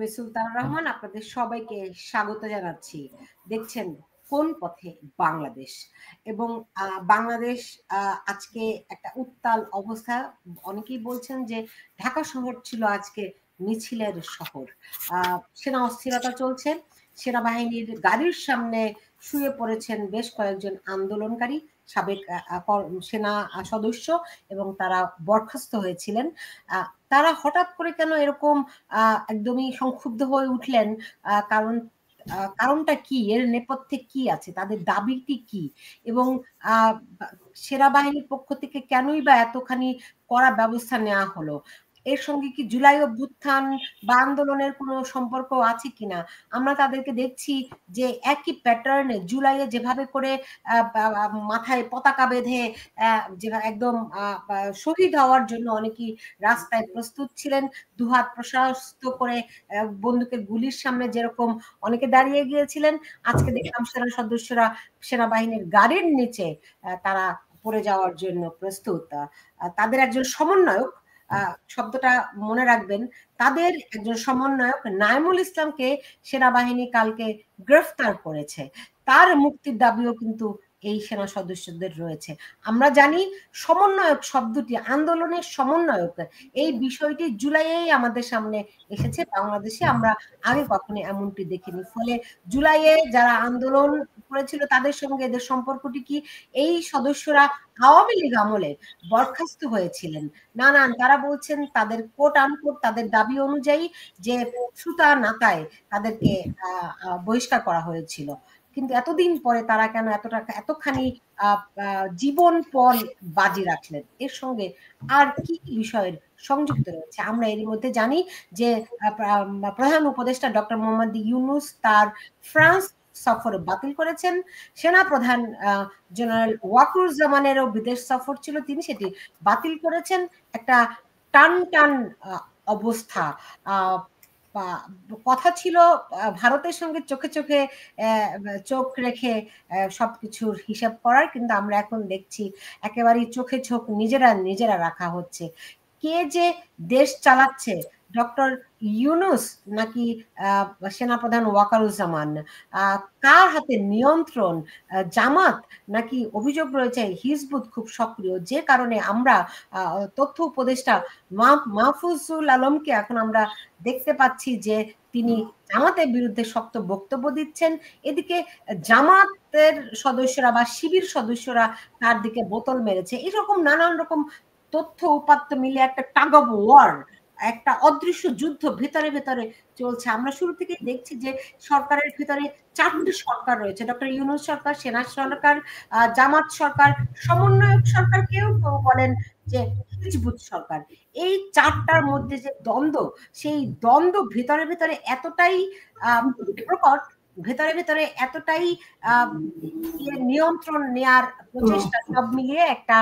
আমি সুলতানা রহমান, আপনাদের সবাইকে স্বাগত জানাচ্ছি। দেখছেন কোন পথে বাংলাদেশ, এবং বাংলাদেশ আজকে একটা উত্তাল অবস্থা। অনেকেই বলছেন যে ঢাকা শহর ছিল আজকে মিছিলের শহর। সেনা অস্থিরতা চলছে, সেনাবাহিনীর গাড়ির সামনে শুয়ে পড়েছেন বেশ কয়েকজন আন্দোলনকারী, সাবেক সেনা সদস্য, এবং তারা বরখাস্ত হয়েছিলেন। তারা হঠাৎ করে কেন এরকম একদমই সংক্ষুব্ধ হয়ে উঠলেন? কারণটা কি? এর নেপথ্যে কি আছে? তাদের দাবিটি কি? এবং সেনাবাহিনীর পক্ষ থেকে কেনই বা এতখানি কড়া ব্যবস্থা নেওয়া হলো? এর সঙ্গে কি জুলাই অভ্যুত্থান বা আন্দোলনের কোনো সম্পর্ক আছে কিনা? আমরা তাদেরকে দেখছি যে একই প্যাটার্নে জুলাইয়ে যেভাবে করে মাথায় পতাকা বেঁধে একদম শহীদ হওয়ার জন্য অনেকেই রাস্তায় প্রস্তুত ছিলেন, দুহাত প্রশস্ত করে বন্দুকের গুলির সামনে যেরকম অনেকে দাঁড়িয়ে গিয়েছিলেন, আজকে দেখলাম সেনা সদস্যরা সেনাবাহিনীর গাড়ির নিচে তারা পড়ে যাওয়ার জন্য প্রস্তুত। তাদের একজন সমন্বয়ক, শব্দটা মনে রাখবেন, তাদের একজন সমন্বয়ক নাইমুল ইসলামকে সেনাবাহিনী কালকে গ্রেফতার করেছে। তার মুক্তির দাবিও কিন্তু এই সেনা সদস্যদের রয়েছে। আমরা জানি সমন্বয়ক শব্দটি, আন্দোলনের সমন্বয়ক, এই বিষয়টি জুলাইয়েই আমাদের সামনে এসেছে বাংলাদেশে। আমরা আগে কখনো এমনটি দেখিনি। ফলে জুলাইয়ে যারা আন্দোলন করেছিল তাদের সঙ্গে এদের সম্পর্কটি কি? এই সদস্যরা আওয়ামী লীগ আমলে বরখাস্ত হয়েছিলেন। নানান তারা বলছেন তাদের কোট আনকোট তাদের দাবি অনুযায়ী যে সুতা নাতায় তাদেরকে বহিষ্কার করা হয়েছিল। কিন্তু এতদিন পরে তারা কেন এতখানি জীবন পণ বাজি রাখলেন? এর সঙ্গে আর কি কি বিষয়ের সংযুক্ত রয়েছে? আমরা এর মধ্যে জানি যে প্রধান উপদেষ্টা ডক্টর মোহাম্মদ ইউনূস তার ফ্রান্স সফর বাতিল করেছেন। সেনা প্রধান জেনারেল ওয়াকারুজ্জামানেরও বিদেশ সফর ছিল, তিনি সেটি বাতিল করেছেন। একটা টান টান অবস্থা। কথা ছিল ভারতের সঙ্গে চোখে চোখে চোখ রেখে সবকিছুর হিসাব করার, কিন্তু আমরা এখন দেখছি একেবারেই চোখে চোখ নিজেরা রাখা হচ্ছে। কে যে দেশ চালাচ্ছে, ডক্টর ইউনূস নাকি সেনাপ্রধান ওয়াকারুজ্জামান? কার হাতে নিয়ন্ত্রণ? জামাত নাকি অভিযোগ রয়েছে হিজবুত খুব সক্রিয়, যে কারণে আমরা তথ্য উপদেষ্টা মাহফুজুল আলমকে এখন আমরা দেখতে পাচ্ছি যে তিনি জামাতের বিরুদ্ধে শক্ত বক্তব্য দিচ্ছেন। এদিকে জামাতের সদস্যরা বা শিবির সদস্যরা তার দিকে বোতল মেরেছে। এরকম নানান রকম তথ্য উপাত্ত মিলে একটা টাগ অফ ওয়ার, একটা অদৃশ্য যুদ্ধ ভেতরে ভেতরে চলছে। আমরা শুরু থেকে দেখছি যে সরকারের ভিতরে 4টি সরকার রয়েছে, ডক্টর ইউনূস সরকার, সেনা সরকার, জামাত সরকার, সমন্বয়ক সরকার, কেউ কেউ বলেন যে হিজবুত সরকার। এই 4টার মধ্যে যে দ্বন্দ্ব, সেই দ্বন্দ্ব ভেতরে ভেতরে এতটাই প্রকট, ভেতরে ভেতরে এতটাই নিয়ন্ত্রণ নেয়ার প্রচেষ্টা, সব মিলিয়ে একটা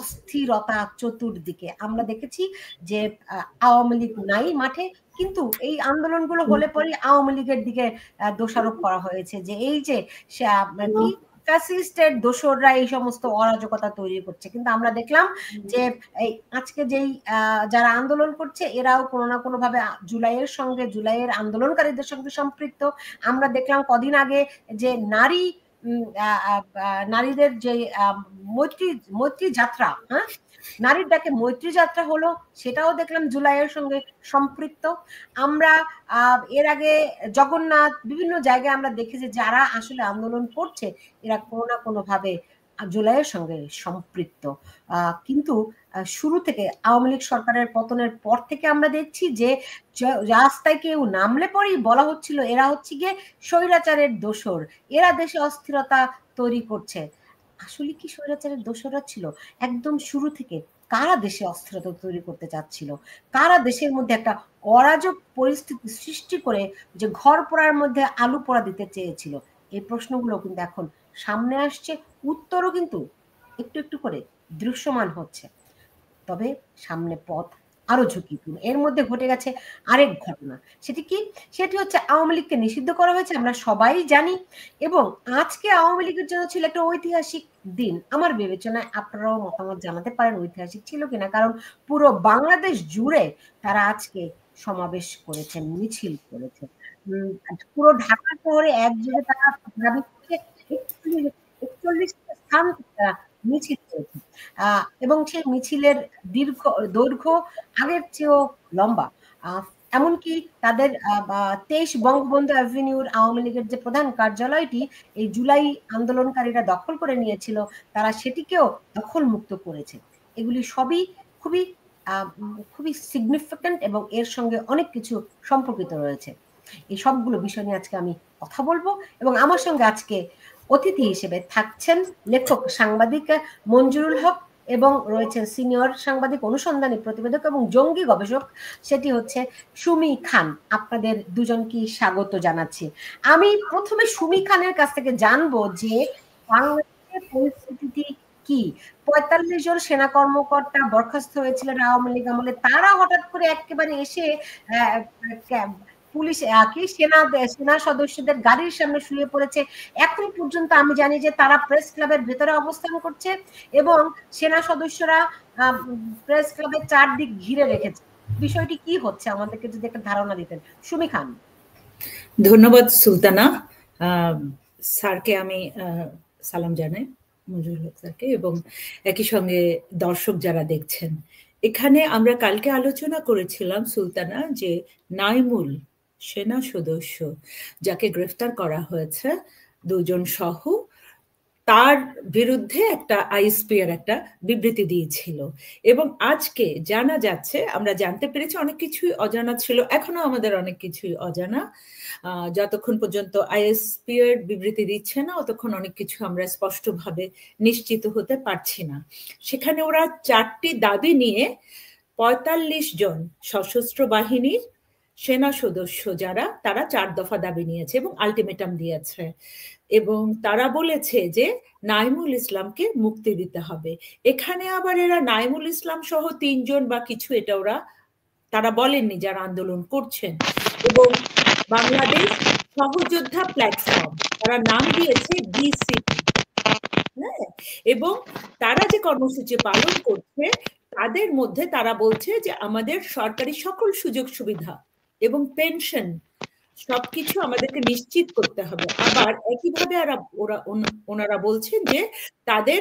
অস্থিরতা চতুর্দিকে। আমরা দেখেছি যে আওয়ামী লীগ নাই মাঠে, কিন্তু এই আন্দোলনগুলো হলে পরে আওয়ামী লীগের দিকে দোষারোপ করা হয়েছে যে এই যে কি ফ্যাসিস্টের দোসররা এই সমস্ত অরাজকতা তৈরি করছে। কিন্তু আমরা দেখলাম যে এই আজকে যেই যারা আন্দোলন করছে এরাও কোনো না কোনো ভাবে জুলাইয়ের আন্দোলনকারীদের সঙ্গে সম্পৃক্ত। আমরা দেখলাম কদিন আগে যে নারীদের যে মৈত্রী যাত্রা, হ্যাঁ, নারীর ডাকে মৈত্রী যাত্রা হলো, সেটাও দেখলাম জুলাইয়ের সঙ্গে সম্পৃক্ত। আমরা এর আগে জগন্নাথ, বিভিন্ন জায়গায় আমরা দেখেছি যারা আসলে আন্দোলন করছে এরা কোনো না কোনো ভাবে জুলাইয়ের সঙ্গে সম্পৃক্ত। কিন্তু শুরু থেকে আওয়ামী লীগ সরকারের পতনের পর থেকে আমরা দেখছি যে রাস্তায় কেউ নামলে পরেই বলা হচ্ছিল এরা হচ্ছে গিয়ে স্বৈরাচারের দোসর, এরা দেশে অস্থিরতা তৈরি করছে। আসলে কি স্বৈরাচারের দোসররা ছিল? একদম শুরু থেকে কারা দেশে অস্থিরতা তৈরি করতে চাচ্ছিল? কারা দেশের মধ্যে একটা অরাজক পরিস্থিতি সৃষ্টি করে যে ঘর পোড়ার মধ্যে আলু পোড়া দিতে চেয়েছিল? এই প্রশ্নগুলো কিন্তু এখন সামনে আসছে, উত্তরও কিন্তু একটু একটু করে দৃশ্যমান হচ্ছে। তবে সামনে পথ আরো ঝুঁকিপূর্ণ। এর মধ্যে ঘটে গেছে আরেক ঘটনা। সেটি কি? সেটি হচ্ছে আওয়ামী লীগকে নিষিদ্ধ করা হয়েছে, আমরা সবাই জানি। এবং আজকে আওয়ামী লীগের জন্য ছিল একটা ঐতিহাসিক দিন। আমার বিবেচনায় আপনারাও মতামত জানাতে পারেন ঐতিহাসিক ছিল কিনা, কারণ পুরো বাংলাদেশ জুড়ে তারা আজকে সমাবেশ করেছেন, মিছিল করেছেন। পুরো ঢাকা শহরে একযোগে তারা দাবি করছে ৪১ স্থান থেকে তারা মিছিল করেছে। এবং সেই মিছিলের দৈর্ঘ্য আগের চেয়েও লম্বা। এমনকি তাদের ২৩ বঙ্গবন্ধু অ্যাভিনিউর আওয়ামী লীগের যে প্রধান কার্যালয়টি এই জুলাই আন্দোলনকারীরা দখল করে নিয়েছিল, তারা সেটিকেও দখলমুক্ত করেছে। এগুলি সবই খুবই খুবই সিগনিফিক্যান্ট এবং এর সঙ্গে অনেক কিছু সম্পর্কিত রয়েছে। এই সবগুলো বিষয় নিয়ে আজকে আমি কথা বলবো এবং আমার সঙ্গে আজকে অতিথি হিসেবে থাকছেন লেখক সাংবাদিক মঞ্জুরুল হক এবং রয়েছেন সিনিয়র সাংবাদিক, অনুসন্ধানী প্রতিবেদক এবং জঙ্গি গবেষক, সেটি হচ্ছে সুমি খান। আপনাদের দুজনকে স্বাগত জানাচ্ছি। আমি প্রথমে সুমি খানের কাছ থেকে জানবো যে বাংলাদেশের পরিস্থিতি কি। ৪৫ জন সেনা কর্মকর্তা বরখাস্ত হয়েছিলেন আওয়ামী লীগ আমলে, তারা হঠাৎ করে একেবারে এসে পুলিশ কি সেনা সদস্যদের গাড়ির সামনে শুয়ে পড়েছে। এখন পর্যন্ত আমি জানি যে তারা প্রেস ক্লাবের ভেতরে অবস্থান করছে এবং সেনা সদস্যরা প্রেস ক্লাবের চারদিক ঘিরে রেখেছে। বিষয়টি কি হচ্ছে আমাদেরকে যদি একটা ধারণা দিতেন সুমি খান। ধন্যবাদ সুলতানা। স্যারকে আমি সালাম জানাই, মঞ্জুরুল হক স্যারকে, এবং একই সঙ্গে দর্শক যারা দেখছেন। এখানে আমরা কালকে আলোচনা করেছিলাম সুলতানা যে নাইমুল সেনা সদস্য যাকে গ্রেফতার করা হয়েছে ২ জন সহ, তার বিরুদ্ধে একটা আইএসপিআর একটা বিবৃতি দিয়েছিল এবং আজকে জানা যাচ্ছে, আমরা জানতে পেরেছি অনেক কিছুই অজানা ছিল, এখনো আমাদের অনেক কিছুই অজানা। যতক্ষণ পর্যন্ত আইএসপিআর বিবৃতি দিচ্ছে না ততক্ষণ অনেক কিছু আমরা স্পষ্টভাবে নিশ্চিত হতে পারছি না। সেখানে ওরা 4টি দাবি নিয়ে ৪৫ জন সশস্ত্র বাহিনীর সেনা সদস্য যারা, তারা 4 দফা দাবি নিয়েছে এবং আলটিমেটাম দিয়েছে এবং তারা বলেছে যে নাইমুল ইসলামকে মুক্তি দিতে হবে। এখানে আবার এরা নাইমুল ইসলাম সহ 3 জন বা কিছু, এটা তারা বলেননি যারা আন্দোলন করছেন। এবং বাংলাদেশ সহযোদ্ধা প্ল্যাটফর্ম, তারা নাম দিয়েছে বিসিপি। হ্যাঁ, এবং তারা যে কর্মসূচি পালন করছে তাদের মধ্যে তারা বলছে যে আমাদের সরকারি সকল সুযোগ সুবিধা এবং পেনশন সবকিছু আমাদেরকে নিশ্চিত করতে হবে। আবার একইভাবে ওনারা বলছেন যে তাদের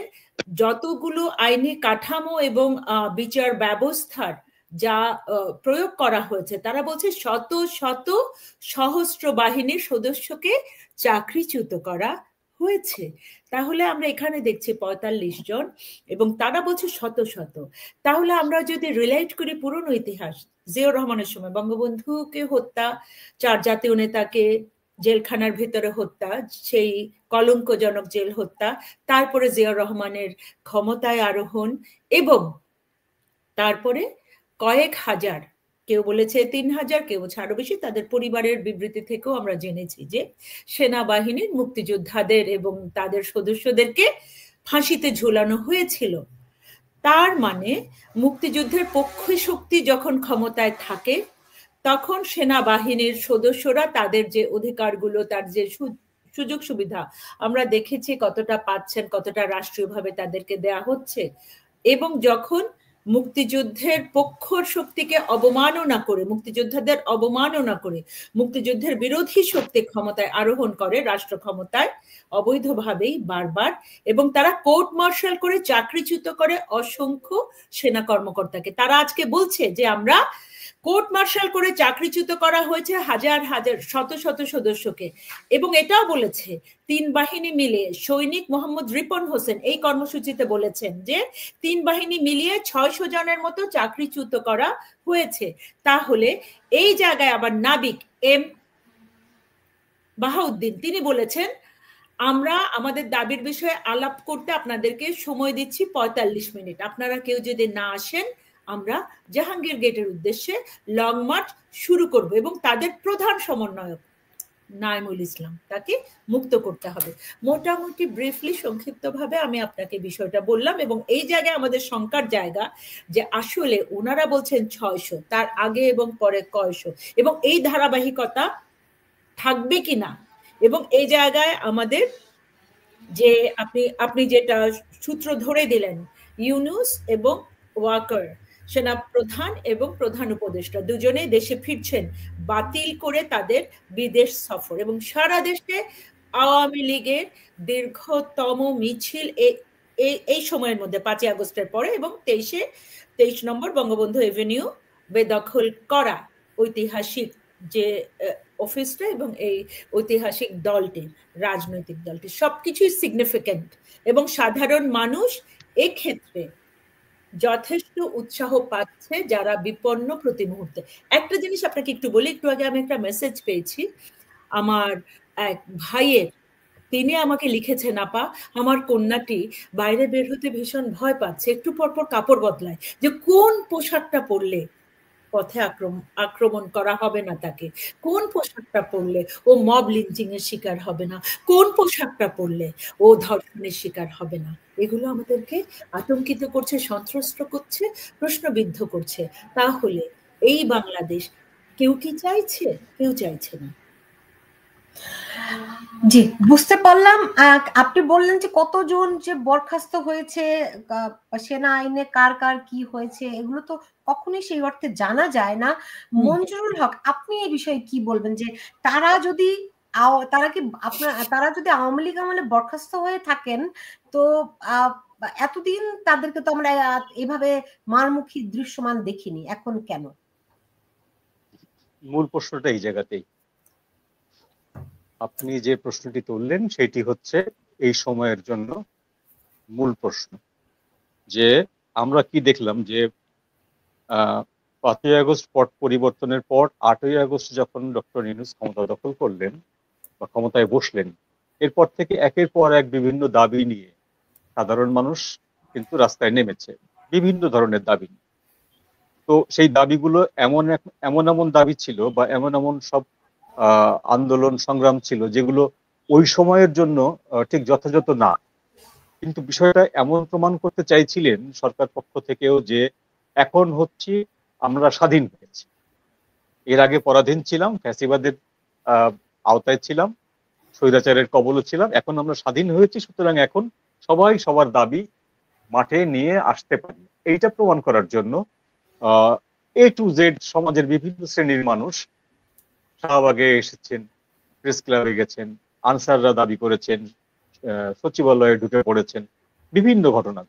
যতগুলো আইনি কাঠামো এবং বিচার ব্যবস্থার যা প্রয়োগ করা হয়েছে, তারা বলছে শত শত সশস্ত্র বাহিনীর সদস্যকে চাকরিচ্যুত করা হয়েছে। তাহলে আমরা এখানে দেখছি ৪৫ জন এবং তারা বলছে শত শত। তাহলে আমরা যদি রিলেট করি পুরনো ইতিহাস, জিয়াউর রহমানের সময় বঙ্গবন্ধুকে হত্যা, 4 জাতীয় নেতাকে জেলখানার ভিতরে হত্যা, সেই কলঙ্কজনক জেল হত্যা, তারপরে জিয়াউর রহমানের ক্ষমতায় আরোহণ এবং তারপরে কয়েক হাজার, কেউ বলেছে ৩,০০০, কেউ বলছে আরো বেশি, তাদের পরিবারের বিবৃতি থেকেও আমরা জেনেছি যে সেনাবাহিনীর মুক্তিযোদ্ধাদের এবং তাদের সদস্যদেরকে ফাঁসিতে ঝুলানো হয়েছিল। তার মানে মুক্তিযুদ্ধের পক্ষ শক্তি যখন ক্ষমতায় থাকে তখন সেনাবাহিনীর সদস্যরা তাদের যে অধিকারগুলো, তার যে সুযোগ সুবিধা আমরা দেখেছি কতটা পাচ্ছেন, কতটা রাষ্ট্রীয়ভাবে তাদেরকে দেয়া হচ্ছে। এবং যখন মুক্তিযুদ্ধের পক্ষ শক্তিকে অবমাননা করে, মুক্তিযোদ্ধাদের অবমাননা করে মুক্তিযুদ্ধের বিরোধী শক্তি ক্ষমতায় আরোহণ করে রাষ্ট্র ক্ষমতায় অবৈধভাবেই বারবার, এবং তারা কোর্ট মার্শাল করে চাকরিচ্যুত করে অসংখ্য সেনা কর্মকর্তাকে। তারা আজকে বলছে যে আমরা কোর্ট মার্শাল করে চাকরিচ্যুত করা হয়েছে হাজার হাজার শত শত সদস্যকে। এবং এটাও বলেছে 3 বাহিনী মিলিয়ে, সৈনিক মোহাম্মদ রিপন হোসেন এই কর্মসূচিতে বলেছেন যে 3 বাহিনী মিলিয়ে 600 জনের মতো চাকরিচ্যুত করা হয়েছে। তাহলে এই জায়গায় আবার নাবিক এম বাহাউদ্দিন তিনি বলেছেন আমরা আমাদের দাবির বিষয়ে আলাপ করতে আপনাদেরকে সময় দিচ্ছি 45 মিনিট, আপনারা কেউ যদি না আসেন আমরা জাহাঙ্গীর গেটের উদ্দেশ্যে লং মার্চ শুরু করব এবং তাদের প্রধান সমন্বয়ক নাইমুল ইসলাম, তাকে মুক্ত করতে হবে। মোটামুটি ব্রিফলি সংক্ষিপ্তভাবে আমি আপনাকে বিষয়টা বললাম এবং এই জায়গায় আমাদের শঙ্কার জায়গা যে আসলে ওনারা বলছেন 600, তার আগে এবং পরে কয়শো, এবং এই ধারাবাহিকতা থাকবে কিনা। এবং এই জায়গায় আমাদের যে আপনি যেটা সূত্র ধরে দিলেন, ইউনুস এবং ওয়াকার, সেনা প্রধান এবং প্রধান উপদেষ্টা দুজনেই দেশে ফিরছেন বাতিল করে তাদের বিদেশ সফর, এবং সারা দেশে আওয়ামী লীগের দীর্ঘতম মিছিল এই সময়ের মধ্যে 5ই আগস্টের পরে, এবং 23 নম্বর বঙ্গবন্ধু এভিনিউ বেদখল করা ঐতিহাসিক যে অফিসটা এবং এই ঐতিহাসিক দলটি, রাজনৈতিক দলটি, সবকিছুই সিগনিফিক্যান্ট। এবং সাধারণ মানুষ এক্ষেত্রে যথেষ্ট উৎসাহ পাচ্ছে, যারা বিপন্ন প্রতি মুহূর্তে। একটা জিনিস আপনাকে একটু বলি, একটু আগে আমি একটা মেসেজ পেয়েছি আমার এক ভাইয়ের, তিনি আমাকে লিখেছেন, আপা আমার কন্যাটি বাইরে বের হতে ভীষণ ভয় পাচ্ছে, একটু পর পর কাপড় বদলায়, যে কোন পোশাকটা পরলে পথে আক্রমণ করা হবে না তাকে, কোন পোশাকটা পরলে ও মব লিঞ্চিং এর শিকার হবে না, কোন পোশাকটা পরলে ও ধর্ষণের শিকার হবে না। এগুলো আমাদেরকে আতঙ্কিত করছে, সন্ত্রস্ত করছে, প্রশ্নবিদ্ধ করছে। তাহলে এই বাংলাদেশ কেউ কি চাইছে? কেউ চাইছে না। জি, বুঝতে পারলাম। আপনি বললেন যে কতজন যে বরখাস্ত হয়েছে, সেনা আইনে কার কার কি হয়েছে, এগুলো তো কখনোই সেই অর্থে জানা যায় না। মঞ্জুরুল হক, আপনি এই বিষয়ে কি বলবেন, যে তারা যদি তারা যদি আওয়ামী লীগ আমলে বরখাস্ত হয়ে থাকেন, তো এতদিন তাদেরকে তো আমরা এভাবে মারমুখী দৃশ্যমান দেখিনি, এখন কেন? মূল প্রশ্নটা এই জায়গাতেই। আপনি যে প্রশ্নটি তুললেন সেটি হচ্ছে এই সময়ের জন্য মূল প্রশ্ন, যে আমরা কি দেখলাম যে 5ই আগস্ট পট পরিবর্তনের পর 8ই আগস্ট যখন ডক্টর ইউনূস ক্ষমতা দখল করলেন বা ক্ষমতায় বসলেন, এরপর থেকে একের পর এক বিভিন্ন দাবি নিয়ে সাধারণ মানুষ কিন্তু রাস্তায় নেমেছে, বিভিন্ন ধরনের দাবি। তো সেই দাবিগুলো এমন এমন দাবি ছিল বা এমন সব আন্দোলন সংগ্রাম ছিল যেগুলো ওই সময়ের জন্য ঠিক যথাযথ না, কিন্তু বিষয়টা এমন প্রমাণ করতে চাইছিলেন সরকার পক্ষ থেকেও যে এখন হচ্ছে আমরা স্বাধীন হয়েছি, এর আগে পরাধীন ছিলাম, ফ্যাসিবাদের আওতায় ছিলাম, স্বৈরাচারের কবলে ছিলাম, এখন আমরা স্বাধীন হয়েছি, সুতরাং এখন সবাই সবার দাবি মাঠে নিয়ে আসতে পারি। এইটা প্রমাণ করার জন্য A to Z সমাজের বিভিন্ন শ্রেণীর মানুষ শাহবাগে এসেছেন, প্রেস ক্লাবে গেছেন, আনসাররা দাবি করেছেন, সচিবালয়ে ঢুকে পড়েছেন, বিভিন্ন ঘটনা।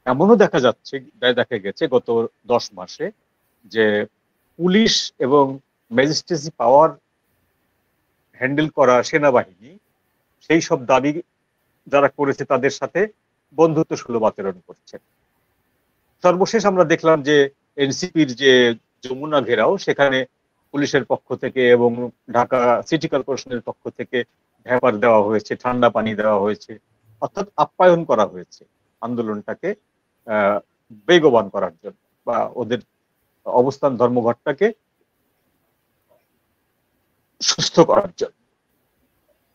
এমনও দেখা গেছে গত 10 মাসে যে পুলিশ এবং ম্যাজিস্ট্রেসি পাওয়ার হ্যান্ডেল করা সেনাবাহিনী সেই সব দাবি যারা করেছে তাদের সাথে বন্ধুত্ব সুলভ আচরণ করছে। সর্বশেষ আমরা দেখলাম যে এনসিপির যে যমুনা ঘেরাও, সেখানে পুলিশের পক্ষ থেকে এবং ঢাকা সিটি কর্পোরেশনের পক্ষ থেকে ভ্যাপার দেওয়া হয়েছে, ঠান্ডা পানি দেওয়া হয়েছে, অর্থাৎ আপ্যায়ন করা হয়েছে আন্দোলনটাকে বেগবান করার জন্য বা ওদের অবস্থান ধর্মঘটটাকে সুস্থ করার জন্য।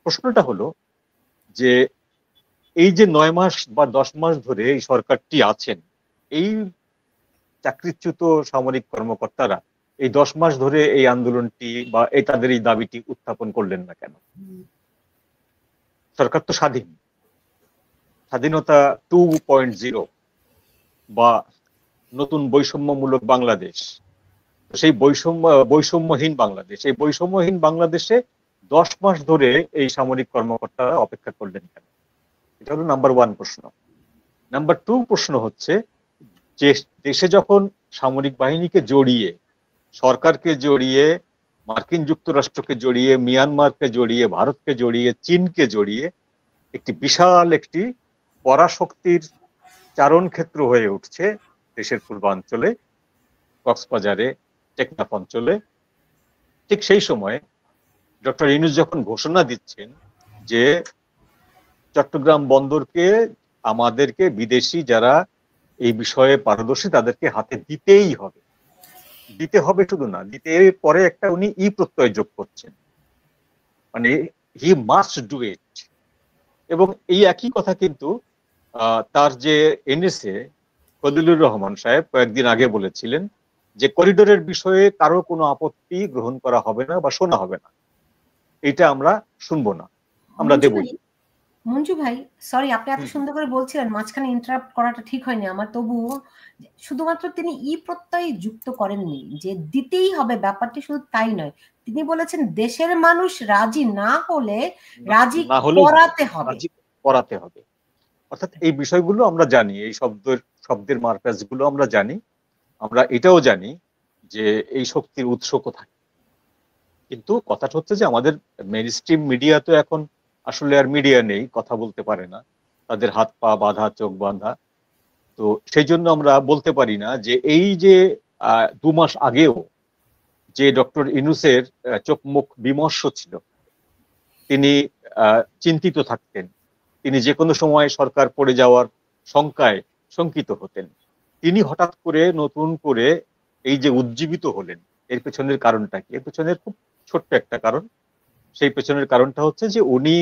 প্রশ্নটা হলো যে এই যে 9 মাস বা 10 মাস ধরে এই সরকারটি আছেন, এই চাকরিচ্যুত সামরিক কর্মকর্তারা এই 10 মাস ধরে এই আন্দোলনটি বা তাদের এই দাবিটি উত্থাপন করলেন না কেন? সরকার তো স্বাধীন, স্বাধীনতা 2.0 বা নতুন বৈষম্যমূলক বাংলাদেশ, সেই বৈষম্যহীন বাংলাদেশ, এই বৈষম্যহীন বাংলাদেশে 10 মাস ধরে এই সামরিক কর্মকর্তারা অপেক্ষা করলেন কেন? এটা হলো নাম্বার 1 প্রশ্ন। নাম্বার 2 প্রশ্ন হচ্ছে যে দেশে যখন সামরিক বাহিনীকে জড়িয়ে, সরকারকে জড়িয়ে, মার্কিন যুক্তরাষ্ট্রকে জড়িয়ে, মিয়ানমারকে জড়িয়ে, ভারতকে জড়িয়ে, চীনকে জড়িয়ে একটি বিশাল একটি পরাশক্তির চারণ ক্ষেত্র হয়ে উঠছে দেশের পূর্বাঞ্চলে, কক্সবাজারে, টেকনাফ অঞ্চলে, ঠিক সেই সময়ে ডক্টর ইউনূস যখন ঘোষণা দিচ্ছেন যে চট্টগ্রাম বন্দরকে আমাদেরকে বিদেশি যারা এই বিষয়ে পারদর্শী তাদেরকে হাতে দিতেই হবে, দিতে হবে শুধু না, দিতে পরে একটা উনি প্রত্যয় যোগ করছেন, মানে হি মাস্ট ডু ইট। এবং এই একই কথা কিন্তু তার যে এনএসএ ফজলুর রহমান সাহেব কয়েকদিন আগে বলেছিলেন যে করিডোরের বিষয়ে কারো কোনো আপত্তি গ্রহণ করা হবে না বা শোনা হবে না, এটা আমরা শুনবো না, আমরা দেবই। মঞ্জু ভাই, সরি, আপনি এত সুন্দর করে বলছিলেন, মাঝখানে ইন্টারাপ্ট করাটা ঠিক হয়নি আমার। তবুও শুধুমাত্র তিনি প্রত্যয় যুক্ত করেননি যে দিতেই হবে, ব্যাপারটি শুধু তাই নয়, তিনি বলেছেন দেশের মানুষ রাজি না হলে রাজি না হলে করাতে হবে। রাজি করাতে হবে। অর্থাৎ এই বিষয়গুলো আমরা জানি, এই শব্দের মারপ্যাচগুলো আমরা জানি। আমরা এটাও জানি যে এই শক্তির উৎস কোথায়। কিন্তু কথাটা হচ্ছে যে আমাদের মেইনস্ট্রিম মিডিয়া তো এখন আসলে আর মিডিয়া নেই, কথা বলতে পারে না, তাদের হাত পা বাঁধা, চোখ বাঁধা। তো সেই জন্য আমরা বলতে পারি না যে এই যে 2 মাস আগেও যে ডক্টর ইউনূসের চোখ মুখ বিমর্ষ ছিল, তিনি চিন্তিত থাকতেন, তিনি যে কোনো সময় সরকার পড়ে যাওয়ার শঙ্কায় শঙ্কিত হতেন, তিনি হঠাৎ করে নতুন করে এই যে উজ্জীবিত হলেন, এর পেছনের কারণটা কি? এর পেছনের খুব ছোট্ট একটা কারণ। সেই পেছনের কারণটা হচ্ছে যে উনি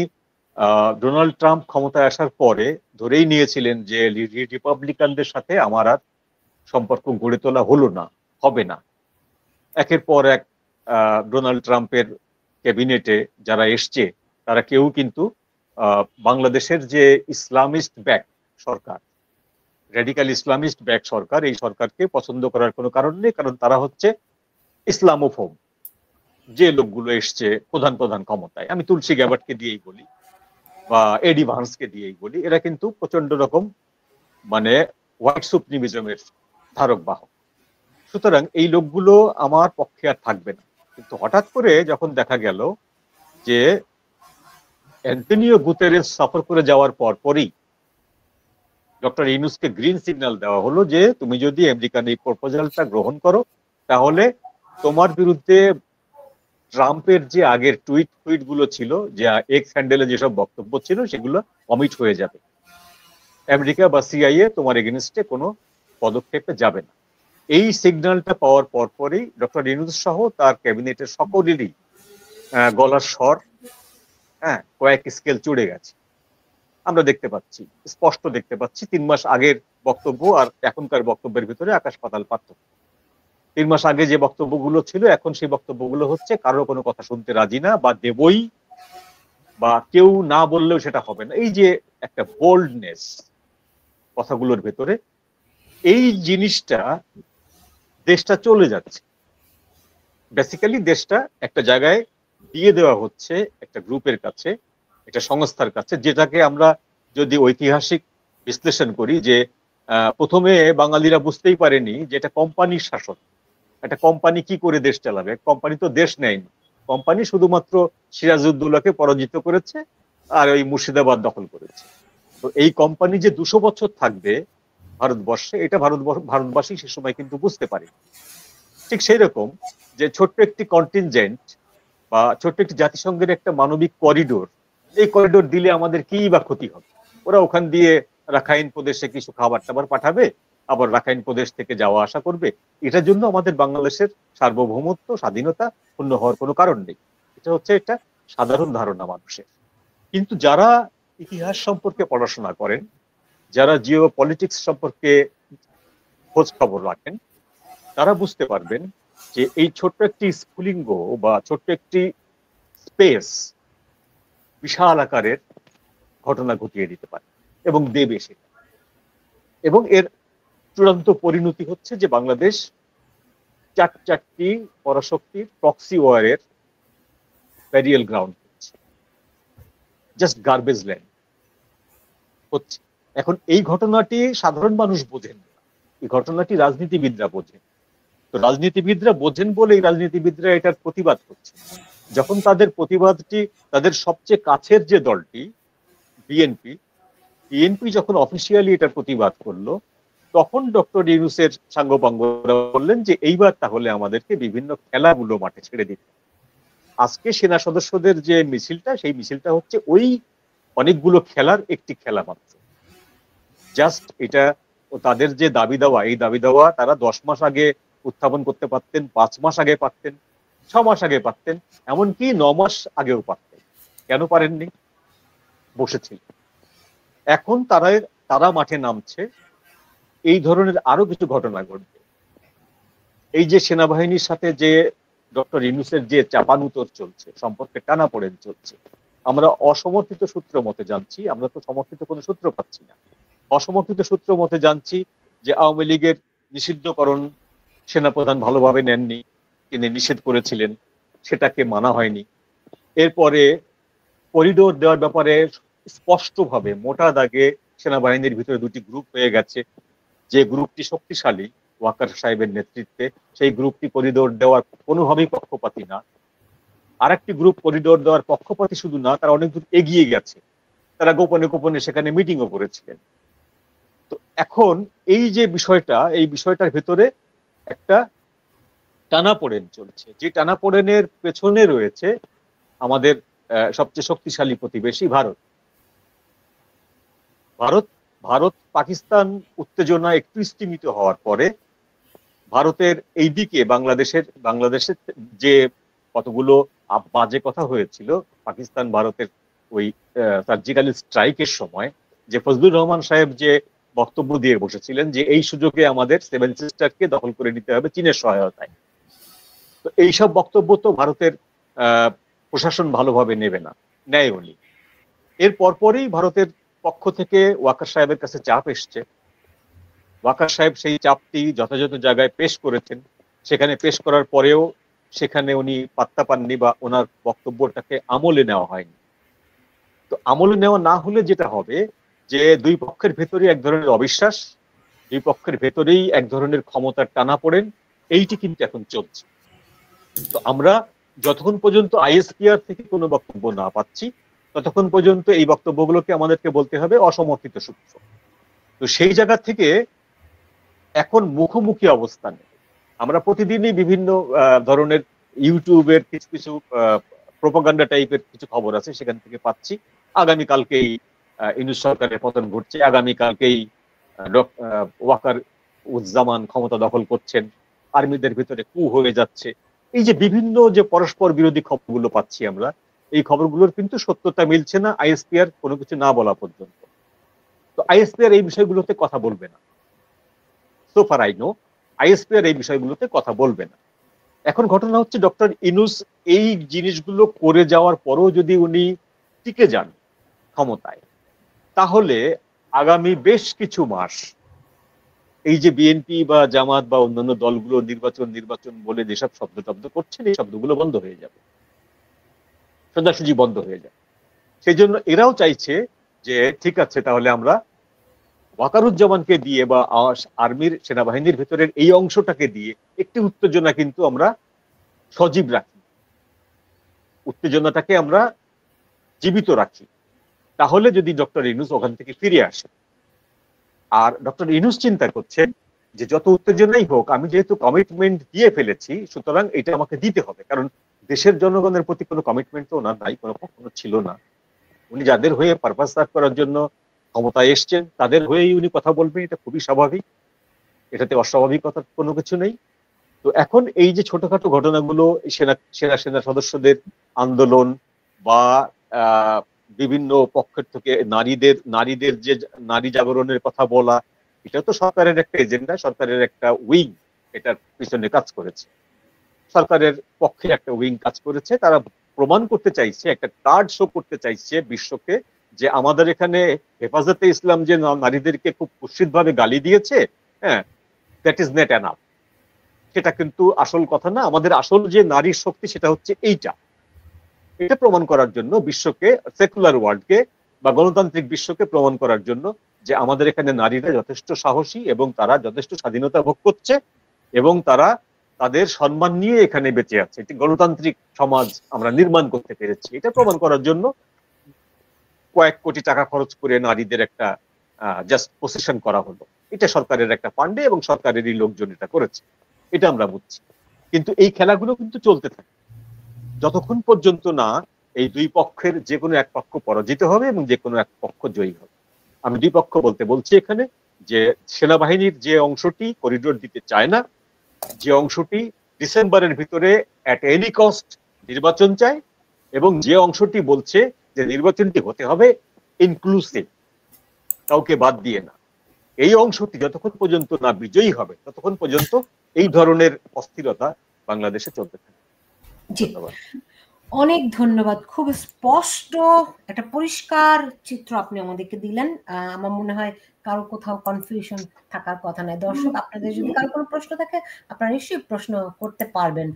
ডোনাল্ড ট্রাম্প ক্ষমতায় আসার পরে ধরেই নিয়েছিলেন যে রিপাবলিকানদের সাথে আমার আর সম্পর্ক গড়ে তোলা হলো না, হবে না। একের পর এক ডোনাল্ড ট্রাম্পের ক্যাবিনেটে যারা এসছে তারা কেউ কিন্তু বাংলাদেশের যে ইসলামিস্ট ব্যাক সরকার, রেডিক্যাল ইসলামিস্ট ব্যাক সরকার, এই সরকারকে পছন্দ করার কোনো কারণ নেই, কারণ তারা হচ্ছে ইসলামোফোব। যে লোকগুলো এসছে প্রধান প্রধান ক্ষমতায়, আমি তুলসী গ্যাবার্টকে দিয়েই বলি বা এডি ভান্সকে দিয়েই বলি, এরা কিন্তু প্রচন্ড রকম মানে হোয়াইট সুপ্রিমিজমের ধারক বাহক। সুতরাং এই লোকগুলো আমার পক্ষে আর থাকবে না। কিন্তু হঠাৎ করে যখন দেখা গেল যে অ্যান্টনিও গুতেরেস সফর করে যাওয়ার পরই ডক্টর ইউনূসকে গ্রিন সিগন্যাল দেওয়া হলো যে তুমি যদি আমেরিকান এই প্রপোজালটা গ্রহণ করো তাহলে তোমার বিরুদ্ধে ট্রাম্পের যে আগের টুইট গুলো ছিল, যে এক্স হ্যান্ডেলে যেসব বক্তব্য ছিল, সেগুলো অমিট হয়ে যাবে। আমেরিকা বা সিআইএ তোমার এগেনস্টে কোনো পদক্ষেপে যাবে না। এই সিগন্যালটা পাওয়ার পরই ডক্টর ইউনূস সহ তার ক্যাবিনেটের সকলেরই গলার স্বর কয়েক স্কেল চড়ে গেছে। আমরা দেখতে পাচ্ছি, স্পষ্ট দেখতে পাচ্ছি 3 মাস আগের বক্তব্য আর এখনকার বক্তব্যের ভিতরে আকাশ পাতাল পার্থক্য। 3 মাস আগে যে বক্তব্যগুলো ছিল, এখন সেই বক্তব্যগুলো হচ্ছে কারো কোনো কথা শুনতে রাজি না, বা দেবই, বা কেউ না বললেও সেটা হবে না। এই যে একটা বোল্ডনেস কথাগুলোর ভেতরে, এই জিনিসটা দেশটা চলে যাচ্ছে। বেসিক্যালি দেশটা একটা জায়গায় দিয়ে দেওয়া হচ্ছে একটা গ্রুপের কাছে, একটা সংস্থার কাছে, যেটাকে আমরা যদি ঐতিহাসিক বিশ্লেষণ করি যে প্রথমে বাঙালিরা বুঝতেই পারেনি যে এটা কোম্পানির শাসন। একটা কোম্পানি কি করে দেশ চালাবে? কোম্পানি তো দেশ নেয়নি, কোম্পানি শুধুমাত্র সিরাজউদ্দৌলাকে পরাজিত করেছে আর ওই মুর্শিদাবাদ দখল করেছে। তো এই কোম্পানি যে 200 বছর থাকবে ভারতবর্ষে, এটা ভারতবাসী সে সময় কিন্তু বুঝতে পারে। ঠিক সেই রকম যে ছোট্ট একটি কন্টিনজেন্ট বা ছোট্ট একটি জাতিসংঘের একটা মানবিক করিডোর, এই করিডোর দিলে আমাদের কি বা ক্ষতি হবে? ওরা ওখান দিয়ে রাখাইন প্রদেশে কিছু খাবার টাবার পাঠাবে, আবার রাখাইন প্রদেশ থেকে যাওয়া আসা করবে। এটার জন্য আমাদের বাংলাদেশের সার্বভৌমত্ব স্বাধীনতা পূর্ণ হওয়ার কোনো কারণ নেই। এটা হচ্ছে একটা সাধারণ ধারণা মানুষের। কিন্তু যারা ইতিহাস সম্পর্কে পড়াশোনা করেন, যারা জিও পলিটিক্স সম্পর্কে খোঁজ খবর রাখেন, তারা বুঝতে পারবেন যে এই ছোট্ট একটি স্ফুলিঙ্গ বা ছোট্ট একটি স্পেস বিশাল আকারের ঘটনা ঘটিয়ে দিতে পারে এবং দেবে সেটা। এবং এর চূড়ান্ত পরিণতি হচ্ছে যে বাংলাদেশ চারটি পরাশক্তির প্রক্সি ওয়ারের প্যারিয়াল গ্রাউন্ড হচ্ছে, জাস্ট গার্বেজ ল্যান্ড হচ্ছে। এখন এই ঘটনাটি সাধারণ মানুষ বোঝেন না, এই ঘটনাটি রাজনীতিবিদরা বোঝেন। তো রাজনীতিবিদরা বোঝেন বলেই রাজনীতিবিদরা এটার প্রতিবাদ করছে। যখন তাদের প্রতিবাদটি তাদের সবচেয়ে কাছের যে দলটি বিএনপি যখন অফিসিয়ালি এটার প্রতিবাদ করলো, তখন ডক্টর ইউনূসের সাঙ্গপাঙ্গরা বললেন যে এইবার তাহলে আমাদেরকে বিভিন্ন খেলাগুলো মাঠে ছেড়ে দিতে। আজকে সেনা সদস্যদের যে মিছিলটা, সেই মিছিলটা হচ্ছে ওই অনেকগুলো খেলার একটি খেলা মাত্র। জাস্ট এটা তাদের যে দাবি দেওয়া, এই দাবি দেওয়া তারা 10 মাস আগে উত্থাপন করতে পারতেন, 5 মাস আগে পারতেন, 6 মাস আগে পারতেন, এমনকি 9 মাস আগেও পারতেন। কেন পারেননি? বসেছিল। এখন তারা মাঠে নামছে, এই ধরনের আরো কিছু ঘটনা ঘটবে। এই যে সেনাবাহিনীর সাথে যে ডক্টর ইউনূসের যে চাপানুতর চলছে, সম্পর্কে টানাপোড়েন চলছে, আমরা অসমর্থিত সূত্র মতে জানছি, আমরা তো সমর্থিত কোনো সূত্র পাচ্ছি না, অসমর্থিত সূত্র মতে জানছি যে আওয়ামী লীগের নিষিদ্ধকরণ সেনাপ্রধান ভালোভাবে নেননি, তিনি নিষেধ করেছিলেন, সেটাকে মানা হয়নি। এরপরে করিডোর দেওয়ার ব্যাপারে স্পষ্টভাবে মোটা দাগে সেনাবাহিনীর ভিতরে দুটি গ্রুপ হয়ে গেছে। যে গ্রুপটি শক্তিশালী ওয়াকার সাহেবের নেতৃত্বে, সেই গ্রুপটি করিডোর দেওয়ার কোনোভাবেই পক্ষপাতী না। আরেকটি গ্রুপ করিডোর দেওয়ার পক্ষপাতী শুধু না, তারা অনেক দূর এগিয়ে গেছে, তারা গোপনে গোপনে সেখানে মিটিংও করেছিলেন। তো এখন এই যে বিষয়টা, এই বিষয়টার ভেতরে একটা টানাপোড়েন চলছে, যে টানাপোড়েনের পেছনে রয়েছে আমাদের সবচেয়ে শক্তিশালী প্রতিবেশী ভারত। ভারত ভারত পাকিস্তান উত্তেজনা একটু স্তিমিত হওয়ার পরে ভারতের এই দিকে বাংলাদেশের যে কতগুলো বাজে কথা হয়েছিল পাকিস্তান ভারতের ওই সার্জিক্যাল স্ট্রাইকের সময়, যে ফজলুর রহমান সাহেব যে বক্তব্য দিয়ে বসেছিলেন যে এই সুযোগে আমাদের সেভেন সিস্টারকে দখল করে নিতে হবে চীনের সহায়তায়, তো এইসব বক্তব্য তো ভারতের প্রশাসন ভালোভাবে নেবে না, নেয়নি। এর পরপরই ভারতের পক্ষ থেকে ওয়াকার সাহেবের কাছে চাপ এসছে। ওয়াকার সাহেব সেই চাপটি যথাযথ জায়গায় পেশ করেছেন, সেখানে পেশ করার পরেও সেখানে উনি পাত্তা পাননি বা ওনার বক্তব্যটাকে আমলে নেওয়া হয়নি। তো আমলে নেওয়া না হলে যেটা হবে যে দুই পক্ষের ভেতরে এক ধরনের অবিশ্বাস, দুই পক্ষের ভেতরেই এক ধরনের ক্ষমতার টানাপোড়েন, এইটি কিন্তু এখন চলছে। তো আমরা যতক্ষণ পর্যন্ত আইএসপিআর থেকে কোনো বক্তব্য না পাচ্ছি ততক্ষণ পর্যন্ত এই বক্তব্যগুলোকে আমাদেরকে বলতে হবে অসমর্থিত সূত্র। তো সেই জায়গা থেকে এখন মুখোমুখি অবস্থানে আমরা প্রতিদিনই বিভিন্ন ধরনের ইউটিউবের কিছু কিছু প্রোপাগান্ডা টাইপের কিছু খবর আছে, সেখান থেকে পাচ্ছি আগামীকালকেই ইউনূস সরকারের পতন ঘটছে, আগামীকালকেই ওয়াকার উজ্জামান ক্ষমতা দখল করছেন, আর্মিদের ভিতরে কু হয়ে যাচ্ছে। এই যে বিভিন্ন যে পরস্পর বিরোধী খবরগুলো পাচ্ছি আমরা, এই খবরগুলোর কিন্তু সত্যতা মিলছে না আইএসপিআর কোনো কিছু না বলা পর্যন্ত। তো আইএসপিআর এই বিষয়গুলোতে কথা বলবে না, so far I know ISPR এই বিষয়গুলোতে কথা বলবে না। এখন ঘটনা হচ্ছে ডক্টর ইউনূস এই জিনিসগুলো করে যাওয়ার পরও যদি উনি টিকে যান ক্ষমতায়, তাহলে আগামী বেশ কিছু মাস এই যে বিএনপি বা জামাত বা অন্যান্য দলগুলো নির্বাচন বলে যেসব শব্দ করছেন, এই শব্দগুলো বন্ধ হয়ে যাবে, সোজাসুজি বন্ধ হয়ে যাবে। সেই জন্য এরাও চাইছে যে ঠিক আছে, তাহলে আমরা ওয়াকারুজ্জামানকে দিয়ে বা আর্মির সেনাবাহিনীর ভেতরের এই অংশটাকে দিয়ে একটি উত্তেজনা কিন্তু আমরা সজীব রাখি, উত্তেজনাটাকে আমরা জীবিত রাখি, তাহলে যদি ডক্টর ইউনূস ওখান থেকে ফিরে আসে। আর ডক্টর ইউনূস চিন্তা করছেন যে যত উত্তেজনাই হোক, আমি যেহেতু কমিটমেন্ট দিয়ে ফেলেছি সুতরাং এটা আমাকে দিতে হবে, কারণ দেশের জনগণের প্রতি কোনো কমিটমেন্ট তো ওনার নাই, কখনো ছিল না। উনি যাদের হয়ে পারপাস সার্ভ করার জন্য ক্ষমতায় এসছেন তাদের হয়েই উনি কথা বলবেন, এটা খুবই স্বাভাবিক, এটাতে অস্বাভাবিকতার কোনো কিছু নেই। তো এখন এই যে ছোটখাটো ঘটনাগুলো, সেনা সদস্যদের আন্দোলন বা বিভিন্ন পক্ষের থেকে নারীদের যে নারী জাগরণের কথা বলা, এটা তো সরকারের একটা এজেন্ডা, সরকারের একটা উইং এটার পিছনে কাজ করেছে, সরকারের পক্ষে একটা উইং কাজ করেছে। তারা প্রমাণ করতে চাইছে, একটা কার্ড শো করতে চাইছে বিশ্বকে যে আমাদের এখানে হেফাজতে ইসলাম যে নারীদেরকে খুব কুৎসিতভাবে গালি দিয়েছে, হ্যাঁ, দ্যাট ইজ নট এনাফ। সেটা কিন্তু আসল কথা না, আমাদের আসল যে নারীর শক্তি সেটা হচ্ছে এইটা। এটা প্রমাণ করার জন্য বিশ্বকে, সেকুলার ওয়ার্ল্ডকে বা গণতান্ত্রিক বিশ্বকে প্রমাণ করার জন্য যে আমাদের এখানে নারীরা যথেষ্ট সাহসী এবং তারা যথেষ্ট স্বাধীনতা ভোগ করছে এবং তারা তাদের সম্মান নিয়ে এখানে বেঁচে আছে, একটি গণতান্ত্রিক সমাজ আমরা নির্মাণ করতে পেরেছি। এটা প্রমাণ করার জন্য কয়েক কোটি টাকা খরচ করে নারীদের একটা জাস্ট পজিশন করা হলো, এটা সরকারের একটা ফান্ডে এবং সরকারেরই লোকজন এটা করেছে, এটা আমরা বুঝছি। কিন্তু এই খেলাগুলো কিন্তু চলতে থাকে যতক্ষণ পর্যন্ত না এই দুই পক্ষের যে কোনো এক পক্ষ পরাজিত হবে এবং যে কোনো এক পক্ষ জয়ী হবে। আমি দুই পক্ষ বলছি এখানে যে সেনাবাহিনীর যে অংশটি করিডোর দিতে চায় না, যে অংশটি ডিসেম্বরের ভিতরে অ্যাট এনি কস্ট নির্বাচন চায়, এবং যে অংশটি বলছে যে নির্বাচনটি হতে হবে ইনক্লুসিভ, কাউকে বাদ দিয়ে না, এই অংশটি যতক্ষণ পর্যন্ত না বিজয়ী হবে ততক্ষণ পর্যন্ত এই ধরনের অস্থিরতা বাংলাদেশে চলতে থাকে। অনেক ধন্যবাদ। খুব স্পষ্ট একটা পরিষ্কার চিত্র আপনি আমাদেরকে দিলেন। আমার মনে হয় কারো কোথাও কনফিউশন থাকার কথা নয়। দর্শক, আপনাদের যদি কারো কোনো প্রশ্ন থাকে আপনারা নিশ্চয়ই প্রশ্ন করতে পারবেন।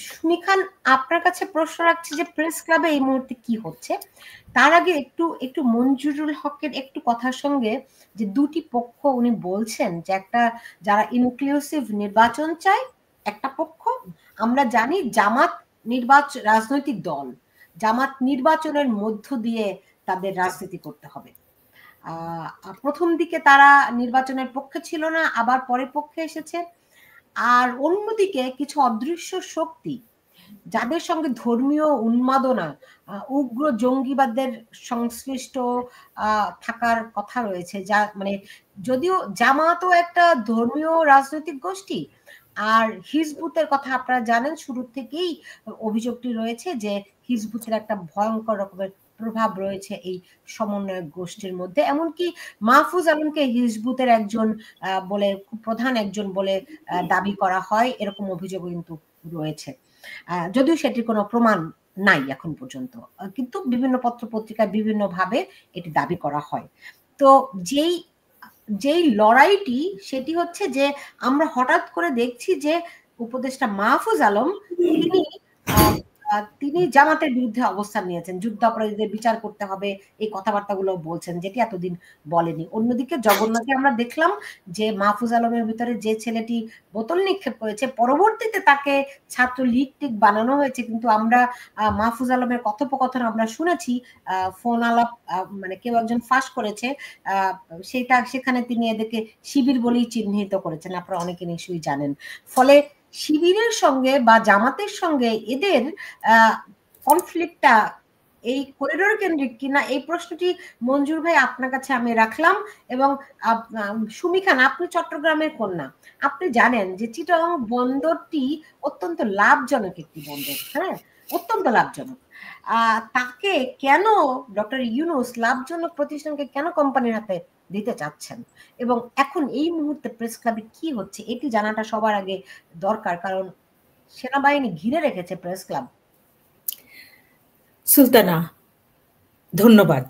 সুমি খান, আপনার কাছে প্রশ্ন রাখছি যে প্রেস ক্লাবে এই মুহূর্তে কি হচ্ছে। তার আগে একটু মঞ্জুরুল হকের একটু কথার সঙ্গে যে দুটি পক্ষ উনি বলছেন যে একটা যারা ইনক্লুসিভ নির্বাচন চায় একটা পক্ষ, আমরা জানি জামাত রাজনৈতিক দল, জামাত নির্বাচনের মধ্য দিয়ে তাদের রাজনীতি করতে হবে। প্রথম দিকে তারা নির্বাচনের পক্ষে ছিল না, আবার পরে পক্ষে এসেছে। আর অন্যদিকে কিছু অদৃশ্য শক্তি যাদের সঙ্গে ধর্মীয় উন্মাদনা, উগ্র জঙ্গিবাদের সংশ্লিষ্ট থাকার কথা রয়েছে, যা মানে যদিও জামাতও একটা ধর্মীয় রাজনৈতিক গোষ্ঠী, আর হিজবুতের কথা আপনারা জানেন শুরু থেকেই অভিযোগটি রয়েছে যে হিজবুতের একটা ভয়ঙ্কর রকমের প্রভাব রয়েছে এই সমন্বয়ক গোষ্ঠীর মধ্যে। এমনকি মাহফুজ আলমকে হিজবুতের একজন বলে, প্রধান একজন বলে দাবি করা হয়, এরকম অভিযোগ কিন্তু রয়েছে, যদিও সেটির কোনো প্রমাণ নাই এখন পর্যন্ত, কিন্তু বিভিন্ন পত্র পত্রিকায় বিভিন্ন ভাবে এটি দাবি করা হয়। তো যেই লড়াইটি সেটি হচ্ছে যে আমরা হঠাৎ করে দেখছি যে উপদেষ্টা মাহফুজ আলম তিনি জামাতের বিরুদ্ধে অবস্থান নিয়েছেন, যুদ্ধাপরাধীদের বিচার করতে হবে, এই কথাবার্তাগুলো বলছেন, যেটি এতদিন বলেনি। অন্যদিকে জগন্নাথে আমরা দেখলাম যে মাহফুজ আলমের ভিতরে যে ছেলেটি বোতল নিক্ষেপ করেছে, পরবর্তীতে তাকে ছাত্র লীগ টিক বানানো হয়েছে, কিন্তু আমরা মাহফুজ আলমের কথোপকথন আমরা শুনেছি, ফোন আলাপ মানে কেউ একজন ফাঁস করেছে, সেখানে তিনি এদেরকে শিবির বলেই চিহ্নিত করেছেন, আপনারা অনেকে নিশ্চয়ই জানেন। ফলে শিবিরের সঙ্গে বা জামাতের সঙ্গে এদের কনফ্লিক্টটা এই করিডোর কেন্দ্রিক কিনা, এই প্রশ্নটি মঞ্জুর ভাই আপনার কাছে আমি রাখলাম। এবং সুমি খান, আপনি চট্টগ্রামের কন্যা, আপনি জানেন যে চিটাগং বন্দরটি অত্যন্ত লাভজনক একটি বন্দর, হ্যাঁ, অত্যন্ত লাভজনক। তাকে কেন ডক্টর ইউনূস লাভজনক প্রতিষ্ঠানকে কেন কোম্পানির হাতে দিতে চাচ্ছেন, এবং এখন এই মুহূর্তে প্রেস ক্লাবে কি হচ্ছে এটি জানাটা সবার আগে দরকার, কারণ সেনাবাহিনী ঘিরে রেখেছে প্রেস ক্লাব। সুলতানা, ধন্যবাদ।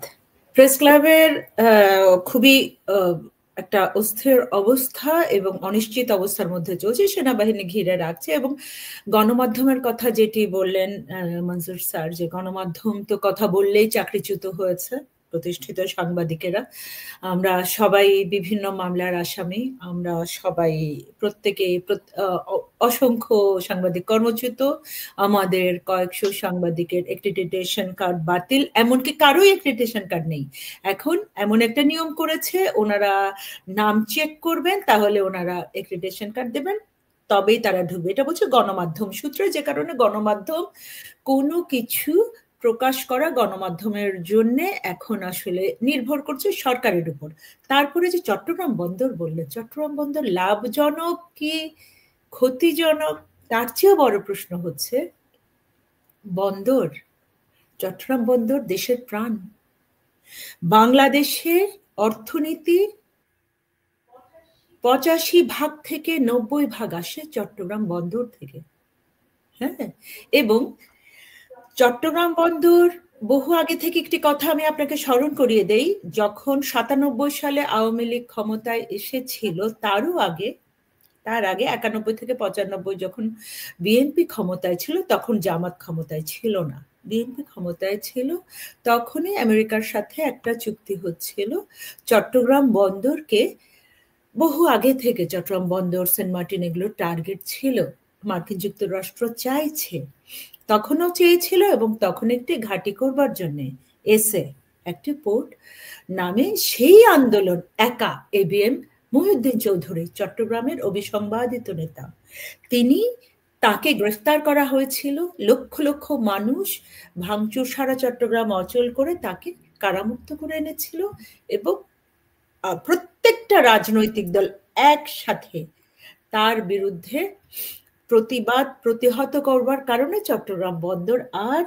প্রেস ক্লাবের খুবই একটা অস্থির অবস্থা এবং অনিশ্চিত অবস্থার মধ্যে চলছে, সেনাবাহিনী ঘিরে রাখছে। এবং গণমাধ্যমের কথা যেটি বললেন মনজুর স্যার, যে গণমাধ্যম তো কথা বললেই চাকরিচ্যুত হয়েছে প্রতিষ্ঠিত সাংবাদিকেরা। আমরা সবাই বিভিন্ন মামলার আসামি, আমরা সবাই প্রত্যেকে অসংখ্য সাংবাদিক কর্মচ্যুত, আমাদের কয়েকশো সাংবাদিকের অ্যাক্রিডিটেশন কার্ড বাতিল, এমনকি কারোই অ্যাক্রিডিটেশন কার্ড নেই। এখন এমন একটা নিয়ম করেছে, ওনারা নাম চেক করবেন, তাহলে ওনারা অ্যাক্রিডিটেশন কার্ড দেবেন, তবেই তারা ঢুকবে। এটা বলছে গণমাধ্যম সূত্রে, যে কারণে গণমাধ্যম কোনো কিছু প্রকাশ করা গণমাধ্যমের জন্য এখন আসলে নির্ভর করছে সরকারের উপর। তারপরে যে চট্টগ্রাম বন্দর বললেন, চট্টগ্রাম বন্দর লাভজনক কি ক্ষতিজনক, তার চেয়েও বড় প্রশ্ন হচ্ছে বন্দর, চট্টগ্রাম বন্দর দেশের প্রাণ। বাংলাদেশের অর্থনীতির 85% থেকে 90% আসে চট্টগ্রাম বন্দর থেকে। হ্যাঁ, এবং চট্টগ্রাম বন্দর বহু আগে থেকে, একটি কথা আমি আপনাকে স্মরণ করিয়ে দেই, যখন 97 সালে আওয়ামী লীগ ক্ষমতায় এসেছিল, তার আগে 91 থেকে 95 যখন বিএনপি ক্ষমতায় ছিল, তখন জামাত ক্ষমতায় ছিল না, বিএনপি ক্ষমতায় ছিল। তখনই আমেরিকার সাথে একটা চুক্তি হচ্ছিল চট্টগ্রাম বন্দরকে, বহু আগে থেকে চট্টগ্রাম বন্দর, সেন্ট মার্টিন এগুলো টার্গেট ছিল। মার্কিন যুক্তরাষ্ট্র চাইছে, তখনও চেয়েছিল, এবং তখন একটি ঘাঁটি করবার জন্য এসে একটি পোর্ট নামে সেই আন্দোলন একা এবিএম মহিউদ্দিন চৌধুরী, চট্টগ্রামের অবিসংবাদিত নেতা, তাকে গ্রেফতার করা হয়েছিল। লক্ষ লক্ষ মানুষ ভাঙচুর সারা চট্টগ্রাম অচল করে তাকে কারামুক্ত করে এনেছিল, এবং প্রত্যেকটা রাজনৈতিক দল একসাথে তার বিরুদ্ধে প্রতিবাদ প্রতিহত করবার কারণে চট্টগ্রাম বন্দর আর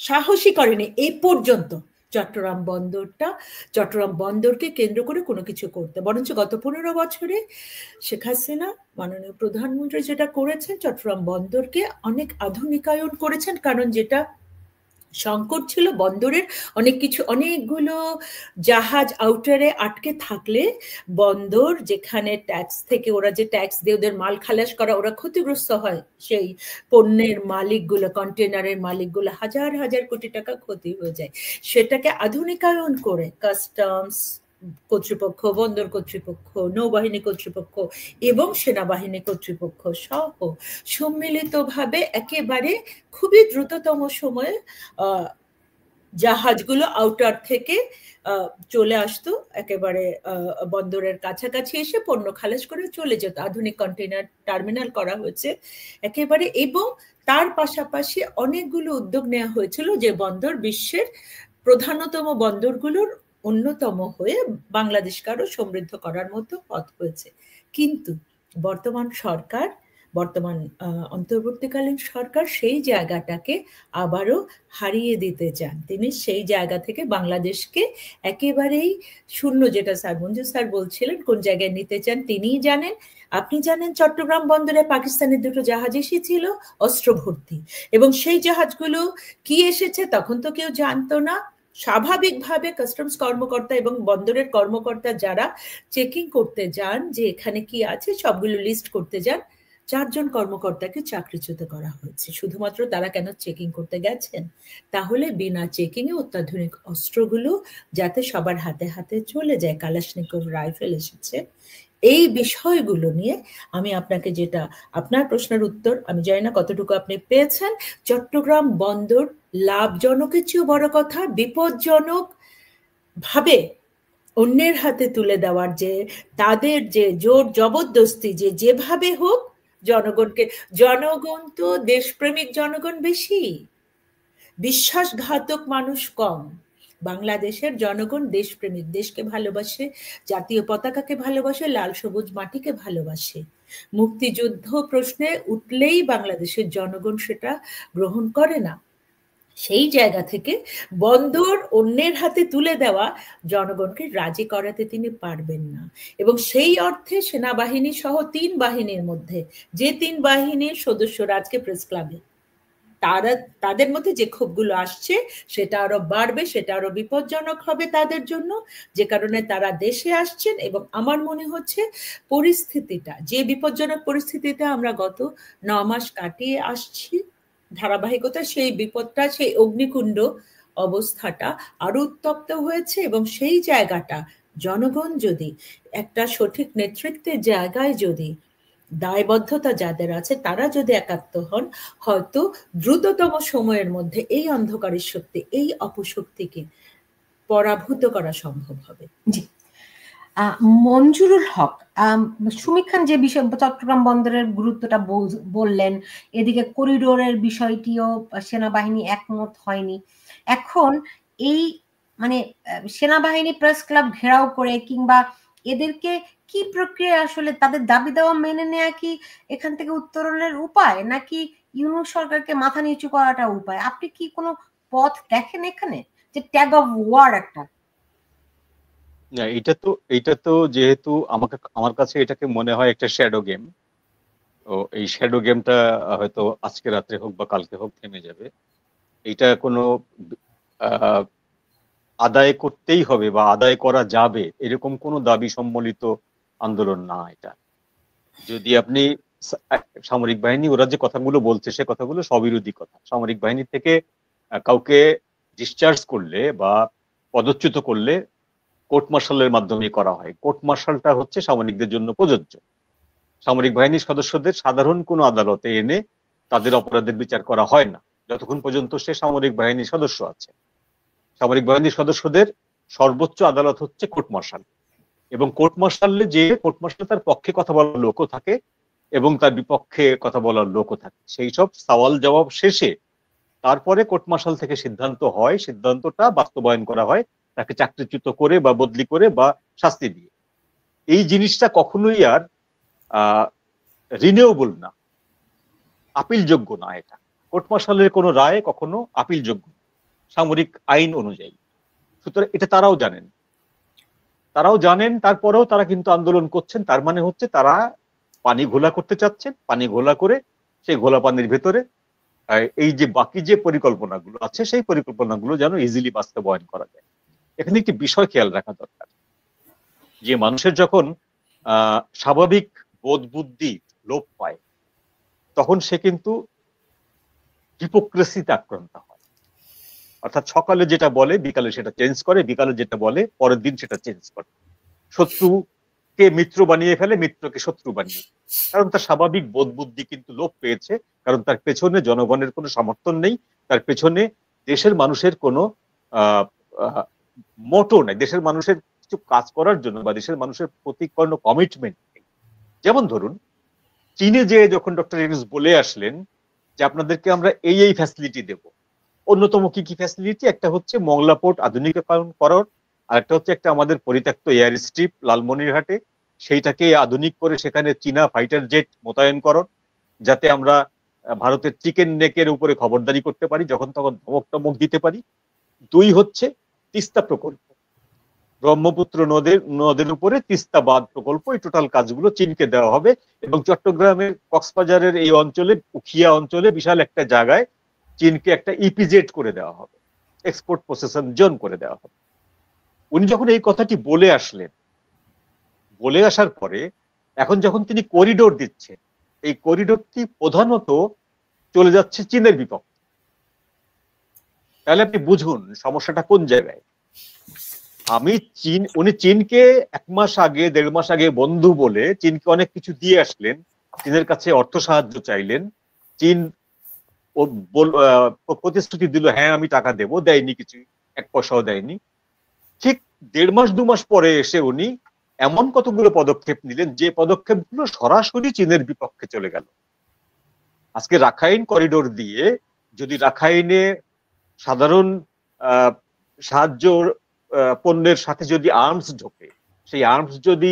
সাহসী করেনি এই পর্যন্ত। চট্টগ্রাম বন্দরটা, চট্টগ্রাম বন্দরকে কেন্দ্র করে কোনো কিছু করতে, বরঞ্চ গত 15 বছরে শেখ হাসিনা মাননীয় প্রধানমন্ত্রী যেটা করেছেন, চট্টগ্রাম বন্দরকে অনেক আধুনিকায়ন করেছেন। কারণ যেটা সংকট ছিল বন্দরের, অনেকগুলো জাহাজ আউটারে আটকে থাকলে বন্দর, যেখানে ট্যাক্স থেকে ওরা যে ট্যাক্স দিয়ে ওদের মাল খালাস করা, ওরা ক্ষতিগ্রস্ত হয়। সেই পণ্যের মালিকগুলো, কন্টেনারের মালিকগুলো হাজার হাজার কোটি টাকা ক্ষতি হয়ে যায়। সেটাকে আধুনিকায়ন করে কাস্টমস কর্তৃপক্ষ, বন্দর কর্তৃপক্ষ, নৌবাহিনী কর্তৃপক্ষ এবং সেনাবাহিনী কর্তৃপক্ষ সহ সম্মিলিতভাবে একেবারে খুবই দ্রুততম সময়ে জাহাজগুলো আউটার থেকে চলে আসতো, একেবারে বন্দরের কাছাকাছি এসে পণ্য খালাস করে চলে যেত। আধুনিক কন্টেইনার টার্মিনাল করা হয়েছে একেবারে, এবং তার পাশাপাশি অনেকগুলো উদ্যোগ নেওয়া হয়েছিল যে বন্দর বিশ্বের প্রধানতম বন্দরগুলোর অন্যতম হয়ে বাংলাদেশকে আরো সমৃদ্ধ করার মতো পথ হয়েছে। কিন্তু বর্তমান অন্তর্বর্তীকালীন সরকার সেই জায়গাটাকে আবারও হারিয়ে দিতে চান। তিনি সেই জায়গা থেকে বাংলাদেশকে একেবারেই শূন্য, যেটা মঞ্জু স্যার বলছিলেন, কোন জায়গায় নিতে চান তিনিই জানেন। আপনি জানেন চট্টগ্রাম বন্দরে পাকিস্তানের 2টো জাহাজ এসেছিল অস্ত্র ভর্তি, এবং সেই জাহাজগুলো কি এসেছে তখন তো কেউ জানতো না। স্বাভাবিকভাবে কাস্টমস কর্মকর্তা এবং বন্দরের কর্মকর্তা যারা চেকিং করতে যান যে এখানে কি আছে, সবগুলো লিস্ট করতে যান, 4 জন কর্মকর্তাকে চাকরিচ্যুত করা হয়েছে। শুধুমাত্র তারা কেন চেকিং করতে গেছেন? তাহলে বিনা চেকিং এ অত্যাধুনিক অস্ত্রগুলো যাতে সবার হাতে হাতে চলে যায়, কালাশনিকভ রাইফেল এসেছে। এই বিষয়গুলো নিয়ে আমি আপনাকে যেটা, আপনার প্রশ্নের উত্তর আমি জানি না কতটুকু আপনি পেয়েছেন। চট্টগ্রাম বন্দর লাভজনকের চেয়েও বড় কথা বিপজ্জনক ভাবে অন্যের হাতে তুলে দেওয়ার যে তাদের যে জোর জবরদস্তি, যেভাবে হোক জনগণ তো দেশপ্রেমিক জনগণ বেশি, বিশ্বাসঘাতক মানুষ কম। বাংলাদেশের জনগণ দেশপ্রেমিক, দেশকে ভালোবাসে, জাতীয় পতাকাকে ভালোবাসে, লাল সবুজ মাটিকে ভালোবাসে। মুক্তিযুদ্ধ প্রশ্নে উঠলেই বাংলাদেশের জনগণ সেটা গ্রহণ করে না। সেই জায়গা থেকে বন্দর অন্যের হাতে তুলে দেওয়া জনগণকে রাজি করাতে তিনি পারবেন না। এবং সেই অর্থে সেনাবাহিনী সহ 3 বাহিনীর মধ্যে যে 3 বাহিনীর সদস্যরা আজকে প্রেস ক্লাবে, তাদের মধ্যে যে ক্ষোভগুলো আসছে সেটা আরো বাড়বে, সেটা আরো বিপজ্জনক হবে তাদের জন্য, যে কারণে তারা দেশে আসছেন। এবং আমার মনে হচ্ছে পরিস্থিতিটা, যে বিপজ্জনক পরিস্থিতিতে আমরা গত 9 মাস কাটিয়ে আসছি ধারাবাহিকতা, সেই বিপদটা, সেই অগ্নিকুণ্ড অবস্থাটা আরো উত্তপ্ত হয়েছে। এবং সেই জায়গাটা জনগণ যদি একটা সঠিক নেতৃত্বের জায়গায়, যদি দায়বদ্ধতা যাদের আছে তারা যদি একাত্ম হন, হয়তো দ্রুততম সময়ের মধ্যে এই অন্ধকারের শক্তি, এই অপশক্তিকে পরাভূত করা সম্ভব হবে। জি, মঞ্জুরুল হক, সুমিত খান যে বিষয় চট্টগ্রাম বন্দরের গুরুত্বটা বললেন, এদিকে করিডোরের বিষয়টিও সেনাবাহিনী একমত হয়নি। এখন এই মানে সেনাবাহিনী প্রেস ক্লাব ঘেরাও করে কিংবা এদেরকে কি প্রক্রিয়া, আসলে তাদের দাবি দেওয়া মেনে নেওয়া কি এখান থেকে উত্তরণের উপায়, নাকি ইউনূস সরকারকে মাথা নিচু করাটা উপায়? আপনি কি কোনো পথ দেখেন এখানে, যে ট্যাগ অফ ওয়ার একটা? না, এটা তো যেহেতু আমার কাছে এটাকে মনে হয় একটা শ্যাডো গেম। তো এই শ্যাডো গেমটা হয়তো আজকে রাত্রে হোক বা কালকে হোক থেমে যাবে। এটা কোনো আদায় করতেই হবে বা আদায় করা যাবে এরকম কোনো দাবি সম্বলিত আন্দোলন না এটা। যদি আপনি সামরিক বাহিনী, ওরা যে কথাগুলো বলছে সে কথাগুলো স্ববিরোধী কথা। সামরিক বাহিনী থেকে কাউকে ডিসচার্জ করলে বা পদচ্যুত করলে কোর্ট মার্শালের মাধ্যমে করা হয়। কোর্ট মার্শালটা হচ্ছে সামরিকদের জন্য প্রযোজ্য। সামরিক বাহিনীর সদস্যদের সাধারণ কোনো আদালতে এনে তাদের অপরাধের বিচার করা হয় না যতক্ষণ পর্যন্ত সে সামরিক বাহিনীর সদস্য আছে। সামরিক বাহিনীর সদস্যদের সর্বোচ্চ আদালত হচ্ছে কোর্ট মার্শাল, এবং কোর্ট মার্শালে যে কোর্ট মার্শাল তার পক্ষে কথা বলার লোকও থাকে এবং তার বিপক্ষে কথা বলার লোকও থাকে। সেই সব সওয়াল জবাব শেষে তারপরে কোর্ট মার্শাল থেকে সিদ্ধান্ত হয়, সিদ্ধান্তটা বাস্তবায়ন করা হয় তাকে চাকরিচ্যুত করে বা বদলি করে বা শাস্তি দিয়ে। এই জিনিসটা কখনোই আর রিনিউয়েবল না, আপিলযোগ্য না। এটা কোর্ট মার্শালের কোনো রায় কখনো আপিলযোগ্য সামরিক আইন অনুযায়ী। সুতরাং এটা তারাও জানেন, তারপরেও তারা কিন্তু আন্দোলন করছেন। তার মানে হচ্ছে তারা পানি ঘোলা করতে চাচ্ছেন, পানি ঘোলা করে সেই ঘোলা পানির ভেতরে এই যে বাকি যে পরিকল্পনাগুলো আছে সেই পরিকল্পনাগুলো যেন ইজিলি বাস্তবায়ন করা যায়। এখানে একটি বিষয় খেয়াল রাখা দরকার, যে মানুষের যখন স্বাভাবিক বোধ বুদ্ধি লোপ পায় তখন সে কিন্তু হিপোক্রেসিতে আক্রান্ত হয়। অর্থাৎ সকালে যেটা বলে বিকালে সেটা চেঞ্জ করে, বিকালে যেটা বলে পরের দিন সেটা চেঞ্জ করে। শত্রুকে মিত্র বানিয়ে ফেলে, মিত্রকে শত্রু বানিয়ে, কারণ তার স্বাভাবিক বোধ বুদ্ধি কিন্তু লোপ পেয়েছে। কারণ তার পেছনে জনগণের কোনো সমর্থন নেই, তার পেছনে দেশের মানুষের কোনো মোটো নেই, দেশের মানুষের কিছু কাজ করার জন্য বা দেশের মানুষের প্রতি কোনো কমিটমেন্ট নেই। যেমন ধরুন চীনে যে যখন ডক্টর ইউনূস বলে আসলেন যে আপনাদেরকে আমরা এই ফ্যাসিলিটি দেব, অন্যতম কি কি ফ্যাসিলিটি? একটা হচ্ছে মংলা পোর্ট আধুনিকীকরণ করার, আর একটা হচ্ছে একটা আমাদের পরিত্যক্ত এয়ার স্ট্রিপ লালমনিরহাটে, সেইটাকে আধুনিক করে সেখানে চীনা ফাইটার জেট মোতায়েন করণ, যাতে আমরা ভারতের চিকেন নেকের উপরে খবরদারি করতে পারি, যখন তখন ধমক টমক দিতে পারি। 2 হচ্ছে তিস্তা প্রকল্প, ব্রহ্মপুত্র নদের উপরে তিস্তা বাঁধ প্রকল্প। এই টোটাল কাজগুলো চীনকে দেওয়া হবে এবং চট্টগ্রামের কক্সবাজারের এই অঞ্চলে, উখিয়া অঞ্চলে বিশাল একটা জায়গায় চীনকে একটা ইপিজেড করে দেওয়া হবে, এক্সপোর্ট প্রসেসন জোন করে দেওয়া হবে। উনি যখন এই কথাটি বলে আসলেন, বলে আসার পরে এখন যখন তিনি করিডোর দিচ্ছেন, এই করিডোরটি প্রধানত চলে যাচ্ছে চীনের বিপক্ষে। তাহলে আপনি বুঝুন সমস্যাটা কোন জায়গায়। উনি চীনকে 1 মাস আগে 1.5 মাস আগে বন্ধু বলে চীনকে অনেক কিছু দিয়ে আসলেন, চীনের কাছে অর্থ সাহায্য চাইলেন, চীন প্রতিশ্রুতি দিল হ্যাঁ আমি টাকা দেব, দেয়নি, কিছু 1 পয়সাও দেয়নি। ঠিক 1.5 মাস 2 মাস পরে এসে উনি এমন কতগুলো পদক্ষেপ নিলেন যে পদক্ষেপগুলো সরাসরি চীনের বিপক্ষে চলে গেল। আজকে রাখাইন করিডোর দিয়ে যদি রাখাইনে সাধারণ সাহায্য পণ্যের সাথে যদি আর্মস ঢোকে, সেই আর্মস যদি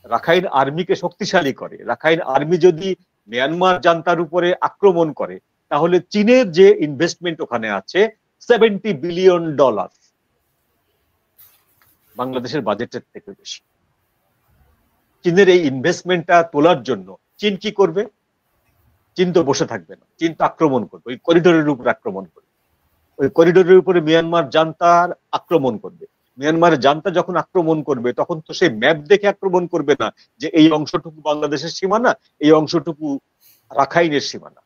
রাখাইন আর্মিকে শক্তিশালী করে, রাখাইন আর্মি যদি মিয়ানমার জান্তার উপরে আক্রমণ করে, তাহলে চীনের যে ইনভেস্টমেন্ট ওখানে আছে $70 বিলিয়ন, বাংলাদেশের বাজেটের থেকে বেশি। চীনের এই ইনভেস্টমেন্টটা তোলার জন্য চীন কি করবে? চীন তো বসে থাকবে না, চীন তো আক্রমণ করবে, ওই করিডোরের উপর আক্রমণ করবে, ওই করিডোরের উপরে মিয়ানমার জান্তার আক্রমণ করবে। মিয়ানমারের জান্তা যখন আক্রমণ করবে তখন তো সেই ম্যাপ দেখে আক্রমণ করবে না যে এই অংশটুকু বাংলাদেশের সীমানা, এই অংশটুকু রাখাইনের সীমানা,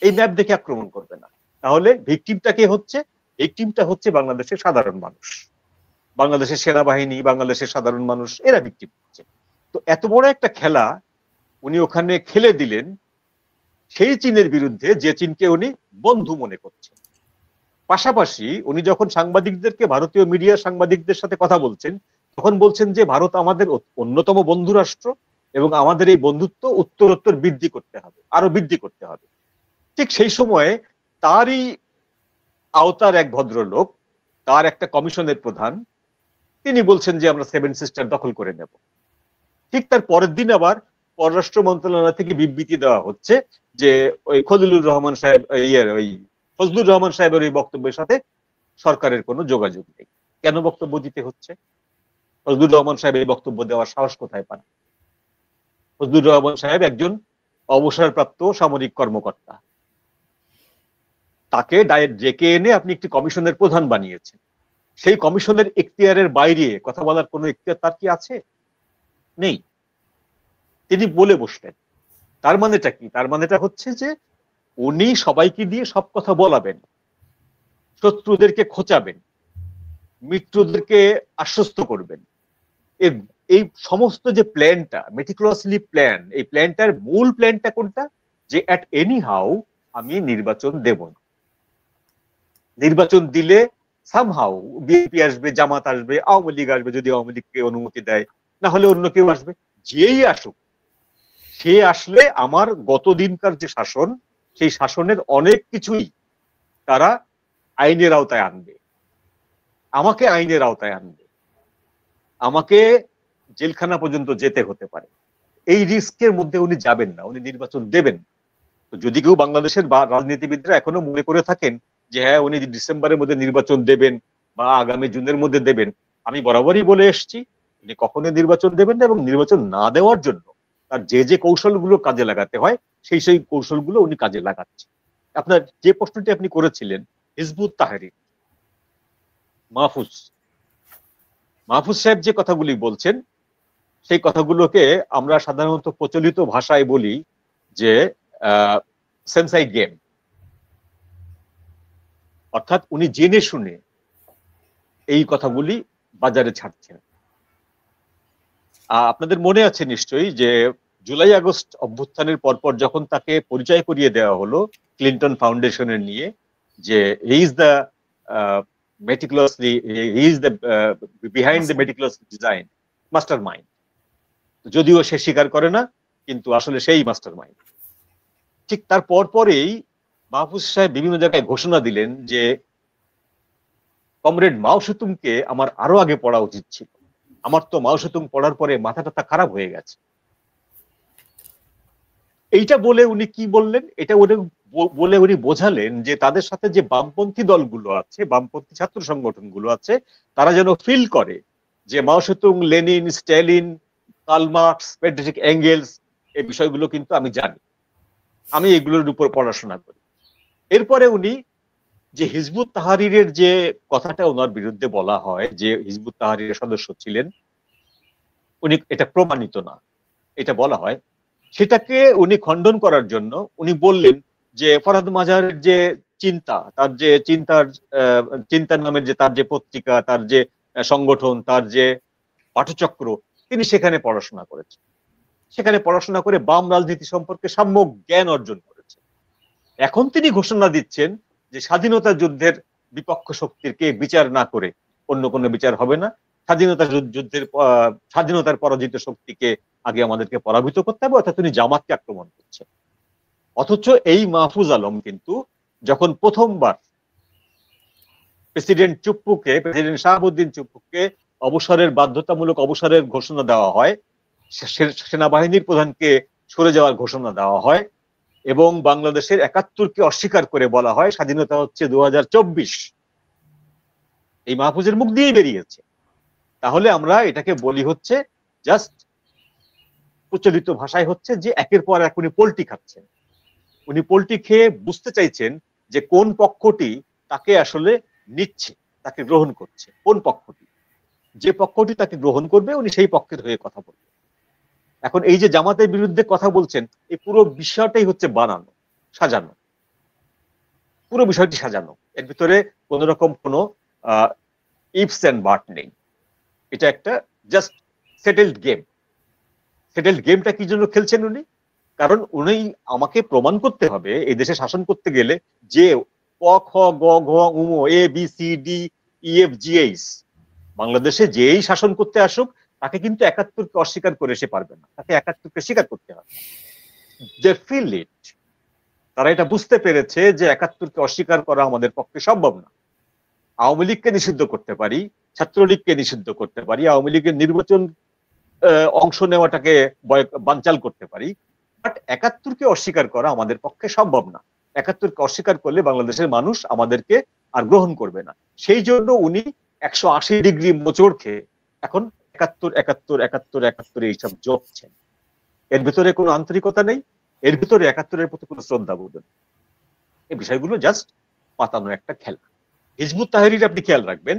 এই ম্যাপ দেখে আক্রমণ করবে না। তাহলে ভিকটিমটা কে হচ্ছে? ভিকটিমটা হচ্ছে বাংলাদেশের সাধারণ মানুষ, বাংলাদেশের সেনাবাহিনী, বাংলাদেশের সাধারণ মানুষ, এরা ভিকটিম হচ্ছে। তো এত বড় একটা খেলা উনি ওখানে খেলে দিলেন সেই চীনের বিরুদ্ধে, যে চীনকে উনি বন্ধু মনে করছেন। পাশাপাশি উনি যখন সাংবাদিকদেরকে, ভারতীয় মিডিয়া সাংবাদিকদের সাথে কথা বলছেন, তখন বলছেন যে ভারত আমাদের অন্যতম বন্ধু রাষ্ট্র এবং আমাদের এই বন্ধুত্ব উত্তরোত্তর বৃদ্ধি করতে হবে, আরো বৃদ্ধি করতে হবে। ঠিক সেই সময়ে তারই আওতার এক ভদ্রলোক, তার একটা কমিশনের প্রধান, তিনি বলছেন যে আমরা 7 সিস্টার দখল করে নেব। ঠিক তার পরের দিন আবার পররাষ্ট্র মন্ত্রণালয় থেকে বিবৃতি দেওয়া হচ্ছে যে ওই ফজলুর রহমান সাহেবের এই বক্তব্যের সাথে সরকারের কোনো যোগাযোগ নেই। কেন বক্তব্য দিতে হচ্ছে? ফজলুর রহমান সাহেব এই বক্তব্য দেওয়ার সাহস কোথায় পান? ফজলুর রহমান সাহেব একজন অবসরপ্রাপ্ত সামরিক কর্মকর্তা, তাকে ডেকে এনে আপনি একটি কমিশনের প্রধান বানিয়েছেন। সেই কমিশনের এখতিয়ারের বাইরে কথা বলার কোনো এখতিয়ার তার কি আছে? নেই। তিনি বলে বসলেন। তার মানেটা কি? তার মানেটা হচ্ছে যে উনি সবাইকে দিয়ে সব কথা বলাবেন, শত্রুদেরকে খোঁচাবেন, মিত্রদেরকে আশ্বস্ত করবেন। এই সমস্ত যে প্ল্যানটা, মেটিকুলাসলি প্ল্যান, এই প্ল্যানটার মূল প্ল্যানটা কোনটা? যে অ্যাট এনি হাউ আমি নির্বাচন দেব না, নির্বাচন দিলে সামহাউ বিএনপি আসবে, জামাত আসবে, আওয়ামী লীগ আসবে যদি আওয়ামী লীগকে অনুমতি দেয়, না হলে অন্য কেউ আসবে, যেই আসুক, সে আসলে আমার গত দিনকার যে শাসন, সেই শাসনের অনেক কিছুই তারা আইনের আওতায় আনবে, আমাকে আইনের আওতায় আনবে, আমাকে জেলখানা পর্যন্ত যেতে হতে পারে। এই রিস্কের মধ্যে উনি যাবেন না, উনি নির্বাচন দেবেন। তো যদি কেউ বাংলাদেশের রাজনীতিবিদরা এখনো মনে করে থাকেন যে হ্যাঁ উনি ডিসেম্বরের মধ্যে নির্বাচন দেবেন, বা আগামী জুনের মধ্যে দেবেন, আমি বরাবরই বলে এসেছি উনি কখনোই নির্বাচন দেবেন না, এবং নির্বাচন না দেওয়ার জন্য তার যে যে কৌশলগুলো কাজে লাগাতে হয় সেই কৌশলগুলো উনি কাজে লাগাচ্ছেন। আপনার যে প্রশ্নটি আপনি করেছিলেন হিজবুত তাহরির, মাহফুজ মাহফুজ সাহেব যে কথাগুলি বলছেন সেই কথাগুলোকে আমরা সাধারণত প্রচলিত ভাষায় বলি যে সেন্সাইড গেম, অর্থাৎ উনি জেনে শুনে এই কথাগুলি বাজারে ছাড়ছেন। আপনাদের মনে আছে নিশ্চয়ই যে জুলাই আগস্ট অভ্যুত্থানের পরপর যখন তাকে পরিচয় করিয়ে দেওয়া হলো ক্লিন্টন ফাউন্ডেশনের নিয়ে, যে he is the meticulously he is the behind the meticulous design master mind, যদিও সে স্বীকার করে না কিন্তু আসলে সেই মাস্টার মাইন্ড। ঠিক তার পরেই মাহফুজ সাহেব বিভিন্ন জায়গায় ঘোষণা দিলেন যে কমরেড মাও সেতুংকে আমার আরো আগে পড়া উচিত ছিল, আমার তো মাও সেতুং পড়ার পরে মাথাটা খারাপ হয়ে গেছে। এইটা বলে উনি কি বললেন, এটা বলে উনি বোঝালেন যে তাদের সাথে যে বামপন্থী দলগুলো আছে, বামপন্থী ছাত্র সংগঠনগুলো আছে, তারা যেন ফিল করে যে Mao Zedong, Lenin, Stalin, Karl Marx, Friedrich Engels এই বিষয়গুলো কিন্তু আমি জানি, আমি এগুলোর উপর পড়াশোনা করি। এরপরে উনি যে হিজবুত তাহরিরের যে কথাটা ওনার বিরুদ্ধে বলা হয় যে হিজবুত তাহরিরের সদস্য ছিলেন, উনি এটা প্রমাণিত না এটা বলা হয়, সেটাকে উনি খণ্ডন করার জন্য উনি বললেন যে ফরহাদ মাজারের যে চিন্তা, তার যে চিন্তার নামের যে তার যে পত্রিকা, তার যে সংগঠন, তার যে পাঠচক্র, তিনি সেখানে পড়াশোনা করেছেন, সেখানে পড়াশোনা করে বাম রাজনীতি সম্পর্কে সাম্যক জ্ঞান অর্জন করেছেন। এখন তিনি ঘোষণা দিচ্ছেন যে স্বাধীনতা যুদ্ধের বিপক্ষ শক্তিকে বিচার না করে অন্য কোনো বিচার হবে না, স্বাধীনতার পরাজিত শক্তিকে আগে আমাদেরকে পরাভূত করতে হবে, অর্থাৎ তিনি জামাতকে আক্রমণ করছেন। অথচ এই মাহফুজ আলম কিন্তু যখন প্রথমবার প্রেসিডেন্ট শাহাবুদ্দিন চুপ্পুকে বাধ্যতামূলক অবসরের ঘোষণা দেওয়া হয়, সেনাবাহিনীর প্রধানকে সরে যাওয়ার ঘোষণা দেওয়া হয়, এবং বাংলাদেশের ৭১কে অস্বীকার করে বলা হয় স্বাধীনতা হচ্ছে ২০২৪, এই মাহফুজের মুখ দিয়েই বেরিয়েছে। তাহলে আমরা এটাকে বলি হচ্ছে জাস্ট, প্রচলিত ভাষায় হচ্ছে যে একের পর এক উনি পোল্টি খাচ্ছেন। উনি পোল্টি খেয়ে বুঝতে চাইছেন যে কোন পক্ষটি তাকে আসলে নিচ্ছে, তাকে গ্রহণ করছে, কোন পক্ষটি, যে পক্ষটি তাকে গ্রহণ করবে উনি সেই পক্ষের হয়ে কথা বলবেন। এখন এই যে জামাতের বিরুদ্ধে কথা বলছেন, এই পুরো বিষয়টাই হচ্ছে বানানো, সাজানো, পুরো বিষয়টি সাজানো, এর ভিতরে কোন রকম কোনো ইফস এন্ড বাট নেই। এটা একটা জাস্ট সেটেলড গেম। সেটেলড গেমটা কি জন্য খেলছেন উনি? কারণ উনি আমাকে প্রমাণ করতে হবে এই দেশে শাসন করতে গেলে যে ক খ গ ঘ ঙ A B C D E F G H, বাংলাদেশে যেই শাসন করতে আসুক তাকে কিন্তু ৭১কে অস্বীকার করে সে পারবে না, তাকে ৭১কে স্বীকার করতে হবে। দে ফিল ইট, তারা এটা বুঝতে পেরেছে যে ৭১কে অস্বীকার করা আমাদের পক্ষে সম্ভব না। আওয়ামী লীগকে নিষিদ্ধ করতে পারি, ছাত্রলীগকে নিষিদ্ধ করতে পারি, আওয়ামী লীগের নির্বাচন অংশ নেওয়াটাকে বানচাল করতে পারি, বাট ৭১কে অস্বীকার করা আমাদের পক্ষে সম্ভব না। ৭১কে অস্বীকার করলে বাংলাদেশের মানুষ আমাদেরকে আর গ্রহণ করবে না। সেই জন্য উনি ১৮০ ডিগ্রি মোচড় খেয়ে এখন ৭১ এইসব যোগছেন। এর ভিতরে কোনো আন্তরিকতা নেই, এর ভিতরে ৭১-এর প্রতি কোনো শ্রদ্ধা বোধ নেই। এই বিষয়গুলো জাস্ট পাতানো একটা খেলা। হিজবুত তাহরির আপনি খেয়াল রাখবেন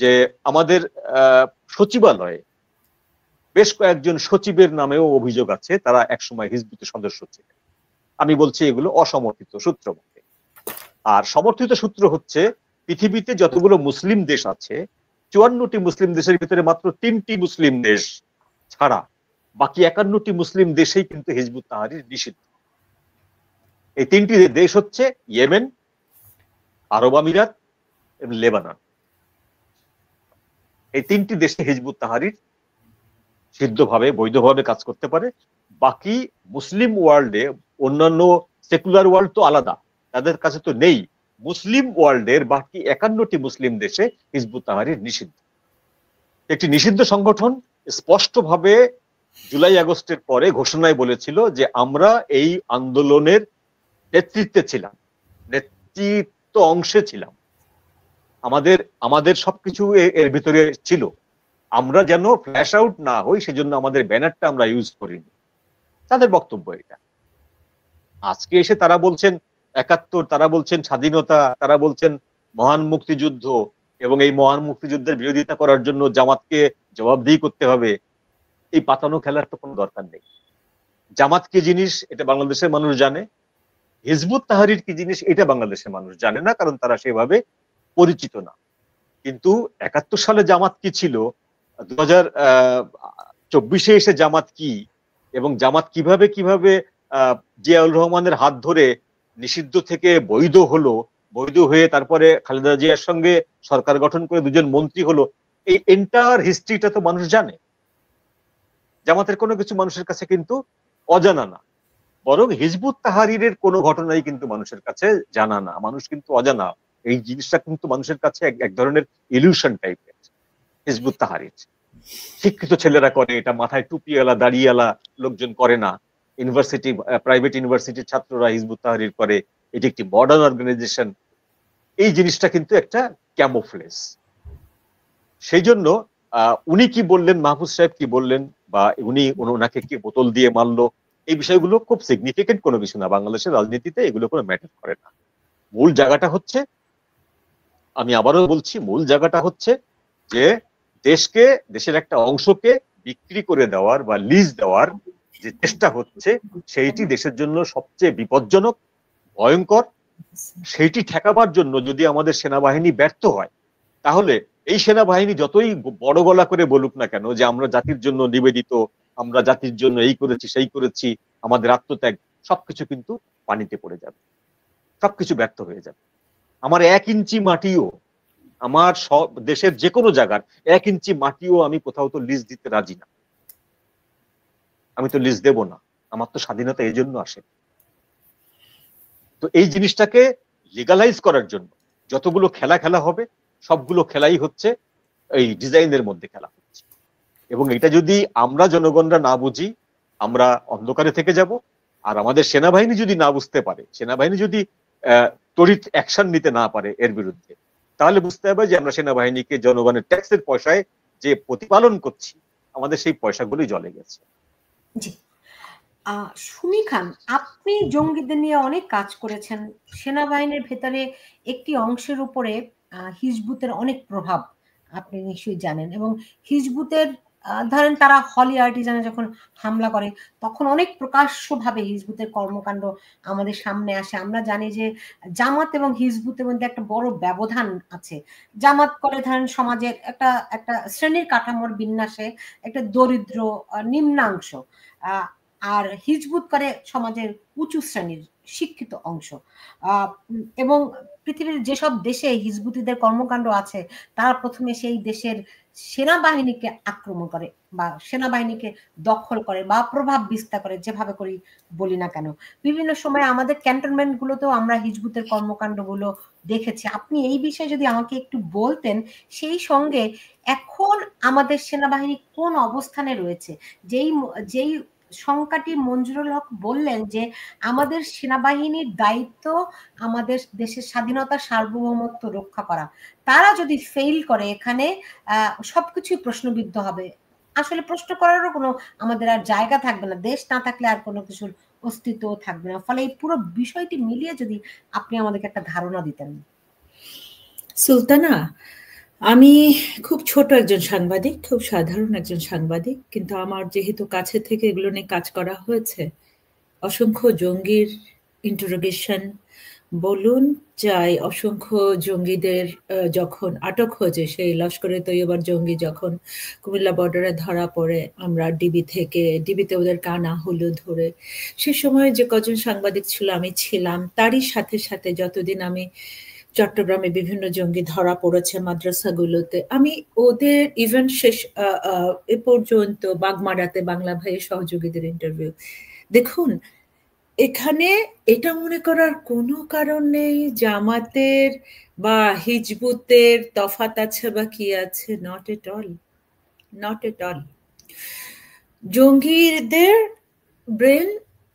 যে আমাদের সচিবালয়ে বেশ কয়েকজন সচিবের নামেও অভিযোগ আছে তারা একসময় হিজবুতের সদস্য ছিলেন। আমি বলছি এগুলো অসমর্থিত সূত্র মতে। আর সমর্থিত সূত্র হচ্ছে পৃথিবীতে যতগুলো মুসলিম দেশ আছে ৫৪টি মুসলিম দেশের ভিতরে মাত্র ৩টি মুসলিম দেশ ছাড়া বাকি ৫১টি মুসলিম দেশেই কিন্তু হিজবুত তাহরির নিষিদ্ধ। এই ৩টি দেশ হচ্ছে ইয়েমেন, আরব আমিরাত এবং লেবানন। এই ৩টি দেশে হিজবুত তাহরির সিদ্ধভাবে বৈধভাবে কাজ করতে পারে। বাকি মুসলিম ওয়ার্ল্ডে, অন্যান্য সেকুলার ওয়ার্ল্ড তো আলাদা, তাদের কাছে তো নেই। মুসলিম ওয়ার্ল্ডের বাকি ৫১টি মুসলিম দেশে হিজবুত তাহরির নিষিদ্ধ। একটি নিষিদ্ধ সংগঠন স্পষ্টভাবে জুলাই আগস্টের পরে ঘোষণায় বলেছিল যে আমরা এই আন্দোলনের নেতৃত্বে ছিলাম, নেতৃত্ব অংশে ছিলাম। আমাদের আমাদের সবকিছু এর ভিতরে ছিল। আমরা যেন ফ্ল্যাশ আউট না হই সেজন্য আমাদের ব্যানারটা আমরা ইউজ করিনি। তাদের বক্তব্য এটা। আজকে এসে তারা বলছেন ৭১, তারা বলছেন স্বাধীনতা, তারা বলছেন মহান মুক্তিযুদ্ধ, এবং এই মহান মুক্তিযুদ্ধের বিরোধিতা করার জন্য জামাতকে জবাবদিহি করতে হবে। এই পাতানো খেলার তো কোনো দরকার নেই। জামাত কি জিনিস এটা বাংলাদেশের মানুষ জানে, হিজবুত তাহরির কি জিনিস এটা বাংলাদেশের মানুষ জানে না, কারণ তারা সেভাবে পরিচিত না। কিন্তু ৭১ সালে জামাত কি ছিল, 2024-এ এসে জামাত কি, এবং জামাত কিভাবে কিভাবে জিয়াউর রহমানের হাত ধরে নিষিদ্ধ থেকে বৈধ হলো, বৈধ হয়ে তারপরে খালেদা জিয়ার সঙ্গে সরকার গঠন করে 2জন মন্ত্রী হলো, এই এন্টায়ার হিস্ট্রিটা তো মানুষ জানে। জামাতের কোনো কিছু মানুষের কাছে কিন্তু অজানা না, বরং হিজবুত তাহরিরের কোনো ঘটনাই কিন্তু মানুষের কাছে জানা না, মানুষ কিন্তু অজানা। এই জিনিসটা কিন্তু মানুষের কাছে এক ধরনের ইলিউশন টাইপের। হিজবুত তাহরির শিক্ষিত ছেলেরা করে এটা, মাথায় টুপিওয়ালা দাড়িওয়ালা লোকজন করে না। ইউনিভার্সিটি, প্রাইভেট ইউনিভার্সিটির ছাত্ররা হিজবুত তাহরির করে, এটি একটি মডার্ন অর্গানাইজেশন। এই জিনিসটা কিন্তু একটা ক্যামোফ্লেজ। সেই জন্য উনি কি বললেন, মাহফুজ সাহেব কি বললেন, বা ওনাকে কি বোতল দিয়ে মারলো, এই বিষয়গুলো খুব সিগনিফিকেন্ট কোনো কিছু না। বাংলাদেশের রাজনীতিতে এগুলো কোনো ম্যাটার করে না। মূল জায়গাটা হচ্ছে, আমি আবারও বলছি, মূল জায়গাটা হচ্ছে যে দেশকে, দেশের একটা অংশকে বিক্রি করে দেওয়ার বা লিজ দেওয়ার যে চেষ্টা হচ্ছে, সেইটি দেশের জন্য সবচেয়ে বিপজ্জনক, ভয়ঙ্কর। সেইটি ঠেকাবার জন্য যদি আমাদের সেনাবাহিনী ব্যর্থ হয়, তাহলে এই সেনাবাহিনী যতই বড় গলা করে বলুক না কেন যে আমরা জাতির জন্য নিবেদিত, আমরা জাতির জন্য এই করেছি সেই করেছি, আমাদের আত্মত্যাগ, সবকিছু কিন্তু পানিতে পড়ে যাবে, সবকিছু ব্যর্থ হয়ে যাবে। আমার 1 ইঞ্চি মাটিও, আমার সব দেশের যে কোনো জায়গার 1 ইঞ্চি মাটিও আমি কোথাও তো লিজ দিতে রাজি না। আমি তো লিজ দেব না, আমার তো স্বাধীনতা এই জন্য আসে। তো এই জিনিসটাকে লিগালাইজ করার জন্য যতগুলো খেলা খেলা হবে, সবগুলো খেলাই হচ্ছে এই ডিজাইনের মধ্যে খেলা হচ্ছে। এবং এটা যদি আমরা জনগণরা না বুঝি, আমরা অন্ধকারে থেকে যাব। আর আমাদের সেনাবাহিনী যদি না বুঝতে পারে, সেনাবাহিনী যদি তড়িৎ অ্যাকশন নিতে না পারে এর বিরুদ্ধে, তাহলে বুঝতে হবে যে আমরা সেনাবাহিনীকে জনগণের ট্যাক্সের পয়সায় যে প্রতিপালন করছি, আমাদের সেই পয়সাগুলোই জলে গেছে। জি, সুমি খান, আপনি জঙ্গিদের নিয়ে অনেক কাজ করেছেন। সেনাবাহিনীর ভেতরে একটি অংশের উপরে হিজবুতের অনেক প্রভাব আপনি নিশ্চয়ই জানেন, এবং হিজবুতের ধরেন তারা হলি আর্টিজানে যখন হামলা করে, তখন অনেক প্রকাশ্যভাবে হিজবুতের কর্মকাণ্ড আমাদের সামনে আসে। আমরা জানি যে জামাত এবং হিজবুতের মধ্যে একটা বড় ব্যবধান আছে। জামাত করে ধরেন সমাজের একটা একটা শ্রেণীর কাঠামোর বিন্যাসে একটা দরিদ্র নিম্নাংশ, আর হিজবুত করে সমাজের উঁচু শ্রেণীর শিক্ষিত অংশ। এবং পৃথিবীর যেসব দেশে হিজবুতিদের কর্মকাণ্ড আছে, তারা প্রথমে সেই দেশের সেনাবাহিনীকে আক্রমণ করে বা সেনাবাহিনীকে দখল করে বা প্রভাব বিস্তার করে, যেভাবে করি বলি না কেন। বিভিন্ন সময় আমাদের ক্যান্টনমেন্ট গুলোতেও আমরা হিজবুতের কর্মকাণ্ডগুলো দেখেছি। আপনি এই বিষয়ে যদি আমাকে একটু বলতেন, সেই সঙ্গে এখন আমাদের সেনাবাহিনী কোন অবস্থানে রয়েছে। যেই যেই সংখ্যাটি মঞ্জুরুল হক বললেন যে আমাদের সেনাবাহিনীর দায়িত্ব আমাদের দেশের স্বাধীনতা, সার্বভৌমত্ব রক্ষা করা, তারা যদি ফেইল করে এখানে সবকিছুই প্রশ্নবিদ্ধ হবে। আসলে প্রশ্ন করারও কোনো আমাদের আর জায়গা থাকবে না, দেশ না থাকলে আর কোনো কিছুর অস্তিত্ব থাকবে না। ফলে এই পুরো বিষয়টি মিলিয়ে যদি আপনি আমাদেরকে একটা ধারণা দিতেন। সুলতানা, আমি খুব ছোট একজন সাংবাদিক, খুব সাধারণ একজন সাংবাদিক, কিন্তু আমার যেহেতু কাছে থেকে এগুলো নিয়ে কাজ করা হয়েছে, অসংখ্য জঙ্গির ইন্টারোগেশন বলুন চাই, অসংখ্য জঙ্গিদের যখন আটক হয়েছে, সেই লস্করে তৈয়বার জঙ্গি যখন কুমিল্লা বর্ডারে ধরা পড়ে, আমরা ডিবিতে ওদের কানা হলো ধরে, সে সময় যে কজন সাংবাদিক ছিল, আমি ছিলাম, তারই সাথে সাথে যতদিন আমি চট্টগ্রামে বিভিন্ন জঙ্গি ধরা পড়েছে মাদ্রাসাগুলোতে, আমি ওদের ইভেন শেষ এ পর্যন্ত বাগমারাতে বাংলা ভাইয়ের সহযোগীদের ইন্টারভিউ। দেখুন, এখানে এটা মনে করার কোনো কারণ নেই জামাতের বা হিজবুতের তফাৎ আছে বা কি আছে, not at all, not at all. জঙ্গিদের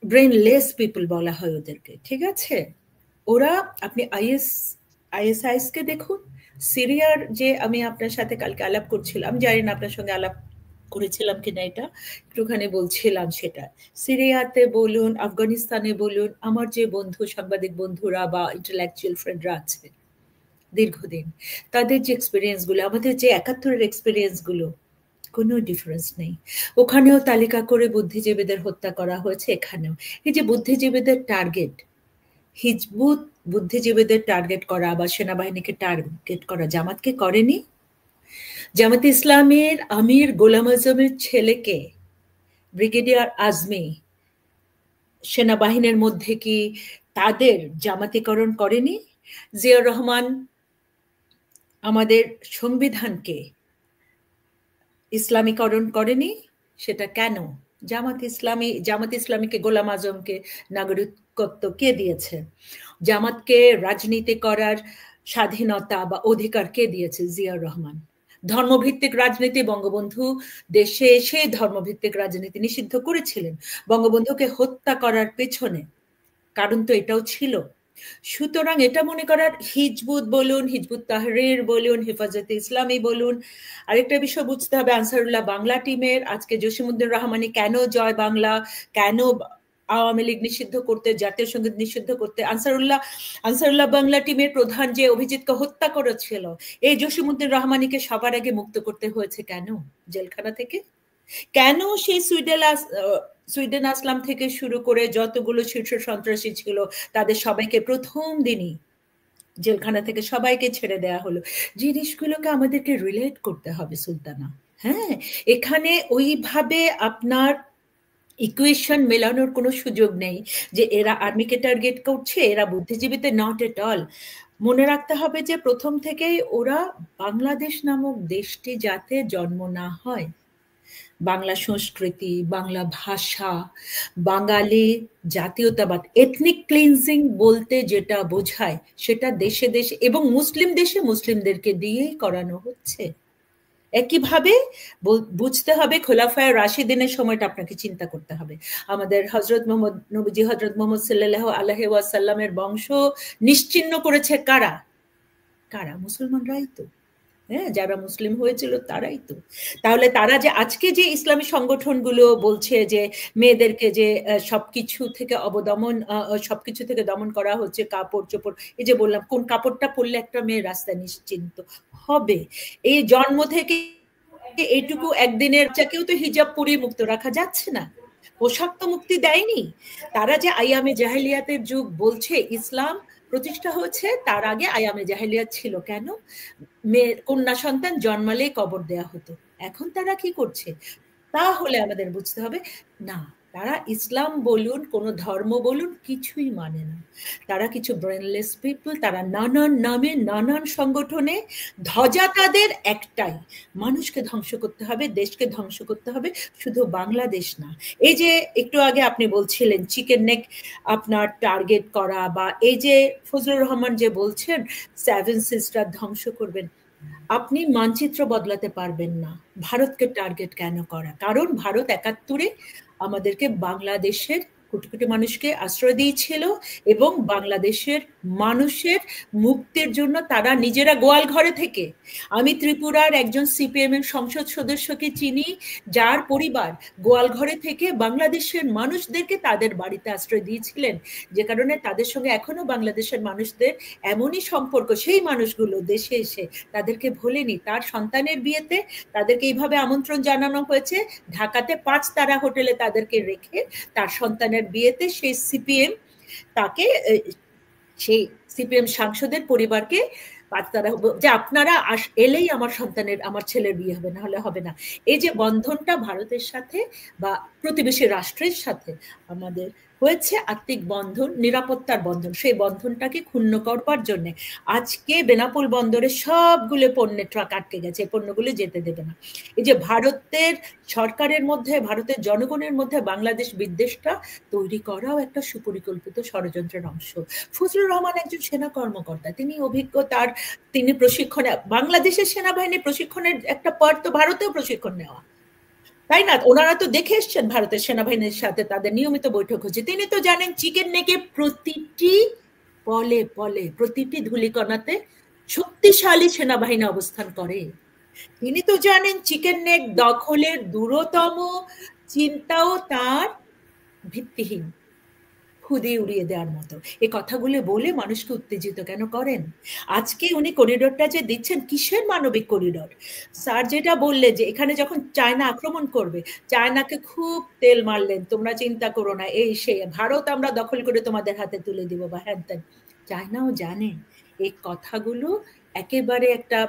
ব্রেনলেস পিপল বলা হয় ওদেরকে, ঠিক আছে? ওরা, আপনি আইএসআইএস কে দেখুন, সিরিয়ার যে আমি আপনার সাথে কালকে আলাপ করছিলাম, আমি জানি না আপনার সঙ্গে আলাপ করেছিলাম কিনা, এটা একটুখানি বলছিলাম সেটা। সিরিয়াতে বলুন, আফগানিস্তানে বলুন, আমার যে বন্ধু, সাংবাদিক বন্ধুরা বা ইন্টেলেকচুয়াল ফ্রেন্ডরা আছে দীর্ঘদিন, তাদের যে এক্সপিরিয়েন্সগুলো, আমাদের যে 71-এর এক্সপিরিয়েন্সগুলো, কোনো ডিফারেন্স নেই। ওখানেও তালিকা করে বুদ্ধিজীবীদের হত্যা করা হয়েছে, এখানেও। এই যে বুদ্ধিজীবীদের টার্গেট, হিজবুত বুদ্ধিজীবীদের টার্গেট করা বা সেনাবাহিনীকে টার্গেট করা জামাতকে করেনি? জামাত ইসলামের আমির গোলাম আজমের ছেলেকে, ব্রিগেডিয়ার আজমি, সেনাবাহিনীর মধ্যে কি তাদের জামাতিকরণ করেনি? জিয়াউর রহমান আমাদের সংবিধানকে ইসলামীকরণ করেনি? সেটা কেন? জামাত ইসলামীকে, গোলাম আজমকে নাগরিকত্ব কে দিয়েছে? জামাতকে রাজনীতি করার স্বাধীনতা বা অধিকার কে দিয়েছে? জিয়াউর রহমান। ধর্মভিত্তিক রাজনীতি, বঙ্গবন্ধু দেশে এসে ধর্মভিত্তিক রাজনীতি নিষিদ্ধ করেছিলেন। বঙ্গবন্ধুকে হত্যা করার পেছনে কারণ তো এটাও ছিল। সুতরাং এটা মনে করার, হিজবুত বলুন, হিজবুত তাহরির বলুন, হেফাজতে ইসলামী বলুন, আরেকটা বিষয় বুঝতে হবে, আনসারুল্লাহ বাংলা টিমের আজকে জসিমউদ্দিন রহমানি কেন জয় বাংলা, কেন আওয়ামী লীগ নিষিদ্ধ করতে, জাতীয় সঙ্গীত নিষিদ্ধ করতে, আনসারুল্লাহ বাংলা টিমের প্রধান যে অভিজিৎকে হত্যা করেছিল, এই জসিমউদ্দিন রহমানিকে সবার আগে মুক্ত করতে হয়েছে কেন জেলখানা থেকে? কেন সেই সুইডেন আসলাম থেকে শুরু করে যতগুলো শীর্ষ সন্ত্রাসী ছিল তাদের সবাইকে প্রথম দিনই জেলখানা থেকে সবাইকে ছেড়ে দেয়া হলো? জিনিসগুলোকে আমাদেরকে রিলেট করতে হবে সুলতানা। হ্যাঁ, এখানে ওইভাবে আপনার ইকুয়েশন মেলানোর কোনো সুযোগ নেই যে এরা আর্মিকে টার্গেট করছে, এরা বুদ্ধিজীবীতে, নট এট অল। মনে রাখতে হবে যে প্রথম থেকেই ওরা বাংলাদেশ নামক দেশটি যাতে জন্ম না হয়, বাংলা সংস্কৃতি, বাংলা ভাষা, বাঙালি জাতীয়তাবাদ, এথনিক ক্লিনজিং বলতে যেটা বোঝায় সেটা দেশে দেশে এবং মুসলিম দেশে মুসলিমদেরকে দিয়েই করানো হচ্ছে। একইভাবে বুঝতে হবে খোলাফায়ে রাশিদিনের সময়টা আপনাকে চিন্তা করতে হবে। আমাদের হযরত মুহাম্মদ নবীজি হযরত মুহাম্মদ সাল্লাল্লাহু আলাইহি ওয়াসাল্লামের বংশ নিশ্চিহ্ন করেছে কারা? মুসলমানরাই তো। হ্যাঁ, যারা মুসলিম হয়েছিল তারাই তো। তাহলে তারা যে আজকে যে ইসলামী সংগঠনগুলো বলছে যে মেয়েদেরকে যে সবকিছু থেকে সবকিছু থেকে দমন করা হচ্ছে, কাপড় চোপড়, এই যে বললাম কোন কাপড়টা পরলে একটা মেয়ে রাস্তায় নিশ্চিন্ত হবে, এই জন্ম থেকে এইটুকু একদিনের বাচ্চাকেও তো হিজাব পরিয়ে মুক্ত রাখা যাচ্ছে না, পোশাক তো মুক্তি দেয়নি। তারা যে আইয়ামে জাহেলিয়াতের যুগ বলছে, ইসলাম প্রতিষ্ঠা হয়েছে, তার আগে আইয়ামে জাহেলিয়াত ছিল। কেন? মেয়ের কন্যা সন্তান জন্মালে কবর দেয়া হতো। এখন তারা কি করছে? তাহলে আমাদের বুঝতে হবে না, তারা ইসলাম বলুন, কোন ধর্ম বলুন, কিছুই মানে না। তারা কিছু ব্রেনলেস পিপল, তারা নানান নামে নানান সংগঠনে, ধ্বজা তাদের একটাই, মানুষকে ধ্বংস করতে হবে, দেশকে ধ্বংস করতে হবে, শুধু বাংলাদেশ না। এই যে একটু আগে আপনি বলছিলেন চিকেন নেক আপনার টার্গেট করা, বা এই যে ফজলুর রহমান যে বলছেন 7 সিস্টার ধ্বংস করবেন, আপনি মানচিত্র বদলাতে পারবেন না। ভারতকে টার্গেট কেন করা? কারণ ভারত 71-এ আমাদেরকে, বাংলাদেশের কোটি কোটি মানুষকে আশ্রয় দিয়েছিল এবং বাংলাদেশের মানুষের মুক্তির জন্য তারা নিজেরা গোয়াল ঘরে থেকে, আমি ত্রিপুরার একজন সিপিএম এর সংসদ সদস্যকে চিনি যার পরিবার গোয়াল ঘরে থেকে বাংলাদেশের মানুষদেরকে তাদের বাড়িতে আশ্রয় দিয়েছিলেন, যে কারণে তাদের সঙ্গে এখনো বাংলাদেশের মানুষদের এমনই সম্পর্ক। সেই মানুষগুলো দেশে এসে তাদেরকে ভোলেনি। তার সন্তানের বিয়েতে তাদেরকে এইভাবে আমন্ত্রণ জানানো হয়েছে, ঢাকাতে 5 তারা হোটেলে তাদেরকে রেখে তার সন্তানের বিয়েতে সেই সিপিএম তাকে, সেই সিপিএম সাংসদের পরিবারকে তারা যে আপনারা এলেই আমার সন্তানের, আমার ছেলের বিয়ে হবে, না হলে হবে না। এই যে বন্ধনটা ভারতের সাথে বা প্রতিবেশী রাষ্ট্রের সাথে আমাদের হয়েছে, আত্মিক বন্ধন, নিরাপত্তার বন্ধন, সেই বন্ধনটাকে ক্ষুণ্ণ করবার জন্য আজকে বেনাপোল বন্দরে সবগুলো পণ্যের ট্রাক আটকে গেছে, পণ্যগুলো যেতে দেবে না। এই যে ভারতের সরকারের মধ্যে, ভারতের জনগণের মধ্যে বাংলাদেশ বিদ্বেষটা তৈরি করাও একটা সুপরিকল্পিত ষড়যন্ত্রের অংশ। ফজলুর রহমান একজন সেনা কর্মকর্তা, তিনি অভিজ্ঞ, তিনি প্রশিক্ষণে, বাংলাদেশের সেনাবাহিনী প্রশিক্ষণের একটা পার্ট তো ভারতেও প্রশিক্ষণ নেওয়া, তাই না? ওনারা তো দেখে এসছেন ভারতের সেনাবাহিনীর সাথে তাদের নিয়মিত বৈঠক হচ্ছে। তিনি তো জানেন চিকেন নেকে প্রতিটি পলে পলে, প্রতিটি ধূলিকণাতে শক্তিশালী সেনাবাহিনী অবস্থান করে। তিনি তো জানেন চিকেন নেক দখলের দূরতম চিন্তাও তার ভিত্তিহীন, খুদে উড়িয়ে দেওয়ার মতো। এই কথাগুলো বলে মানুষকে উত্তেজিত কেন করেন? আজকে উনি করিডোরটা যে দিচ্ছেন, কিসের মানবিক করিডোর? স্যার যেটা বললেন যে এখানে যখন চায়না আক্রমণ করবে, চায়নাকে খুব তেল মারলেন, তোমরা চিন্তা করো না, এই সে ভারত আমরা দখল করে তোমাদের হাতে তুলে দিব বা হ্যান ত্যান। চায়নাও জানে এই কথাগুলো একেবারে একটা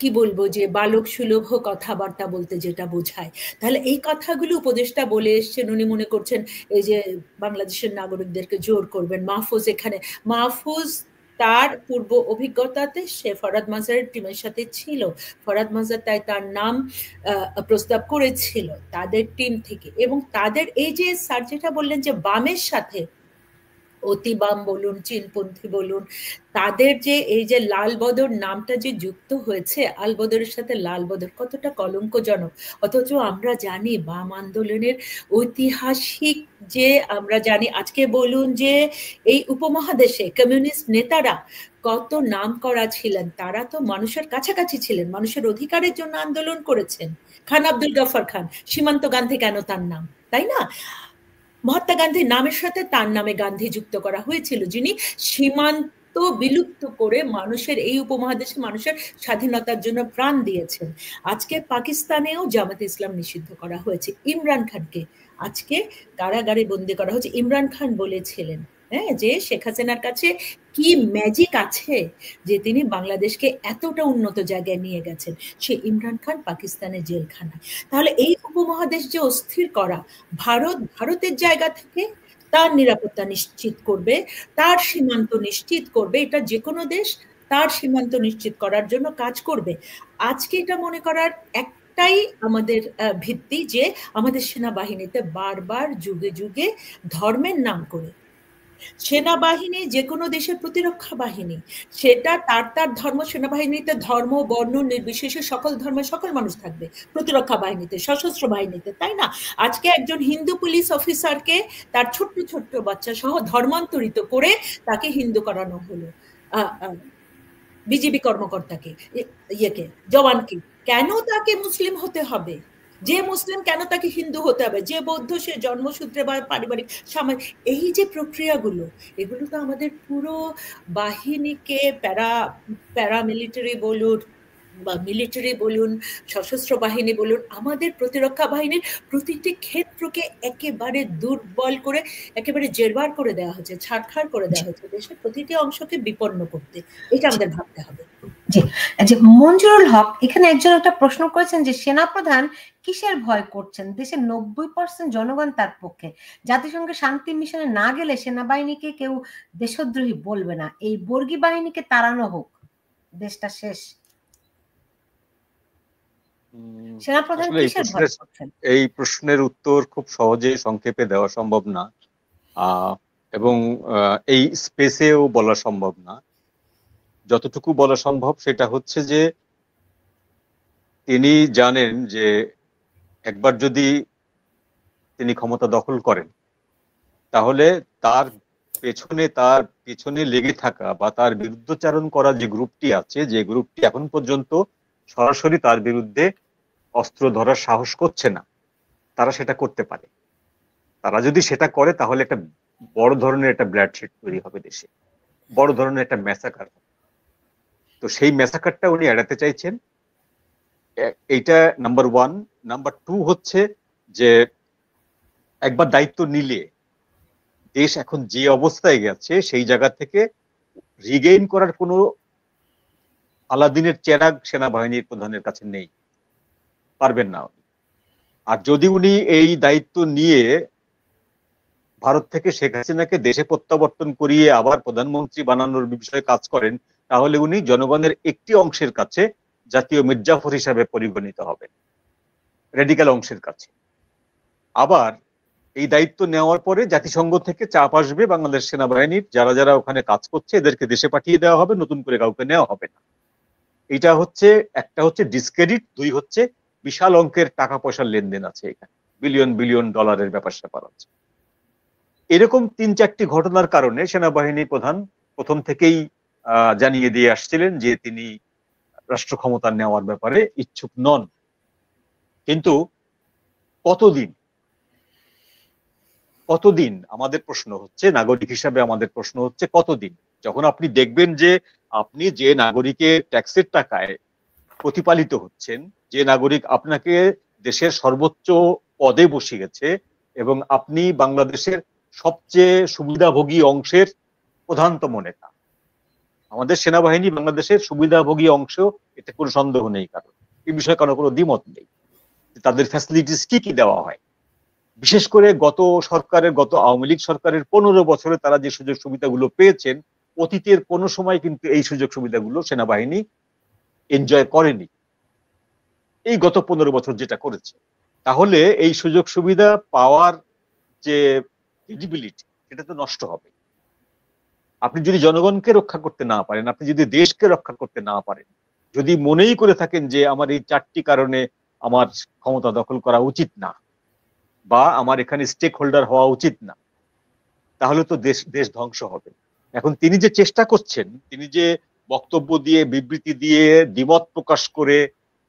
কি বলবো যে বালক সুলভ কথাবার্তা বলতে যেটা বোঝায়। তাহলে এই কথাগুলো উপদেষ্টা বলে এসছেন, উনি মনে করছেন এই যে বাংলাদেশের নাগরিকদেরকে জোর করবেন। মাহফুজ এখানে, মাহফুজ তার পূর্ব অভিজ্ঞতাতে সে ফরহাদ মাজারের টিমের সাথে ছিল, ফরহাদ মাজার তাই তার নাম প্রস্তাব করেছিল তাদের টিম থেকে। এবং তাদের এই যে স্যার যেটা বললেন যে বামের সাথে, অতি বাম বলুন, চীনপন্থী বলুন, তাদের যে এই যে লাল বদর নামটা যে যুক্ত হয়েছে, আল বদরের সাথে লাল বদর কতটা কলঙ্কজনক। অথচ আমরা জানি বাম আন্দোলনের ঐতিহাসিক যে আমরা জানি, আজকে বলুন যে এই উপমহাদেশে কমিউনিস্ট নেতারা কত নাম করা ছিলেন, তারা তো মানুষের কাছাকাছি ছিলেন, মানুষের অধিকারের জন্য আন্দোলন করেছেন। খান আব্দুল গফর খান, সীমান্ত গান্ধী কেন তার নাম, তাই না? মহাত্মা গান্ধীর নামের সাথে তার নামে গান্ধী যুক্ত করা হয়েছিল, যিনি সীমান্ত বিলুপ্ত করে মানুষের এই উপমহাদেশে মানুষের স্বাধীনতার জন্য প্রাণ দিয়েছেন। আজকে পাকিস্তানেও জামাতে ইসলাম নিষিদ্ধ করা হয়েছে। ইমরান খানকে আজকে কারাগারে বন্দী করা হয়েছে। ইমরান খান বলেছিলেন যে শেখ হাসিনার কাছে কি ম্যাজিক আছে যে তিনি বাংলাদেশকে এতটা উন্নত জায়গায় নিয়ে গেছেন। সে ইমরান খান পাকিস্তানের জেলখানায়। তাহলে এই উপমহাদেশ যে অস্থির করা, ভারতের জায়গা থেকে তার নিরাপত্তা নিশ্চিত করবে, তার সীমান্ত নিশ্চিত করবে, এটা যে কোনো দেশ তার সীমান্ত নিশ্চিত করার জন্য কাজ করবে। আজকে এটা মনে করার একটাই আমাদের ভিত্তি যে আমাদের সেনাবাহিনীতে বারবার যুগে যুগে ধর্মের নাম করে, সেনাবাহিনী যে কোনো দেশের প্রতিরক্ষা বাহিনী, সেটা তার তার ধর্ম, সেনাবাহিনীতে ধর্ম বর্ণ নির্বিশেষে সকল ধর্মের সকল মানুষ থাকবে প্রতিরক্ষা বাহিনীতে, সশস্ত্র বাহিনীতে, তাই না? আজকে একজন হিন্দু পুলিশ অফিসারকে তার ছোট্ট ছোট্ট বাচ্চা সহ ধর্মান্তরিত করে তাকে হিন্দু করানো হলো, বিজেপি কর্মকর্তাকে, ইয়েকে, জওয়ানকে। কেন তাকে মুসলিম হতে হবে? যে মুসলিম কেন তাকে হিন্দু হতে হবে? যে বৌদ্ধ সে জন্মসূত্রে বা পারিবারিক এই যে প্রক্রিয়াগুলো, এগুলো তো আমাদের পুরো বাহিনীকে প্যারামিলিটারি বলুন বা মিলিটারি বলুন, সশস্ত্র বাহিনী বলুন, আমাদের প্রতিরক্ষা বাহিনীর প্রতিটি ক্ষেত্রকে একেবারে দুর্বল করে, একেবারে জেরবার করে দেওয়া হয়েছে, ছাড়খাড় করে দেওয়া হয়েছে দেশের প্রতিটি অংশকে বিপন্ন করতে। এটা আমাদের ভাবতে হবে। জি, মঞ্জুরুল হক এখানে একজন একটা প্রশ্ন করেছেন যে সেনাপ্রধান কিসের ভয় করছেন? দেশের 90% জনগণ তার পক্ষে। জাতিসংঘের শান্তি মিশনে না গেলে সেনাবাহিনীকে কেউ দেশদ্রোহী বলবে না। এই বর্গী বাহিনীকে তাড়ানো হোক, দেশটা শেষ। সেনাপ্রধান কিসের ভয় করছেন? এই প্রশ্নের উত্তর খুব সহজে সংক্ষেপে দেওয়া সম্ভব না, এবং এই স্পেসেও বলা সম্ভব না। যতটুকু বলা সম্ভব সেটা হচ্ছে যে তিনি জানেন যে একবার যদি তিনি ক্ষমতা দখল করেন তাহলে তার পেছনে লেগে থাকা বা তার বিরুদ্ধচারণ করা যে গ্রুপটি আছে, যে গ্রুপটি এখন পর্যন্ত সরাসরি তার বিরুদ্ধে অস্ত্র ধরার সাহস করছে না, তারা সেটা করতে পারে। তারা যদি সেটা করে তাহলে একটা বড় ধরনের একটা ব্লাডশেড তৈরি হবে দেশে, বড় ধরনের একটা ম্যাসাকার। তো সেই ম্যাসাকারটা উনি এড়াতে চাইছেন, এইটা নাম্বার 1। নাম্বার 2 হচ্ছে যে একবার দায়িত্ব নিলে দেশ এখন যে অবস্থায় গেছে সেই জায়গা থেকে রিগেইন করার কোনো আলাদিনের চেরাগ সেনাবাহিনীর প্রধানের কাছে নেই, পারবেন না। আর যদি উনি এই দায়িত্ব নিয়ে ভারত থেকে শেখ হাসিনাকে দেশে প্রত্যাবর্তন করিয়ে আবার প্রধানমন্ত্রী বানানোর বিষয়ে কাজ করেন, তাহলে উনি জনগণের একটি অংশের কাছে জাতীয় মির্জাফর হিসাবে পরিগণিত হবেন, রেডিক্যাল অংশের কাছে। আবার এই দায়িত্ব নেওয়ার পরে জাতিসংঘ থেকে চাপ আসবে বাংলাদেশ সেনাবাহিনীর, যারা যারা ওখানে কাজ করছে এদেরকে দেশে পাঠিয়ে দেওয়া হবে, নতুন করে কাউকে নেওয়া হবে না। এটা হচ্ছে একটা হচ্ছে ডিসক্রেডিট, 2 হচ্ছে বিশাল অঙ্কের টাকা পয়সার লেনদেন আছে এখানে, বিলিয়ন বিলিয়ন ডলারের ব্যাপার স্যাপার আছে। এরকম 3-4টি ঘটনার কারণে সেনাবাহিনী প্রধান প্রথম থেকেই জানিয়ে দিয়ে আসছিলেন যে তিনি রাষ্ট্র ক্ষমতা নেওয়ার ব্যাপারে ইচ্ছুক নন। কিন্তু কতদিন কতদিন আমাদের প্রশ্ন হচ্ছে, নাগরিক হিসাবে আমাদের প্রশ্ন হচ্ছে কতদিন, যখন আপনি দেখবেন যে আপনি যে নাগরিকের ট্যাক্সের টাকায় প্রতিপালিত হচ্ছেন, যে নাগরিক আপনাকে দেশের সর্বোচ্চ পদে বসিয়েছে এবং আপনি বাংলাদেশের সবচেয়ে সুবিধাভোগী অংশের প্রধানতম নেতা। আমাদের সেনাবাহিনী বাংলাদেশের সুবিধাভোগী অংশ, এতে কোনো সন্দেহ নেই, কারণ এই বিষয়ে কোনো দ্বিমত নেই। তাদের ফ্যাসিলিটিস কি কি দেওয়া হয়, বিশেষ করে গত আওয়ামী লীগ সরকারের 15 বছরে তারা যে সুযোগ সুবিধাগুলো পেয়েছেন, অতীতের কোনো সময় কিন্তু এই সুযোগ সুবিধাগুলো সেনাবাহিনী এনজয় করেনি, এই গত 15 বছর যেটা করেছে। তাহলে এই সুযোগ সুবিধা পাওয়ার যে ক্রেডিবিলিটি, সেটা তো নষ্ট হবে। আপনি যদি জনগণকে রক্ষা করতে না পারেন, আপনি যদি দেশকে রক্ষা করতে না পারেন, যদি মনেই করে থাকেন যে আমার এই 4টি কারণে আমার ক্ষমতা দখল করা উচিত না, বা আমার এখানে স্টেক হোল্ডার হওয়া উচিত না, তাহলে তো দেশ ধ্বংস হবে। এখন তিনি যে চেষ্টা করছেন, তিনি যে বক্তব্য দিয়ে, বিবৃতি দিয়ে, দ্বিমত প্রকাশ করে,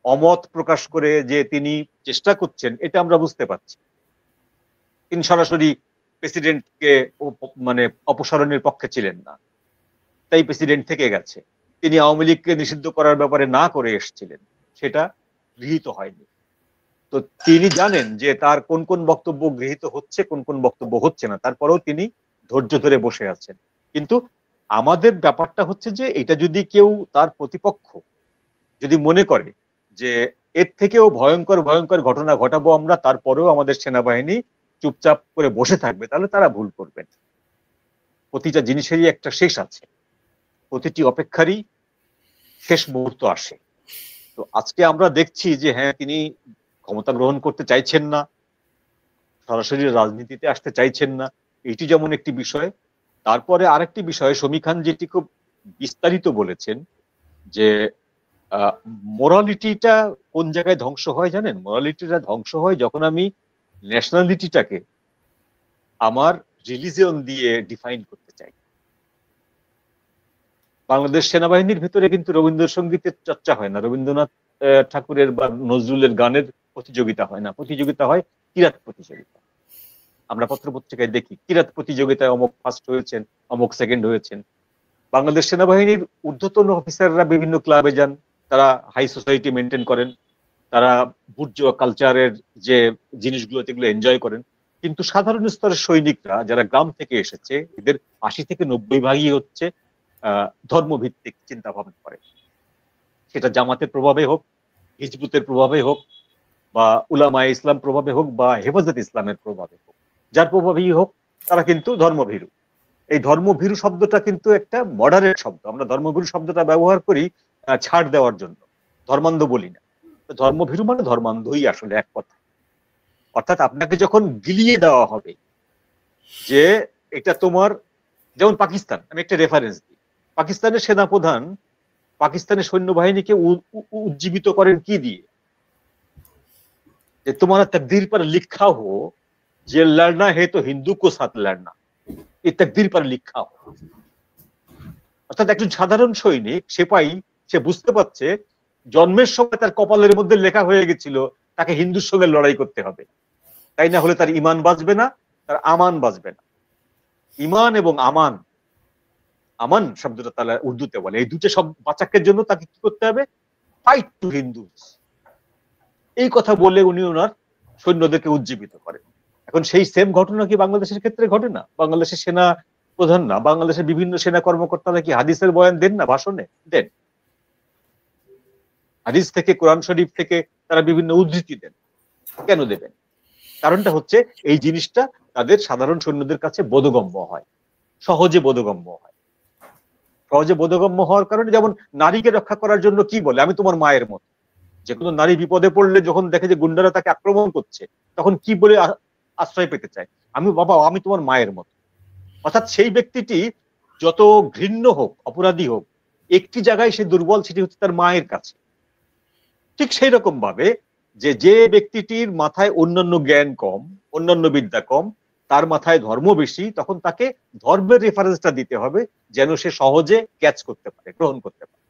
অমত প্রকাশ করে যে তিনি চেষ্টা করছেন, এটা আমরা বুঝতে পারছি। তিনি সরাসরি প্রেসিডেন্টকে মানে অপসারণের পক্ষে ছিলেন না, তাই প্রেসিডেন্ট থেকে গেছে। তিনি আওয়ামী লীগকে নিষিদ্ধ করার ব্যাপারে না করে এসেছিলেন, সেটা গৃহীত হয়নি। তো তিনি জানেন যে তার কোন কোন বক্তব্য গৃহীত হচ্ছে, কোন কোন বক্তব্য হচ্ছে না, তারপরেও তিনি ধৈর্য ধরে বসে আছেন। কিন্তু আমাদের ব্যাপারটা হচ্ছে যে এটা যদি কেউ, তার প্রতিপক্ষ যদি মনে করে যে এর থেকেও ভয়ঙ্কর ভয়ঙ্কর ঘটনা ঘটাবো আমরা, তারপরেও আমাদের সেনাবাহিনী চুপচাপ করে বসে থাকবে, তাহলে তারা ভুল করবেন। প্রতিটা জিনিসেরই একটা শেষ আছে, প্রতিটি অপেক্ষারই শেষ মুহূর্ত আসে। তো আজকে আমরা দেখছি যে হ্যাঁ, তিনি ক্ষমতা গ্রহণ করতে চাইছেন না, সরাসরি রাজনীতিতে আসতে চাইছেন না, এটি যেমন একটি বিষয়। তারপরে আরেকটি বিষয়, শমী খান যেটি খুব বিস্তারিত বলেছেন যে মোরালিটিটা কোন জায়গায় ধ্বংস হয় জানেন? মোরালিটিটা ধ্বংস হয় যখন আমি ন্যাশনালিটিটাকে আমার রিলিজিয়ন দিয়ে ডিফাইন করতে চাই। বাংলাদেশ সেনাবাহিনীর ভিতরে কিন্তু রবীন্দ্রসঙ্গীতের চর্চা হয় না, রবীন্দ্রনাথ ঠাকুরের বা নজরুলের গানের প্রতিযোগিতা হয় না, প্রতিযোগিতা হয় কিরাত প্রতিযোগিতা। আমরা পত্রপত্রিকায় দেখি কিরাত প্রতিযোগিতায় অমুক ফার্স্ট হয়েছেন, অমুক সেকেন্ড হয়েছেন। বাংলাদেশ সেনাবাহিনীর ঊর্ধ্বতন অফিসাররা বিভিন্ন ক্লাবে যান, তারা হাই সোসাইটি মেনটেন করেন, তারা বুর্জ কালচারের যে জিনিসগুলো সেগুলো এনজয় করেন। কিন্তু সাধারণ স্তরের সৈনিকরা যারা গ্রাম থেকে এসেছে, এদের 80 থেকে 90% হচ্ছে ধর্মভিত্তিক চিন্তা ভাবনা করে। সেটা জামাতের প্রভাবে হোক, হিজবুতের প্রভাবে হোক, বা উলামায়ে ইসলাম প্রভাবে হোক, বা হেফাজত ইসলামের প্রভাবে হোক, যার প্রভাবেই হোক, তারা কিন্তু ধর্মভীরু। এই ধর্মভীরু শব্দটা কিন্তু একটা মডারেট শব্দ। আমরা ধর্মভীরু শব্দটা ব্যবহার করি ছাড় দেওয়ার জন্য, ধর্মান্ধ বলি না। ধর্মভীরু মানে ধর্মান্ধই আসলে এক কথা। অর্থাৎ আপনাকে যখন গিলিয়ে দেওয়া হবে যে এটা তোমার, যেমন পাকিস্তান, আমি একটা রেফারেন্স দিই। পাকিস্তানের সেনাপ্রধান পাকিস্তানের সৈন্যবাহিনীকে উজ্জীবিত করেন কি দিয়ে? যে তোমারা তকদীর पर लिखा हो, যে লড়না হে তো হিন্দু কো সাথ লড়না, এই তকদীর पर लिखा हो। অর্থাৎ একজন সাধারণ সৈনিক, সেপাই, সে বুঝতে পারছে জন্মের সময় তার কপালের মধ্যে লেখা হয়ে গেছিল তাকে হিন্দুর সঙ্গে লড়াই করতে হবে, তাই না হলে তার ইমান বাঁচবে না, তার আমান বাঁচবে না। ইমান এবং আমান, আমান শব্দটা তারা উর্দুতে বলে, এই দুটো সব বাঁচাকের জন্য তাকে কি করতে হবে? ফাইট টু হিন্দুস, এই কথা বলে উনি ওনার সৈন্যদেরকে উজ্জীবিত করেন। এখন সেই সেম ঘটনা কি বাংলাদেশের ক্ষেত্রে ঘটে না? বাংলাদেশের সেনা প্রধান না, বাংলাদেশের বিভিন্ন সেনা কর্মকর্তারা কি হাদিসের বয়ান দেন না? ভাষণে দেন, হাদিস থেকে, কোরআন শরীফ থেকে তারা বিভিন্ন উদ্ধৃতি দেন। কেন দেবেন? কারণটা হচ্ছে এই জিনিসটা তাদের সাধারণ সৈন্যদের কাছে বোধগম্য হয়, সহজে বোধগম্য হয়। সহজে বোধগম্য হওয়ার কারণে, যেমন নারীকে রক্ষা করার জন্য কি বলে, আমি তোমার মায়ের মতো। যে কোনো নারী বিপদে পড়লে যখন দেখে যে গুন্ডারা তাকে আক্রমণ করছে, তখন কি বলে আশ্রয় পেতে চায়? আমি বাবা, আমি তোমার মায়ের মতো। অর্থাৎ সেই ব্যক্তিটি যত ঘৃণ্য হোক, অপরাধী হোক, একটি জায়গায় সে দুর্বল, সেটি হচ্ছে তার মায়ের কাছে। ঠিক সেই রকম ভাবে যে ব্যক্তিটির মাথায় অন্যান্য জ্ঞান কম, অন্যান্য বিদ্যা কম, তার মাথায় ধর্ম বেশি, তখন তাকে ধর্মের রেফারেন্সটা দিতে হবে যেন সে সহজে ক্যাচ করতে পারে, গ্রহণ করতে পারে।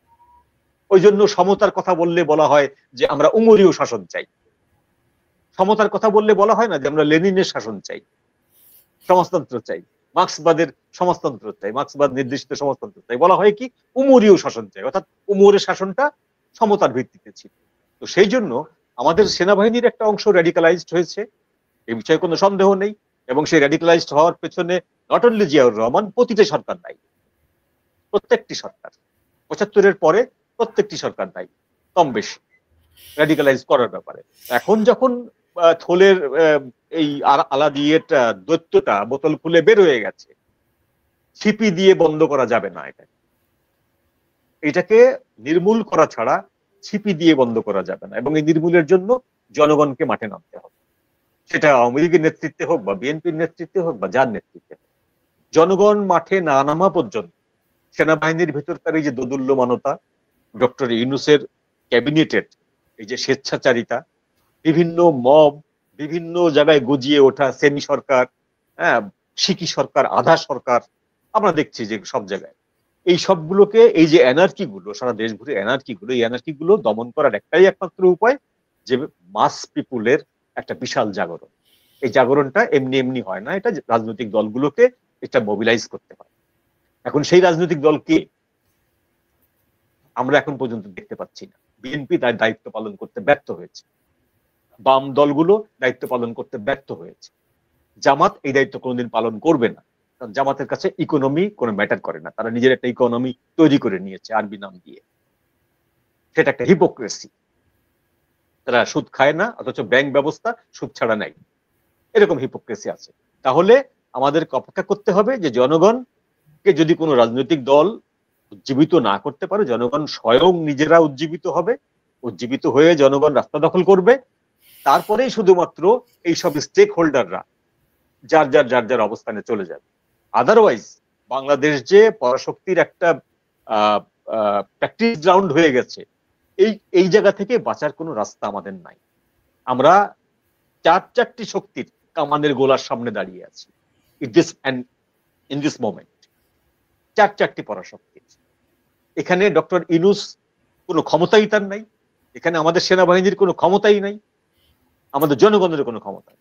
ওই জন্য সমতার কথা বললে বলা হয় যে আমরা উমরীয় শাসন চাই। সমতার কথা বললে বলা হয় না যে আমরা লেনিনের শাসন চাই, সমাজতন্ত্র চাই, মার্ক্সবাদের সমাজতন্ত্র চাই, মার্ক্সবাদ নির্দেশিত সমাজতন্ত্র চাই। বলা হয় কি উমরীয় শাসন চাই, অর্থাৎ উমরের শাসনটা সমতার ভিত্তিতে ছিল। তো সেই জন্য আমাদের সেনাবাহিনীর একটা অংশ র্যাডিকালাইজড হয়েছে, এই বিষয়ে কোনো সন্দেহ নেই। এবং সেই র্যাডিকালাইজড হওয়ার পেছনে নট অনলি জিয়াউর রহমান, প্রতিটি সরকার দায়ী, প্রত্যেকটি সরকার ৭৫-এর পরে প্রত্যেকটি সরকার দায়ী কম বেশি র্যাডিকালাইজ করার ব্যাপারে। এখন যখন থলের এই আলাদিয়েটা দৈত্যটা বোতল খুলে বের হয়ে গেছে, ছিপি দিয়ে বন্ধ করা যাবে না। এটাকে নির্মূল করা ছাড়া ছিপি দিয়ে বন্ধ করা যাবে না, এবং এই নির্মূলের জন্য জনগণকে মাঠে নামতে হবে। সেটা আওয়ামী লীগের নেতৃত্বে হোক বা বিএনপির নেতৃত্বে হোক বা যার নেতৃত্বে হোক, জনগণ মাঠে না নামা পর্যন্ত সেনাবাহিনীর ভেতরকার এই যে দোদুল্যমানতা, ডক্টর ইউনূসের ক্যাবিনেটের এই যে স্বেচ্ছাচারিতা, বিভিন্ন মব, বিভিন্ন জায়গায় গজিয়ে ওঠা সেমি সরকার, হ্যাঁ, সিকি সরকার, আধা সরকার, আমরা দেখছি যে সব জায়গায় এই সবগুলোকে, এই যে এনার্কি গুলো, সারা দেশ ঘুরে এনার্কি গুলো, এই এনার্কি গুলো দমন করার একটাই একমাত্র উপায় যে মাস পিপুলের একটা বিশাল জাগরণ। এই জাগরণটা এমনি এমনি হয় না, এটা রাজনৈতিক দলগুলোকে এটা মোবিলাইজ করতে হয়। এখন সেই রাজনৈতিক দলকে আমরা এখন পর্যন্ত দেখতে পাচ্ছি না। বিএনপি তার দায়িত্ব পালন করতে ব্যর্থ হয়েছে, বাম দলগুলো দায়িত্ব পালন করতে ব্যর্থ হয়েছে, জামাত এই দায়িত্ব কোনোদিন পালন করবে না, কারণ জামাতের কাছে ইকোনমি কোনো ম্যাটার করে না। তারা নিজের একটা ইকোনমি তৈরি করে নিয়েছে আরবি নাম দিয়ে, সেটা একটা হিপোক্রেসি। তারা সুদ খায় না, অথচ ব্যাংক ব্যবস্থা সুদ ছাড়া নাই, এরকম হিপোক্রেসি আছে। তাহলে আমাদেরকে অপেক্ষা করতে হবে যে জনগণকে যদি কোনো রাজনৈতিক দল উজ্জীবিত না করতে পারে, জনগণ স্বয়ং নিজেরা উজ্জীবিত হবে, উজ্জীবিত হয়ে জনগণ রাস্তা দখল করবে, তারপরেই শুধুমাত্র এইসব স্টেক হোল্ডাররা যার যার যার যার অবস্থানে চলে যাবে। আদারওয়াইজ বাংলাদেশ যে পরাশক্তির একটা প্র্যাকটিস গ্রাউন্ড হয়ে গেছে, এই জায়গা থেকে বাঁচার কোনো রাস্তা আমাদের নাই। আমরা চারটি শক্তির কামানের গোলার সামনে দাঁড়িয়ে আছি ইন দিস মোমেন্ট, চারটি পরাশক্তি। এখানে ডক্টর ইউনূস কোনো ক্ষমতাই তার নাই, এখানে আমাদের সেনাবাহিনীর কোনো ক্ষমতাই নাই, আমাদের জনগণের কোনো ক্ষমতা।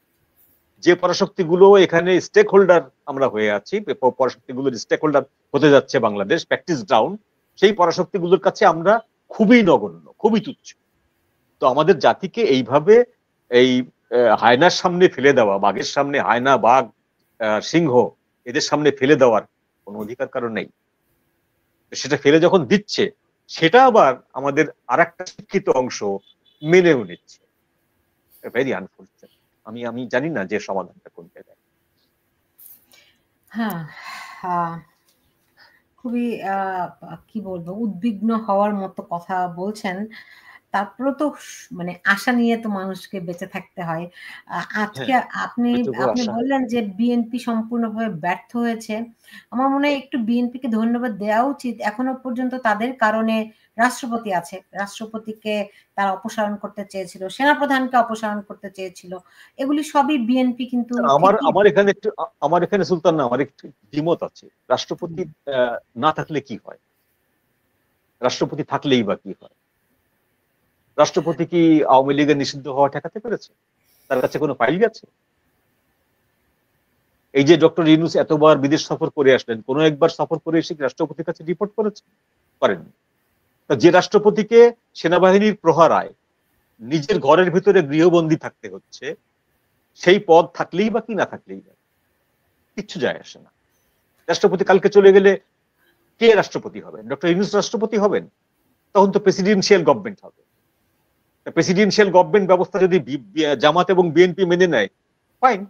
যে পরাশক্তিগুলো এখানে স্টেক হোল্ডার আমরা হয়ে আছি, পরাশক্তিগুলোর স্টেক হোল্ডার হতে যাচ্ছে বাংলাদেশ, প্র্যাকটিস গ্রাউন্ড, সেই পরাশক্তিগুলোর কাছে আমরা খুবই নগণ্য, খুবই তুচ্ছ। তো আমাদের জাতিকে এইভাবে এই হায়নার সামনে ফেলে দেওয়া, বাঘের সামনে হায়না, বাঘ, সিংহ, এদের সামনে ফেলে দেওয়ার কোনো অধিকার কারণ নেই। সেটা ফেলে যখন দিচ্ছে, সেটা আবার আমাদের আর একটা শিক্ষিত অংশ মেনেও নিচ্ছে। Very unfortunate. আমি জানি না যে সমাধানটা কোন জায়গায়। হ্যাঁ, খুবই কি বলবো, উদ্বিগ্ন হওয়ার মতো কথা বলছেন। তারপরে তো মানে আশা নিয়ে তো মানুষকে বেঁচে থাকতে হয়। আজকে আপনি বললেন যে বিএনপি সম্পূর্ণভাবে ব্যর্থ হয়েছে। আমার মনে হয় একটু বিএনপিকে ধন্যবাদ দেওয়া উচিত। এখনো পর্যন্ত তাদের কারণে রাষ্ট্রপতি আছে, রাষ্ট্রপতিকে তারা অপসারণ করতে চেয়েছিল, সেনাপ্রধানকে অপসারণ করতে চেয়েছিল। এগুলি সবই বিএনপি কিন্তু আমার এখানে সুলতান, আমার একটু দ্বিমত আছে। রাষ্ট্রপতি না থাকলে কি হয়, রাষ্ট্রপতি থাকলেই বা কি হয়? রাষ্ট্রপতি কি আওয়ামী লীগের নিষিদ্ধ হওয়া ঠেকাতে পেরেছে? তার কাছে কোনো ফাইল গেছে? এই যে ডক্টর ইউনূস এতবার বিদেশ সফর করে আসলেন, কোন একবার সফর করে এসে রাষ্ট্রপতির কাছে রিপোর্ট করেছে? করেননি। যে রাষ্ট্রপতিকে সেনাবাহিনীর প্রহরায় নিজের ঘরের ভিতরে গৃহবন্দী থাকতে হচ্ছে, সেই পদ থাকলেই বা কি না থাকলেই বা কিচ্ছু যায় আসে না। রাষ্ট্রপতি কালকে চলে গেলে কে রাষ্ট্রপতি হবেন? ডক্টর ইউনূস রাষ্ট্রপতি হবেন? তখন তো প্রেসিডেন্সিয়াল গভর্নমেন্ট হবে। প্রেসিডেন্সিয়াল গভর্নমেন্ট ব্যবস্থা যদি জামাত এবং বিএনপি মেনে নেয়, ফাইন,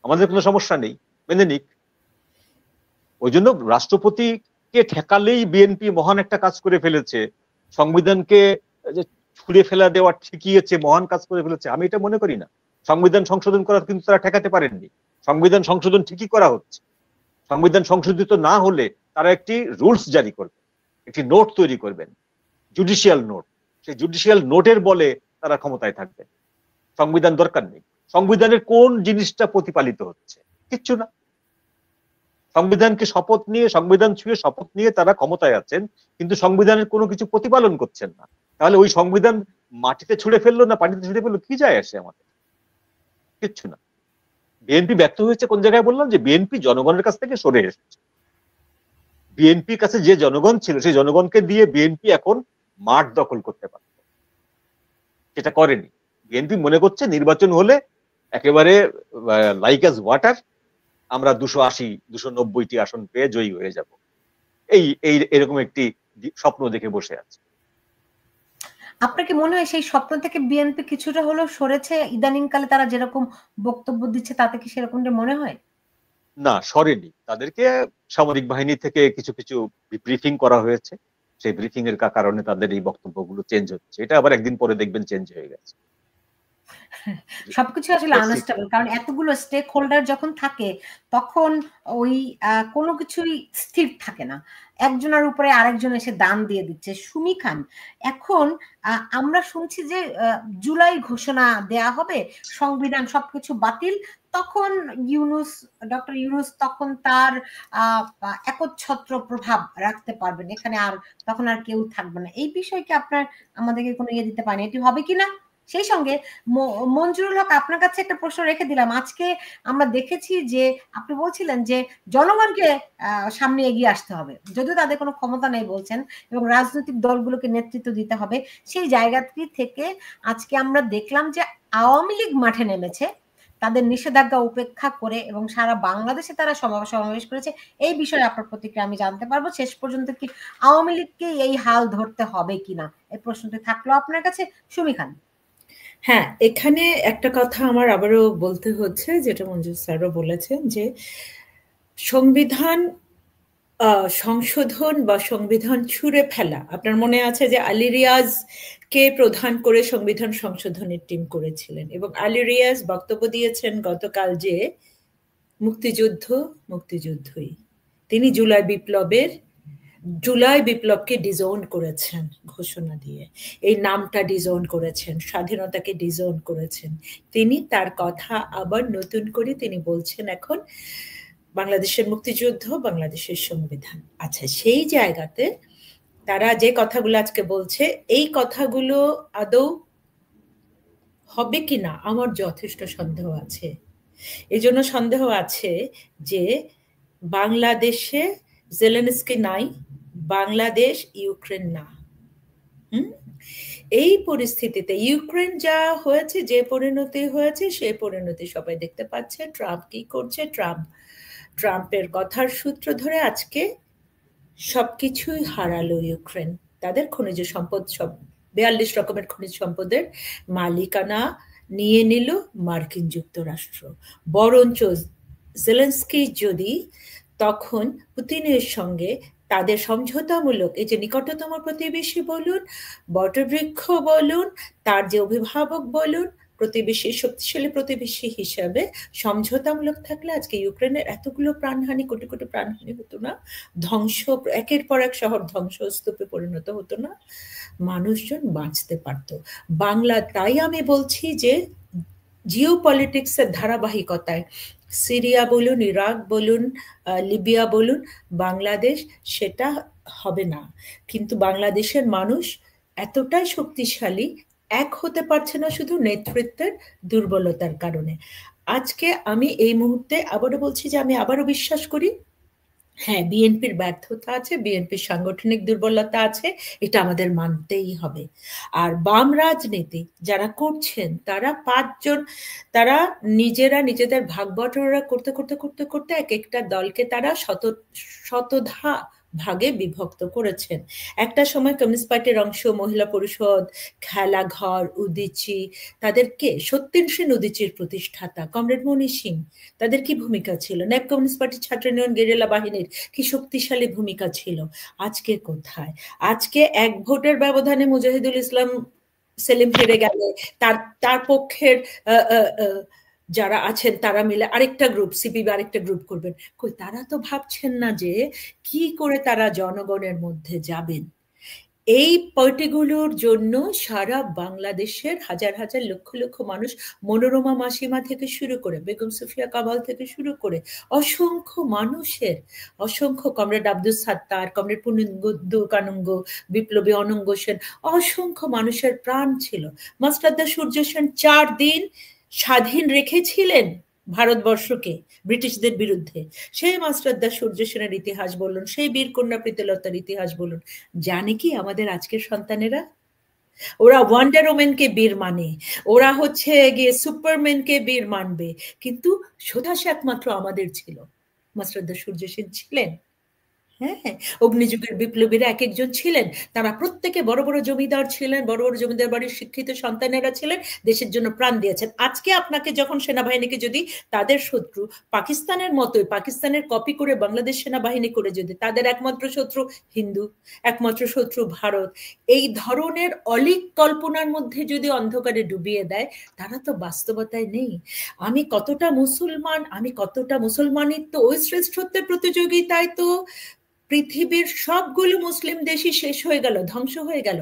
আমাদের কোনো সমস্যা নেই, মেনে নিক। ওই জন্য রাষ্ট্রপতিকে ঠেকালেই বিএনপি মহান একটা কাজ করে ফেলেছে, সংবিধানকে ছুঁড়ে ফেলা দেওয়া ঠেকিয়েছে, মহান কাজ করে ফেলেছে, আমি এটা মনে করি না। সংবিধান সংশোধন করা কিন্তু তারা ঠেকাতে পারেননি। সংবিধান সংশোধন ঠিকই করা হচ্ছে। সংবিধান সংশোধিত না হলে তারা একটি রুলস জারি করবে, একটি নোট তৈরি করবেন, জুডিশিয়াল নোট। সেই জুডিশিয়াল নোটের বলে তারা ক্ষমতায় থাকবে। সংবিধান দরকার নেই। সংবিধানের কোন জিনিসটা প্রতিপালিত হচ্ছে, কিচ্ছু না। সংবিধানকে শপথ নিয়ে, সংবিধান ছুঁয়ে শপথ নিয়ে তারা ক্ষমতায় আছেন, কিন্তু সংবিধানের কোনো কিছু প্রতিপালন করছেন না। তাহলে ওই সংবিধান মাটিতে ছুঁড়ে ফেললো না পানিতে ছুঁড়ে ফেললো, কি যায় আসে আমাদের? কিচ্ছু না। বিএনপি ব্যর্থ হয়েছে কোন জায়গায়? বললাম যে বিএনপি জনগণের কাছ থেকে সরে এসেছে। বিএনপির কাছে যে জনগণ ছিল, সেই জনগণকে দিয়ে বিএনপি এখন মাঠ দখল করতে পারে, সেটা করেনি। বিএনপি মনে করছে নির্বাচন হলে একেবারে লাইক অ্যাজ ওয়াটার, আমরা 280-290টি আসন পেয়ে জয়ী হয়ে যাব, এই এরকম একটি স্বপ্ন দেখে বসে আছে। আপনার কি মনে হয় সেই স্বপ্ন থেকে বিএনপি কিছুটা হলেও সরেছে? ইদানিং কালে তারা যেরকম বক্তব্য দিচ্ছে তাতে কি সেরকমটা মনে হয়? না, সরেনি। তাদেরকে সামরিক বাহিনী থেকে কিছু কিছু ব্রিফিং করা হয়েছে, সেই ব্রিফিং এর কারণে তাদের এই বক্তব্যগুলো চেঞ্জ হচ্ছে। এটা আবার একদিন পরে দেখবেন চেঞ্জ হয়ে গেছে। সবকিছু আসলে আনস্টেবল, কারণ এতগুলো স্টেক হোল্ডার যখন থাকে তখন ওই কোনো কিছুই স্থির থাকে না, একজনের উপরে আরেকজন এসে দান দিয়ে দিচ্ছে। সুমি খান, এখন আমরা শুনছি যে জুলাই ঘোষণা দেয়া হবে, সংবিধান সবকিছু বাতিল, তখন ডক্টর ইউনূস তখন তার একচ্ছত্র প্রভাব রাখতে পারবেন, এখানে আর তখন আর কেউ থাকবে না। এই বিষয়ে কি আপনার আমাদেরকে কোনো ইয়ে দিতে পারেন, এটি হবে কিনা? সেই সঙ্গে মঞ্জুরুল হক, আপনার কাছে একটা প্রশ্ন রেখে দিলাম। আজকে আমরা দেখেছি যে আপনি বলছিলেন যে জনগণকে সামনে এগিয়ে আসতে হবে, যদিও তাদের কোনো ক্ষমতা নেই বলছেন, এবং রাজনৈতিক দলগুলোকে নেতৃত্ব দিতে হবে। সেই জায়গাটি থেকে আজকে আমরা দেখলাম যে আওয়ামী লীগ মাঠে নেমেছে তাদের নিষেধাজ্ঞা উপেক্ষা করে, এবং সারা বাংলাদেশে তারা সমাবেশ করেছে। এই বিষয়ে আপনার প্রতিক্রিয়া আমি জানতে পারবো। শেষ পর্যন্ত কি আওয়ামী লীগকে এই হাল ধরতে হবে কিনা, এই প্রশ্নটি থাকলো আপনার কাছে। সুমি খান। হ্যাঁ, এখানে একটা কথা আমার আবারও বলতে হচ্ছে, যেটা মঞ্জুর স্যারও বলেছেন, যে সংবিধান সংশোধন বা সংবিধান ছুঁড়ে ফেলা, আপনার মনে আছে যে আলী রিয়াজকে প্রধান করে সংবিধান সংশোধনের টিম করেছিলেন, এবং আলী রিয়াজ বক্তব্য দিয়েছেন গতকাল যে মুক্তিযুদ্ধই। তিনি জুলাই বিপ্লবকে ডিজোন করেছেন ঘোষণা দিয়ে, এই নামটা ডিজোন করেছেন, স্বাধীনতাকে ডিজোন করেছেন। তিনি তার কথা আবার নতুন করে তিনি বলছেন এখন বাংলাদেশের মুক্তিযুদ্ধ, বাংলাদেশের সংবিধান। আচ্ছা, সেই জায়গাতে তারা যে কথাগুলো আজকে বলছে, এই কথাগুলো আদৌ হবে কিনা আমার যথেষ্ট সন্দেহ আছে। এই জন্য সন্দেহ আছে যে বাংলাদেশে জেলেনস্কি নাই, বাংলাদেশ ইউক্রেন না। এই পরিস্থিতিতে ইউক্রেন যা হয়েছে, যে পরিণতি হয়েছে, সেই পরিণতি সবাই দেখতে পাচ্ছে। ট্রাম্প কি করছে, ট্রাম্পের কথার সূত্র ধরে আজকে সবকিছুই হারালো ইউক্রেন। তাদের খনিজ সম্পদ, সব 42 রকমের খনিজ সম্পদের মালিকানা নিয়ে নিল মার্কিন যুক্তরাষ্ট্র। বরঞ্চ জেলেনস্কি যদি তখন পুতিনের সঙ্গে তাদের সমঝোতামূলক, এই যে নিকটতম প্রতিবেশী বলুন, বটবৃক্ষ বলুন, তার যে অভিভাবক বলুন, প্রতিবেশী, শক্তিশালী প্রতিবেশী হিসাবে সমঝোতামূলক থাকলে আজকে ইউক্রেনের এতগুলো প্রাণহানি, কোটি কোটি প্রাণহানি হতো না, ধ্বংস, একের পর এক শহর ধ্বংসস্তূপে পরিণত হতো না, মানুষজন বাঁচতে পারত। তাই আমি বলছি যে জিও পলিটিক্সের ধারাবাহিকতায় সিরিয়া বলুন, ইরাক বলুন, লিবিয়া বলুন, বাংলাদেশ সেটা হবে না। কিন্তু বাংলাদেশের মানুষ এতটাই শক্তিশালী, এক হতে পারছে না শুধু নেতৃত্বের দুর্বলতার কারণে। আজকে আমি এই মুহূর্তে আবারও বলছি যে আমি আবারও বিশ্বাস করি, হ্যাঁ, বিএনপির ব্যর্থতা আছে, বিএনপির সাংগঠনিক দুর্বলতা আছে, এটা আমাদের মানতেই হবে। আর বাম রাজনীতি যারা করছেন, তারা 5 জন, তারা নিজেদের ভাগ বটরা করতে করতে করতে করতে এক একটা দলকে তারা শতধা ভাগে বিভক্ত করেছেন। একটা সময় কমিউনিস্ট পার্টির অংশ, মহিলা পরিষদ, খেলাঘর, উদীচী, তাদেরকে সত্যেন সেন উদীচীর প্রতিষ্ঠাতা, কমরেড মনি সিং, তাদের কি ভূমিকা ছিল? ন্যাপ কমিউনিস্ট পার্টির ছাত্র ইউনিয়ন গেরিলা বাহিনীর কি শক্তিশালী ভূমিকা ছিল? আজকে কোথায়? আজকে এক ভোটের ব্যবধানে মুজাহিদুল ইসলাম সেলিম ফিরে গেলে তার পক্ষের যারা আছেন তারা মিলে আরেকটা গ্রুপ, সিপিবি আরেকটা গ্রুপ করবেন। কই, তারা তো ভাবছেন না যে কি করে তারা জনগণের মধ্যে যাবেন। এই পার্টিগুলোর জন্য সারা বাংলাদেশের হাজার হাজার লক্ষ লক্ষ মানুষ, মনোরমা মাসিমা থেকে শুরু করে, বেগম সুফিয়া কামাল থেকে শুরু করে অসংখ্য মানুষের, অসংখ্য কমরেড আব্দুল সাত্তার, কমরেড পূর্ণেন্দু কানুঙ্গ, বিপ্লবী অনঙ্গ সেন, অসংখ্য মানুষের প্রাণ ছিল। মাস্টারদা সূর্য সেন 4 দিন স্বাধীন রেখেছিলেন ভারতবর্ষকে ব্রিটিশদের বিরুদ্ধে। সেই মাস্টারদা সূর্য সেনের ইতিহাস বলুন, সেই বীরকন্যা প্রীতিলতার ইতিহাস বলুন, জানে কি আমাদের আজকের সন্তানেরা? ওরা ওয়ান্ডার ওমেনকে বীর মানে, ওরা হচ্ছে গিয়ে সুপারম্যানকে বীর মানবে, কিন্তু সুধাস একমাত্র আমাদের ছিল। মাস্টারদা সূর্য সেন ছিলেন, হ্যাঁ, অগ্নিযুগের বিপ্লবীরা এক একজন ছিলেন, তারা প্রত্যেকে বড় বড় জমিদার ছিলেন, বড় বড় জমিদার বাড়ির শিক্ষিত সন্তানেরা ছিলেন, দেশের জন্য প্রাণ দিয়েছেন। আজকে আপনাকে যখন সেনাবাহিনীকে যদি তাদের শত্রু পাকিস্তানের মতোই, পাকিস্তানের কপি করে বাংলাদেশ সেনাবাহিনী করে, যদি তাদের একমাত্র শত্রু হিন্দু, একমাত্র শত্রু ভারত, এই ধরনের অলীক কল্পনার মধ্যে যদি অন্ধকারে ডুবিয়ে দেয়, তারা তো বাস্তবতায় নেই। আমি কতটা মুসলমান, আমি কতটা মুসলমানিত্ব ওই শ্রেষ্ঠত্বের প্রতিযোগিতায় তো পৃথিবীর সবগুলো মুসলিম দেশই শেষ হয়ে গেল, ধ্বংস হয়ে গেল।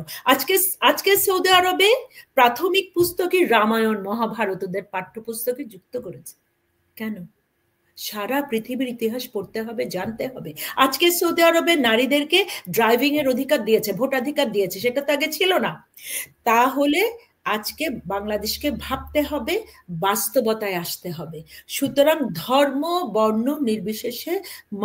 আজকে সৌদি আরবে প্রাথমিক পুস্তকে রামায়ণ মহাভারত ওদের পাঠ্যপুস্তকে যুক্ত করেছে। কেন? সারা পৃথিবীর ইতিহাস পড়তে হবে, জানতে হবে। আজকে সৌদি আরবে নারীদেরকে ড্রাইভিং এর অধিকার দিয়েছে, ভোটাধিকার দিয়েছে, সেটা তো আগে ছিল না। তাহলে আজকে বাংলাদেশকে ভাবতে হবে, বাস্তবতায় আসতে হবে। সুতরাং ধর্ম বর্ণ নির্বিশেষে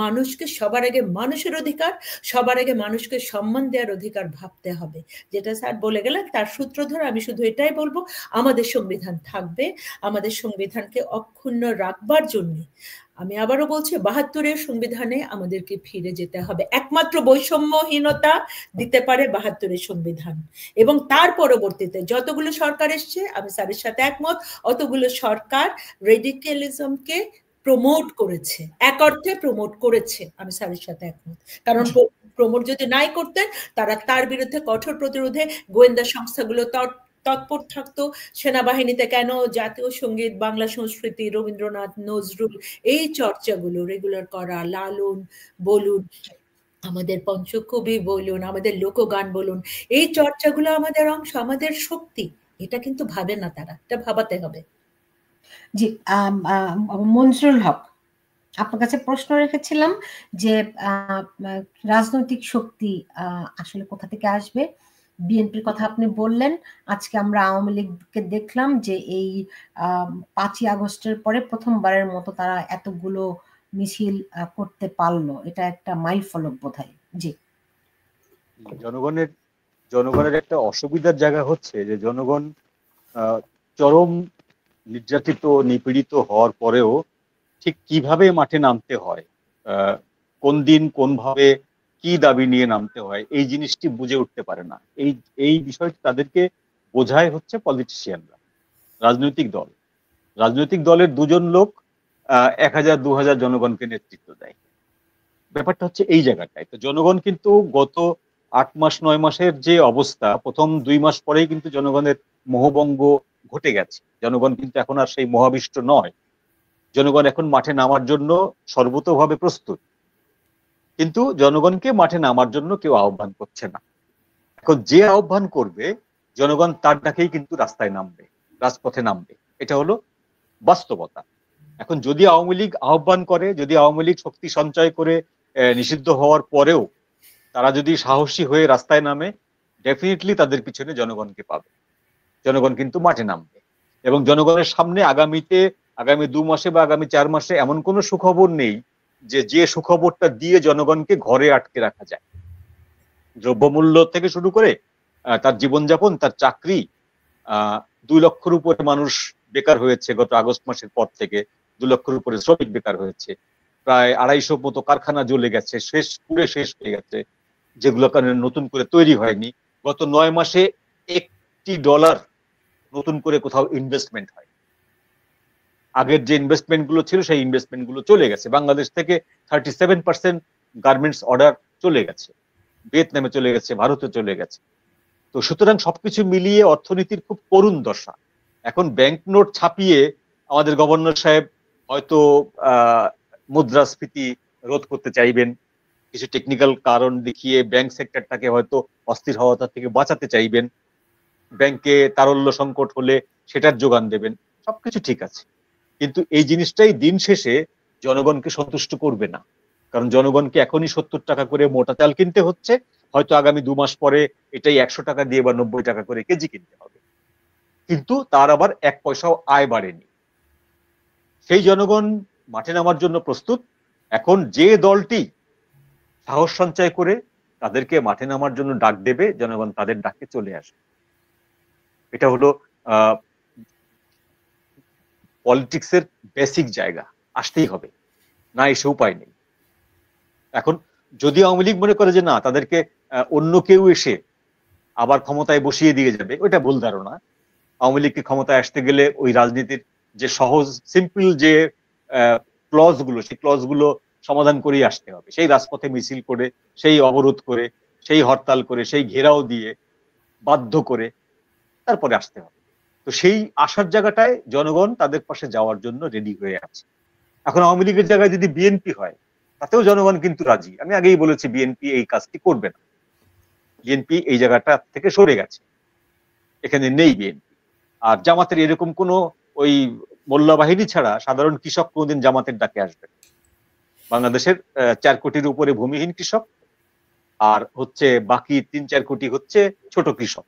মানুষকে সবার আগে মানুষের অধিকার, সবার আগে মানুষকে সম্মান দেওয়ার অধিকার ভাবতে হবে। যেটা স্যার বলে গেলেন তার সূত্র ধরে আমি শুধু এটাই বলবো, আমাদের সংবিধান থাকবে, আমাদের সংবিধানকে অক্ষুণ্ণ রাখবার জন্য আমি আবারও বলছি 72-এর সংবিধানে আমাদেরকে ফিরে যেতে হবে। একমাত্র বৈষম্যহীনতা দিতে পারে 72-এর সংবিধান, এবং তার পরবর্তীতে যতগুলো সরকার এসছে, আমি স্যারের সাথে একমত, অতগুলো সরকার রেডিক্যালিজমকে প্রমোট করেছে, এক অর্থে প্রমোট করেছে, আমি স্যারের সাথে একমত। কারণ প্রমোট যদি নাই করতেন, তারা তার বিরুদ্ধে কঠোর প্রতিরোধে গোয়েন্দা সংস্থাগুলো তৎপর থাকতো। সেনাবাহিনীতে কেন জাতীয় সঙ্গীত, বাংলা সংস্কৃতি, রবীন্দ্রনাথ, নজরুল, এই চর্চাগুলো রেগুলার করা, লালন বলুন, আমাদের পঞ্চকবি বলুন, আমাদের লোকগান বলুন, এই চর্চাগুলো আমাদের অংশ, আমাদের শক্তি। এটা কিন্তু ভাবে না তারা, এটা ভাবাতে হবে। জি, মনজুরুল হক, আপনার কাছে প্রশ্ন রেখেছিলাম যে রাজনৈতিক শক্তি আসলে কোথা থেকে আসবে। বিএনপির কথা আপনি বললেন, আজকে আমরা আওয়ামী লীগকে দেখলাম যে এই 5ই আগস্টের পরে প্রথমবারের মতো তারা এতগুলো মিছিল করতে পারলো, এটা একটা মাইল ফলক বোধহয়। জি, জনগণের একটা অসুবিধার জায়গা হচ্ছে যে জনগণ চরম নির্যাতিত, নিপীড়িত হওয়ার পরেও ঠিক কিভাবে মাঠে নামতে হয়, কোন দিন কোন ভাবে কি দাবি নিয়ে নামতে হয়, এই জিনিসটি বুঝে উঠতে পারে না। এই বিষয়টি তাদেরকে বোঝায় হচ্ছে পলিটিশিয়ানরা, রাজনৈতিক দলের 2জন লোক 1000-2000 জনগণকে নেতৃত্ব দেয়। ব্যাপারটা হচ্ছে এই জায়গাটায়। তো জনগণ কিন্তু গত 8 মাস 9 মাসের যে অবস্থা, প্রথম 2 মাস পরেই কিন্তু জনগণের মোহভঙ্গ ঘটে গেছে। জনগণ কিন্তু এখন আর সেই মোহাবিষ্ট নয়। জনগণ এখন মাঠে নামার জন্য সর্বতোভাবে প্রস্তুত, কিন্তু জনগণকে মাঠে নামার জন্য কেউ আহ্বান করছে না। এখন যে আহ্বান করবে, জনগণ তার ডাকেই কিন্তু রাস্তায় নামবে, রাজপথে নামবে। এটা হলো বাস্তবতা। এখন যদি আওয়ামী লীগ আহ্বান করে, যদি আওয়ামী লীগ শক্তি সঞ্চয় করে নিষিদ্ধ হওয়ার পরেও তারা যদি সাহসী হয়ে রাস্তায় নামে, ডেফিনেটলি তাদের পিছনে জনগণকে পাবে, জনগণ কিন্তু মাঠে নামবে। এবং জনগণের সামনে আগামী 2 মাসে বা আগামী 4 মাসে এমন কোনো সুখবর নেই যে সুখবরটা দিয়ে জনগণকে ঘরে আটকে রাখা যায়। দ্রব্যমূল্য থেকে শুরু করে তার জীবনযাপন, তার চাকরি, 2 লক্ষের উপরে মানুষ বেকার হয়েছে গত আগস্ট মাসের পর থেকে, 2 লক্ষের উপরে শ্রমিক বেকার হয়েছে, প্রায় 250 মতো কারখানা জ্বলে গেছে, শেষ হয়ে গেছে, যেগুলো কারণে নতুন করে তৈরি হয়নি। গত 9 মাসে $1 নতুন করে কোথাও ইনভেস্টমেন্ট হয়। আগের যে ইনভেস্টমেন্ট গুলো ছিল সেই ইনভেস্টমেন্ট গুলো চলে গেছে। বাংলাদেশ থেকে 37% গার্মেন্টস অর্ডার চলে গেছে, ভিয়েতনামে চলে গেছে, ভারতে চলে গেছে। তো সুতরাং সবকিছু মিলিয়ে অর্থনীতির খুব করুণ দশা। এখন ব্যাংক নোট ছাপিয়ে আমাদের গভর্নর সাহেব হয়তো মুদ্রাস্ফীতি রোধ করতে চাইবেন, কিছু টেকনিক্যাল কারণ দেখিয়ে ব্যাংক সেক্টরটাকে হয়তো অস্থির হওয়া থেকে বাঁচাতে চাইবেন, ব্যাংকে তারল্য সংকট হলে সেটার যোগান দেবেন, সবকিছু ঠিক আছে, কিন্তু এই জিনিসটাই দিন শেষে জনগণকে সন্তুষ্ট করবে না। কারণ জনগণকে এখনই 70 টাকা করে মোটা চাল কিনতে হচ্ছে, হয়তো আগামী 2 মাস পরে এটাই 100 টাকা দিয়ে বা 90 টাকা করে কেজি কিনতে হবে, কিন্তু তার আবার 1 পয়সাও আয় বাড়েনি। সেই জনগণ মাঠে নামার জন্য প্রস্তুত। এখন যে দলটি সাহস সঞ্চয় করে তাদেরকে মাঠে নামার জন্য ডাক দেবে, জনগণ তাদের ডাকে চলে আসবে। এটা হলো পলিটিক্সের বেসিক জায়গা, আসতেই হবে, না এসে উপায় নেই। এখন যদি আওয়ামী লীগ মনে করে যে না, তাদেরকে অন্য কেউ এসে আবার ক্ষমতায় বসিয়ে দিয়ে যাবে, ওইটা ভুল ধারণা। আওয়ামী লীগকে ক্ষমতায় আসতে গেলে ওই রাজনীতির যে সহজ সিম্পল যে ক্লজ গুলো, সেই ক্লজ গুলো সমাধান করেই আসতে হবে। সেই রাজপথে মিছিল করে, সেই অবরোধ করে, সেই হরতাল করে, সেই ঘেরাও দিয়ে বাধ্য করে তারপরে আসতে হবে। তো সেই আসার জায়গাটায় জনগণ তাদের পাশে যাওয়ার জন্য রেডি হয়ে আছে। এখন আওয়ামী লীগের জায়গায় যদি বিএনপি হয়, তাতেও জনগণ কিন্তু রাজি। আমি আগেই বলেছি বিএনপি এই কাজটি করবে না, বিএনপি এই জায়গাটা থেকে সরে গেছে, এখানে নেই বিএনপি। আর জামাতের এরকম কোনো ওই মোল্লা বাহিনী ছাড়া সাধারণ কৃষক কোনদিন জামাতের ডাকে আসবে। বাংলাদেশের 4 কোটির উপরে ভূমিহীন কৃষক, আর হচ্ছে বাকি 3-4 কোটি হচ্ছে ছোট কৃষক,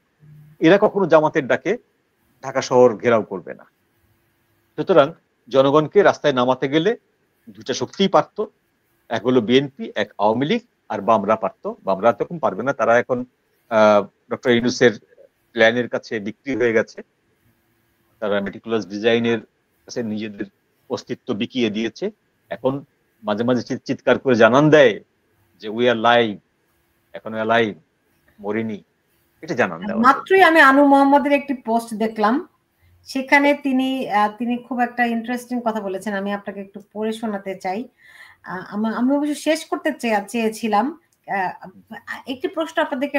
এরা কখনো জামাতের ডাকে ঢাকা শহর ঘেরাও করবে না। সুতরাং জনগণকে রাস্তায় নামাতে গেলে দুটা শক্তিই পারত, এক হলো বিএনপি, এক আওয়ামী লীগ, আর বামরা পারত। বামরা তখন পারবে না, তারা এখন ডক্টর ইউনূসের প্ল্যানের কাছে বিক্রি হয়ে গেছে, তারা মেটিকুলাস ডিজাইনের কাছে নিজেদের অস্তিত্ব বিকিয়ে দিয়েছে। এখন মাঝে মাঝে চিৎকার করে জানান দেয় যে উই আর লাইভ, এখন লাইভ, মরিনি, এটা জানান দেওয়া। মাত্রই আমি আনু মোহাম্মদের একটি পোস্ট দেখলাম, সেখানে তিনি খুব একটা ইন্টারেস্টিং কথা বলেছেন, আমি আপনাকে একটু পড়ে শোনাতে চাই। আমি অবশ্য শেষ করতে চেয়েছিলাম, একটি প্রশ্ন আপনাদেরকে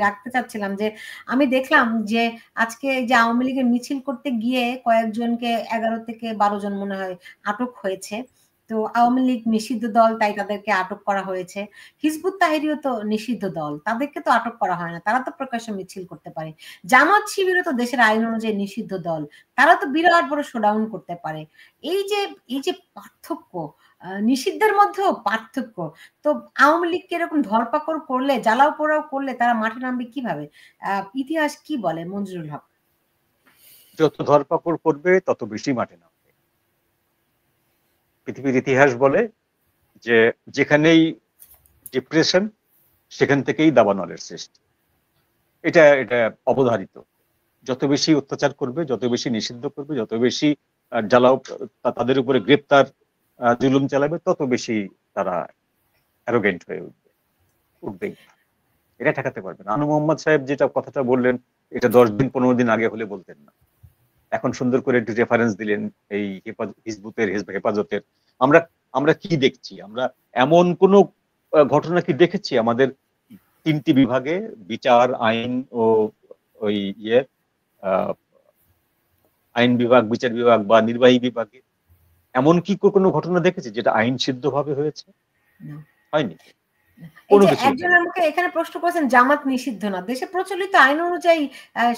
রাখতে চাচ্ছিলাম যে আমি দেখলাম যে আজকে যে আওয়ামী লীগের মিছিল করতে গিয়ে কয়েকজনকে 11 থেকে 12 জন মনে হয় আটক হয়েছে। তো আওয়ামী লীগ নিষিদ্ধ দল, তাই তাদেরকে আটক করা হয়েছে। হিজবুত তাহরিরও তো নিষিদ্ধ দল, তাদেরকে তো আটক করা হয় না, তারা তো প্রকাশ্যে মিছিল করতে পারে। জামাত শিবিরও তো দেশের আইন অনুযায়ী নিষিদ্ধ দল, তারা তো বিরাট বড় শোডাউন করতে পারে। এই যে পার্থক্য, নিষিদ্ধের মধ্যেও পার্থক্য, তো আওয়ামী লীগকে এরকম ধরপাকড় করলে, জ্বালাও পোড়াও করলে তারা মাঠে নামবে কিভাবে? ইতিহাস কি বলে মঞ্জুরুল হক? যত ধরপাকড় করবে তত বেশি মাঠে নামবে। পৃথিবীর ইতিহাস বলে যে যেখানেই ডিপ্রেশন, সেখান থেকেই দাবানলের সৃষ্টি। এটা অবধারিত। যত বেশি অত্যাচার করবে, যত বেশি নিষিদ্ধ করবে, যত বেশি জ্বালাও, তাদের উপরে গ্রেপ্তার জুলুম চালাবে, তত বেশি তারা অ্যারোগেন্ট হয়ে উঠবেই। এটা ঠেকাতে পারবে না। আনু মোহাম্মদ সাহেব যেটা কথাটা বললেন, এটা 10 দিন 15 দিন আগে হলে বলতেন না। এখন সুন্দর করে একটু রেফারেন্স দিলেন এই হিজবুতের, হেফাজতের। আমরা কি দেখছি? আমরা এমন কোন ঘটনা কি দেখেছি আমাদের 3টি বিভাগে, বিচার, আইন ও ওই আইন বিভাগ, বিচার বিভাগ বা নির্বাহী বিভাগে এমন কি কোনো ঘটনা দেখেছি যেটা আইন সিদ্ধ ভাবে হয়েছে? হয়নি। একজন আমাকে এখানে প্রশ্ন করেছেন, জামাত নিষিদ্ধ না। দেশে প্রচলিত আইন অনুযায়ী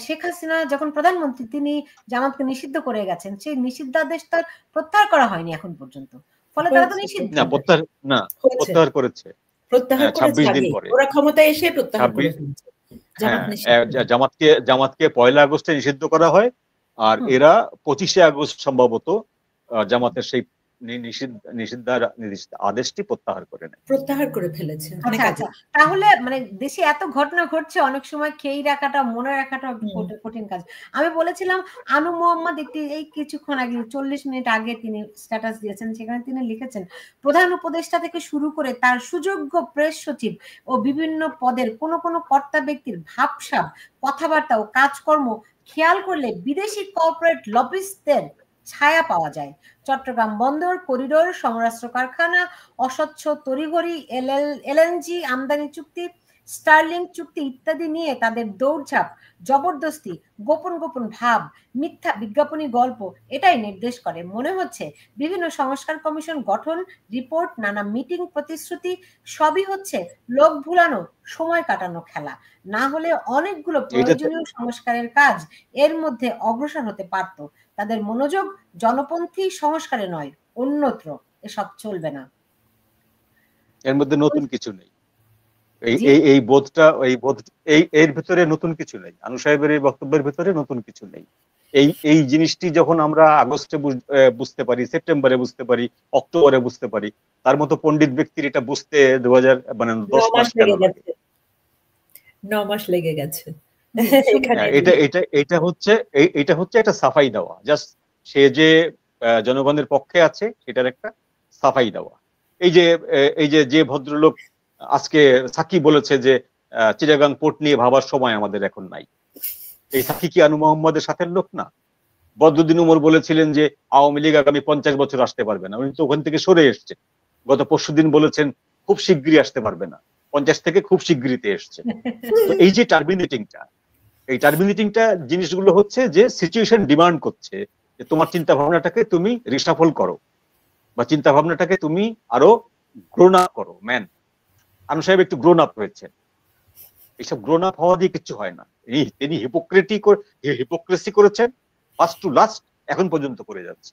শেখ হাসিনা যখন প্রধানমন্ত্রী, তিনি জামাতকে নিষিদ্ধ করে গেছেন, সেই নিষিদ্ধাদেশ তার প্রত্যাহার করা হয়নি এখন পর্যন্ত, ফলে তারা তো নিষিদ্ধ না। প্রত্যাহার করেছে 26 দিন পরে, ওরা ক্ষমতায় এসে প্রত্যাহার করে ফেলেছে। জামাতকে 1 আগস্টে নিষিদ্ধ করা হয়, আর এরা 25 আগস্ট সম্ভবত জামাতের সেই আদেশটি প্রত্যাহার করে ফেলেছে। আচ্ছা, তাহলে মানে দেশে এত ঘটনা ঘটছে, অনেক সময় খেয়ে রাখাটা, মনে রাখাটা কঠিন কাজ। আমি বলেছিলাম আনু মোহাম্মদ এই কিছুক্ষণ আগে, 40 মিনিট আগে তিনি স্ট্যাটাস দিয়েছেন, সেখানে তিনি লিখেছেন প্রধান উপদেষ্টা থেকে শুরু করে তার সুযোগ্য প্রেস সচিব ও বিভিন্ন পদের কোন কর্তা ব্যক্তির ভাবসাব, কথাবার্তা ও কাজকর্ম খেয়াল করলে বিদেশি কর্পোরেট লবিস্টদের ছায়া পাওয়া যায়। চট্টগ্রাম বন্দর, করিডোর, সমরাস্ত্র কারখানা, অস্বচ্ছ তড়িঘড়ি, এলএনজি আমদানি চুক্তি, স্টার্লিং চুক্তি ইত্যাদি নিয়ে তাদের দৌড়ঝাঁপ, জবরদস্তি, গোপন গোপন ভাব, মিথ্যা বিজ্ঞাপনী গল্প এটাই নির্দেশ করে। মনে হচ্ছে বিভিন্ন সংস্কার কমিশন গঠন, রিপোর্ট, নানা মিটিং, প্রতিশ্রুতি সবই হচ্ছে লোক ভুলানো, সময় কাটানো খেলা। না হলে অনেকগুলো প্রয়োজনীয় সংস্কারের কাজ এর মধ্যে অগ্রসর হতে পারত। তাদের মনোযোগ জনপন্থী সংস্কারে নয়, অন্যত্র। এসব চলবে না। এর মধ্যে নতুন কিছু নেই। এই বোধটা এর ভিতরে নতুন কিছু নেই। আনু সাহেবের এই বক্তব্যের ভিতরে নতুন কিছু নেই। এই জিনিসটি যখন আমরা আগস্টে বুঝতে পারি, সেপ্টেম্বরে বুঝতে পারি, অক্টোবরে বুঝতে পারি, তার মতো পণ্ডিত ব্যক্তির এটা বুঝতে 10 মাস কেন লাগে? 9 মাস লেগে গেছে। এটা হচ্ছে একটা সাফাই দেওয়া, জাস্ট সে যে জনগণের পক্ষে আছে সেটার একটা সাফাই দেওয়া। এই যে ভদ্রলোক আজকে সাকি বলেছে যে চিটাগাং পোর্ট নিয়ে ভাবার সময় আমাদের এখন নাই। এই সাকি কি আনু মোহাম্মদের সাথের লোক না? বদরুদ্দিন উমর বলেছিলেন যে আওয়ামী লীগ আগামী 50 বছর আসতে পারবে না, উনি তো ওখান থেকে সরে এসছে। গত পরশুদিন বলেছেন খুব শিগগিরই আসতে পারবে না, 50 থেকে খুব শিগগিরিতে এসছে। তো এই যে টার্মিনেটিংটা জিনিসগুলো হচ্ছে যে সিচুয়েশন ডিমান্ড করছে যে তোমার চিন্তা ভাবনাটাকে তুমি রিসাফল করো, বা চিন্তা ভাবনাটাকে তুমি আরো গ্রোন আপ করো। ম্যান, আনু সাহেব একটু গ্রোন আপ হয়েছে। এইসব গ্রোন আপ হওয়া দিয়ে কিছু হয় না। তিনি হিপোক্রেসি করেছেন ফার্স্ট টু লাস্ট, এখন পর্যন্ত করে যাচ্ছে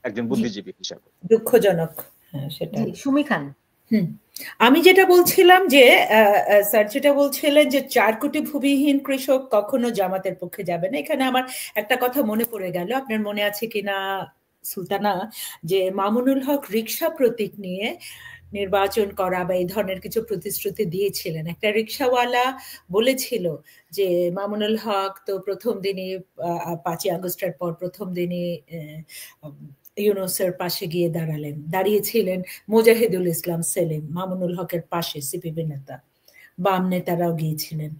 একজন বুদ্ধিজীবী হিসাবে। দুঃখজনক। হ্যাঁ, সেটা। সুমি খান, আমি যেটা বলছিলাম যে স্যার যেটা বলছিলেন যে 4 কোটি ভূমিহীন কৃষক কখনো জামাতের পক্ষে যাবে না। এখানে আমার একটা কথা মনে পড়ে গেল, আপনার মনে আছে কিনা সুলতানা, যে মামুনুল হক রিক্সা প্রতীক নিয়ে নির্বাচন করা বা এই ধরনের কিছু প্রতিশ্রুতি দিয়েছিলেন। একটা রিক্সাওয়ালা বলেছিল যে মামুনুল হক তো প্রথম দিনই 5ই আগস্টের পর প্রথম দিনই ইউনূসের পাশে গিয়ে দাঁড়িয়েছিলেন মুজাহিদুল ইসলাম সেলিম, মামুনুল হকের পাশে সিপিবি নেতা, বাম নেতারাও গিয়েছিলেন।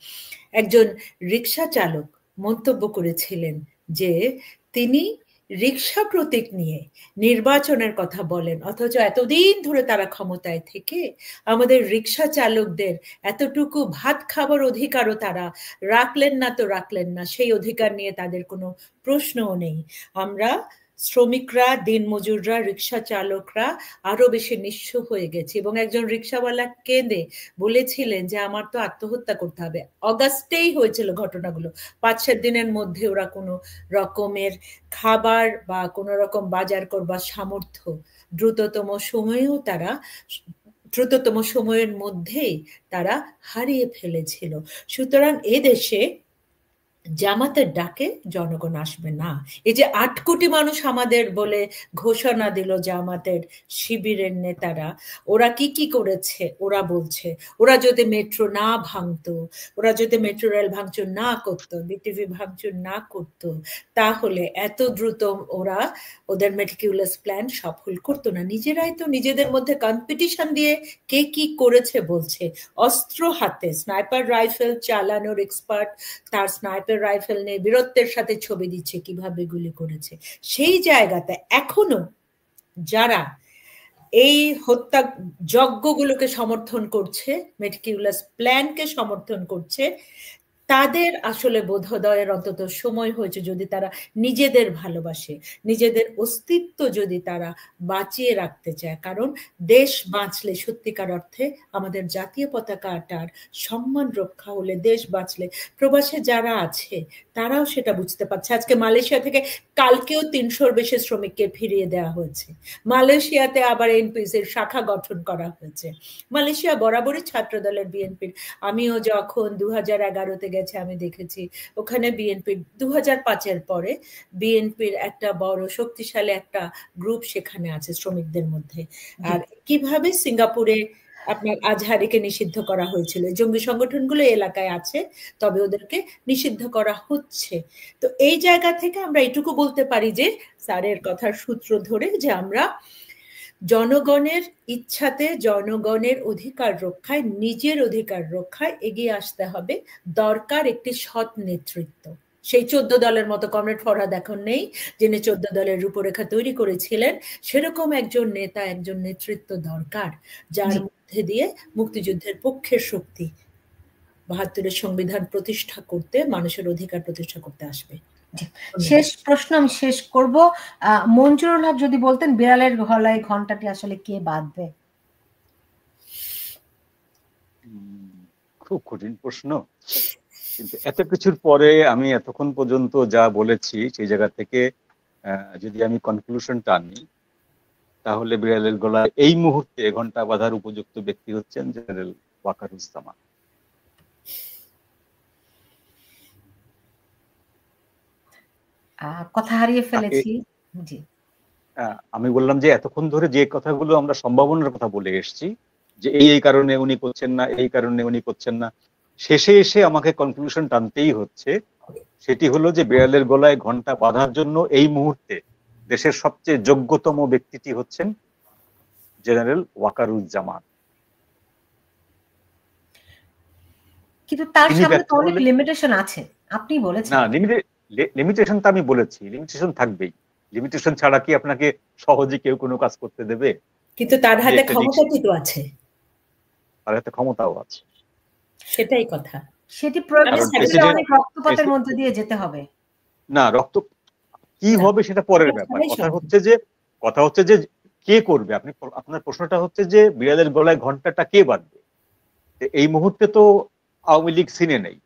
একজন রিক্সা চালক মন্তব্য করেছিলেন যে তিনি রিক্সা প্রতীক নিয়ে নির্বাচনের কথা বলেন, অথচ এতদিন ধরে তারা ক্ষমতায় থেকে আমাদের রিক্সা চালকদের এতটুকু ভাত খাবার অধিকারও তারা রাখলেন না। সেই অধিকার নিয়ে তাদের কোনো প্রশ্নও নেই। আমরা শ্রমিকরা, দিনমজুররা, রিক্সা চালকরা আরো বেশি নিঃস্ব হয়ে গেছে। এবং একজন রিক্সাওয়ালা কেঁদে বলেছিলেন যে আমার তো আত্মহত্যা করতে হবে। অগাস্টেই হয়েছিল ঘটনাগুলো। 5-7 দিনের মধ্যে ওরা কোনো রকমের খাবার বা কোনো রকম বাজার করবার সামর্থ্য দ্রুততম সময়ের মধ্যেই তারা হারিয়ে ফেলেছিল। সুতরাং এদেশে জামাতের ডাকে জনগণ আসবে না। এই যে 8 কোটি মানুষ আমাদের বলে ঘোষণা দিল জামাতের শিবিরের নেতারা, ওরা কি করেছে ওরা বলছে, ওরা যদি মেট্রো না ভাঙতো, ওরা যদি মেট্রো রেল ভাঙচুর না করতো, বিটিভি ভাঙচুর না করতো, তাহলে এত দ্রুত ওরা ওদের মেটিকুলাস প্ল্যান সফল করতো না। নিজেরাই তো নিজেদের মধ্যে কম্পিটিশন দিয়ে কে কি করেছে বলছে। অস্ত্র হাতে স্নাইপার রাইফেল চালানোর এক্সপার্ট, তার স্নাইপার রাইফেল নিয়ে বীরত্বের সাথে ছবি দিচ্ছে কিভাবে গুলি করেছে। সেই জায়গাতে এখনো যারা এই হত্যা যজ্ঞগুলোকে সমর্থন করছে, মেটিকুলাস প্ল্যানকে সমর্থন করছে, তাদের আসলে বোধোদয়ের অন্তত সময় হয়েছে, যদি তারা নিজেদের ভালোবাসে, নিজেদের অস্তিত্ব যদি তারা বাঁচিয়ে রাখতে চায়। কারণ দেশ বাঁচলে, সত্যিকার অর্থে আমাদের জাতীয় পতাকাটার সম্মান রক্ষা হলে, দেশ বাঁচলে প্রবাসে যারা আছে তারাও সেটা বুঝতে পারছে। আজকে মালয়েশিয়া থেকে কালকেও 300-র বেশি শ্রমিককে ফিরিয়ে দেওয়া হয়েছে। মালয়েশিয়াতে আবার এনপিসির শাখা গঠন করা হয়েছে। মালয়েশিয়া বরাবরই ছাত্র দলের বিএনপির, আমিও যখন 2011-তে গেছে আমি দেখেছি ওখানে বিএনপির 2005-এর পরে বিএনপির একটা বড় শক্তিশালী একটা গ্রুপ সেখানে আছে শ্রমিকদের মধ্যে। আর কিভাবে সিঙ্গাপুরে আপনার আজহারিকে নিষিদ্ধ করা হয়েছিল, জঙ্গি সংগঠনগুলো এলাকায় আছে তবে ওদেরকে নিষিদ্ধ করা হচ্ছে। তো এই জায়গা থেকে আমরা এটুকু বলতে পারি যে স্যারের কথার সূত্র ধরে যে আমরা জনগণের ইচ্ছাতে, জনগণের অধিকার রক্ষায়, নিজের অধিকার রক্ষায় এগিয়ে আসতে হবে। দরকার একটি সৎ নেতৃত্ব। সেই 14 দলের মতো কমরেড ফরহাদ এখন নেই, যিনি 14 দলের রূপরেখা তৈরি করেছিলেন। সেরকম একজন নেতা, একজন নেতৃত্ব দরকার, যার মধ্যে দিয়ে মুক্তিযুদ্ধের পক্ষের শক্তি 72-এর সংবিধান প্রতিষ্ঠা করতে, মানুষের অধিকার প্রতিষ্ঠা করতে আসবে। শেষ প্রশ্ন আমি শেষ করব, মঞ্জুরুল হক যদি বলতেন বিড়ালের গলায় ঘন্টাটি আসলে কে বাঁধবে? খুব কঠিন প্রশ্ন, কিন্তু এত কিছুর পরে আমি এতক্ষণ পর্যন্ত যা বলেছি সেই জায়গা থেকে যদি আমি কনক্লুশনটা আনি, তাহলে বিড়ালের গলায় এই মুহূর্তে ঘন্টা বাঁধার উপযুক্ত ব্যক্তি হচ্ছেন জেনারেল ওয়াকারুজ্জামান। কথা হারিয়ে ফেলেছি। জি, আমি বললাম যে এতক্ষণ ধরে যে কথাগুলো আমরা সম্ভাবনার কথা বলে এসেছি, যে এই কারণে উনি করছেন না, এই কারণে উনি করছেন না, শেষে এসে আমাকে কনক্লুশন টানতেই হচ্ছে। সেটি হলো যে বিড়ালের গলায় ঘন্টা বাঁধার জন্য এই মুহূর্তে দেশের সবচেয়ে যোগ্যতম ব্যক্তিটি হচ্ছেন জেনারেল ওয়াকারুজ্জামান। কিন্তু তার সামনে তো অনেক লিমিটেশন আছে, আপনি বলেছেন। না, লিমিটেশন তো আমি বলেছি, লিমিটেশন থাকবেই। লিমিটেশন ছাড়া কি আপনাকে সহজে কেউ কোনো কাজ করতে দেবে? কিন্তু তার হাতে ক্ষমতা তো আছে, তার হাতে ক্ষমতাও আছে, সেটাই কথা। সেটি প্রয়োগ করতে অনেক রক্তপাতের মধ্যে দিয়ে যেতে হবে। না, রক্ত কি হবে সেটা পরের ব্যাপার। কথা হচ্ছে যে কে করবে। আপনার প্রশ্নটা হচ্ছে যে বিড়ালের গলায় ঘন্টাটা কে বাঁধবে। এই মুহূর্তে তো আওয়ামী লীগ সিনে নেই,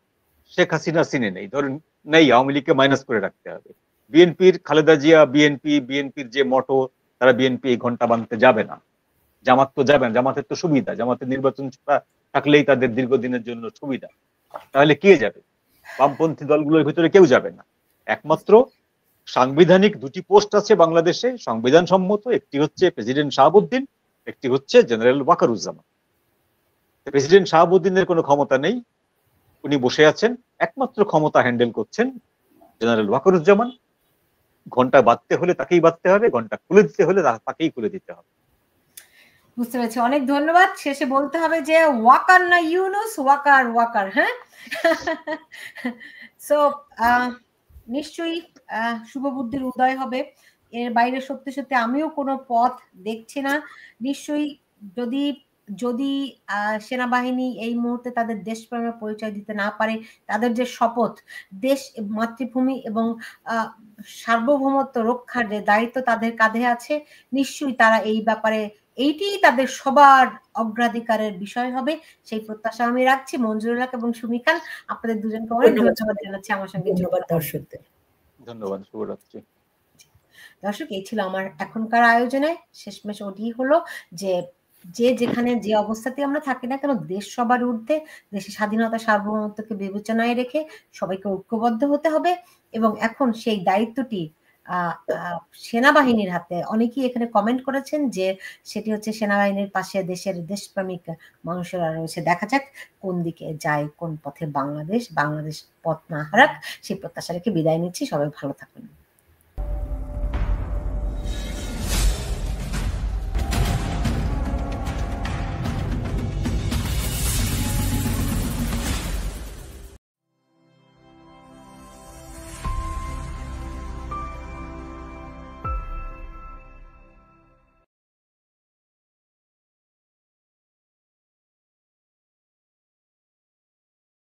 শেখ হাসিনা সিনে নেই, ধরেন নেই, আওয়ামী লীগকে মাইনাস করে রাখতে হবে। বিএনপির খালেদা জিয়া, বিএনপির যে মটো, তারা বিএনপি এই ঘন্টা বাঁধতে যাবে না। জামাত তো যাবে না, জামাতের তো সুবিধা, জামাতের নির্বাচন থাকলেই তাদের দীর্ঘদিনের জন্য সুবিধা। তাহলে কে যাবে? বামপন্থী দলগুলোর ভিতরে কেউ যাবে না। একমাত্র সাংবিধানিক দুটি পোস্ট আছে বাংলাদেশে সংবিধান সম্মত, একটি হচ্ছে প্রেসিডেন্ট শাহাবুদ্দিন, একটি হচ্ছে জেনারেল ওয়াকারুজ্জামান। প্রেসিডেন্ট শাহাবুদ্দিনের কোনো ক্ষমতা নেই, উনি বসে আছেন। একমাত্র ক্ষমতা হ্যান্ডেল করছেন জেনারেল ওয়াকারুজ্জামান। ঘন্টা বাঁধতে হলে তাকেই বাঁধতে হবে, ঘন্টা খুলে দিতে হলে তাকেই খুলে দিতে হবে। বুঝতে পেরেছি, অনেক ধন্যবাদ। শেষে বলতে হবে যে ওয়াকার না ইউনুস, ওয়াকার। হ্যাঁ, সো নিশ্চয়ই শুভ বুদ্ধির উদয় হবে। এর বাইরে সত্যি সত্যি আমিও কোনো পথ দেখছি না। নিশ্চয়ই যদি সেনাবাহিনী এই মুহূর্তে তাদের দেশপ্রেমের পরিচয় দিতে না পারে, তাদের যে শপথ, দেশ, মাতৃভূমি এবং সার্বভৌমত্ব রক্ষার যে দায়িত্ব তাদের কাঁধে আছে, নিশ্চয়ই তারা এই ব্যাপারে এইটি তাদের সবার অগ্রাধিকারের বিষয় হবে, সেই প্রত্যাশা আমি রাখছি। মঞ্জুরুল হক এবং সুমি খান, আপনাদের দুজনকে অনেক ধন্যবাদ জানাচ্ছি আমার সঙ্গে। ধন্যবাদ দর্শকদের। ধন্যবাদ, শুভরাত্রি। দর্শক, এই ছিল আমার এখনকার আয়োজনে। শেষমেশ ওটি হলো যে যেখানে যে অবস্থাতে আমরা থাকি না কেন, দেশ সবার ঊর্ধ্বে, দেশের স্বাধীনতা সার্বভৌমত্বকে বিবেচনায় রেখে সবাইকে ঐক্যবদ্ধ হতে হবে। এবং এখন সেই দায়িত্বটি সেনাবাহিনীর হাতে। অনেকেই এখানে কমেন্ট করেছেন যে সেটি হচ্ছে সেনাবাহিনীর পাশে দেশের দেশপ্রেমিক মানুষেরা রয়েছে। দেখা যাক কোন দিকে যায়, কোন পথে বাংলাদেশ পথ না হারাক, সেই প্রত্যাশা রেখে বিদায় নিচ্ছি। সবাই ভালো থাকবেন।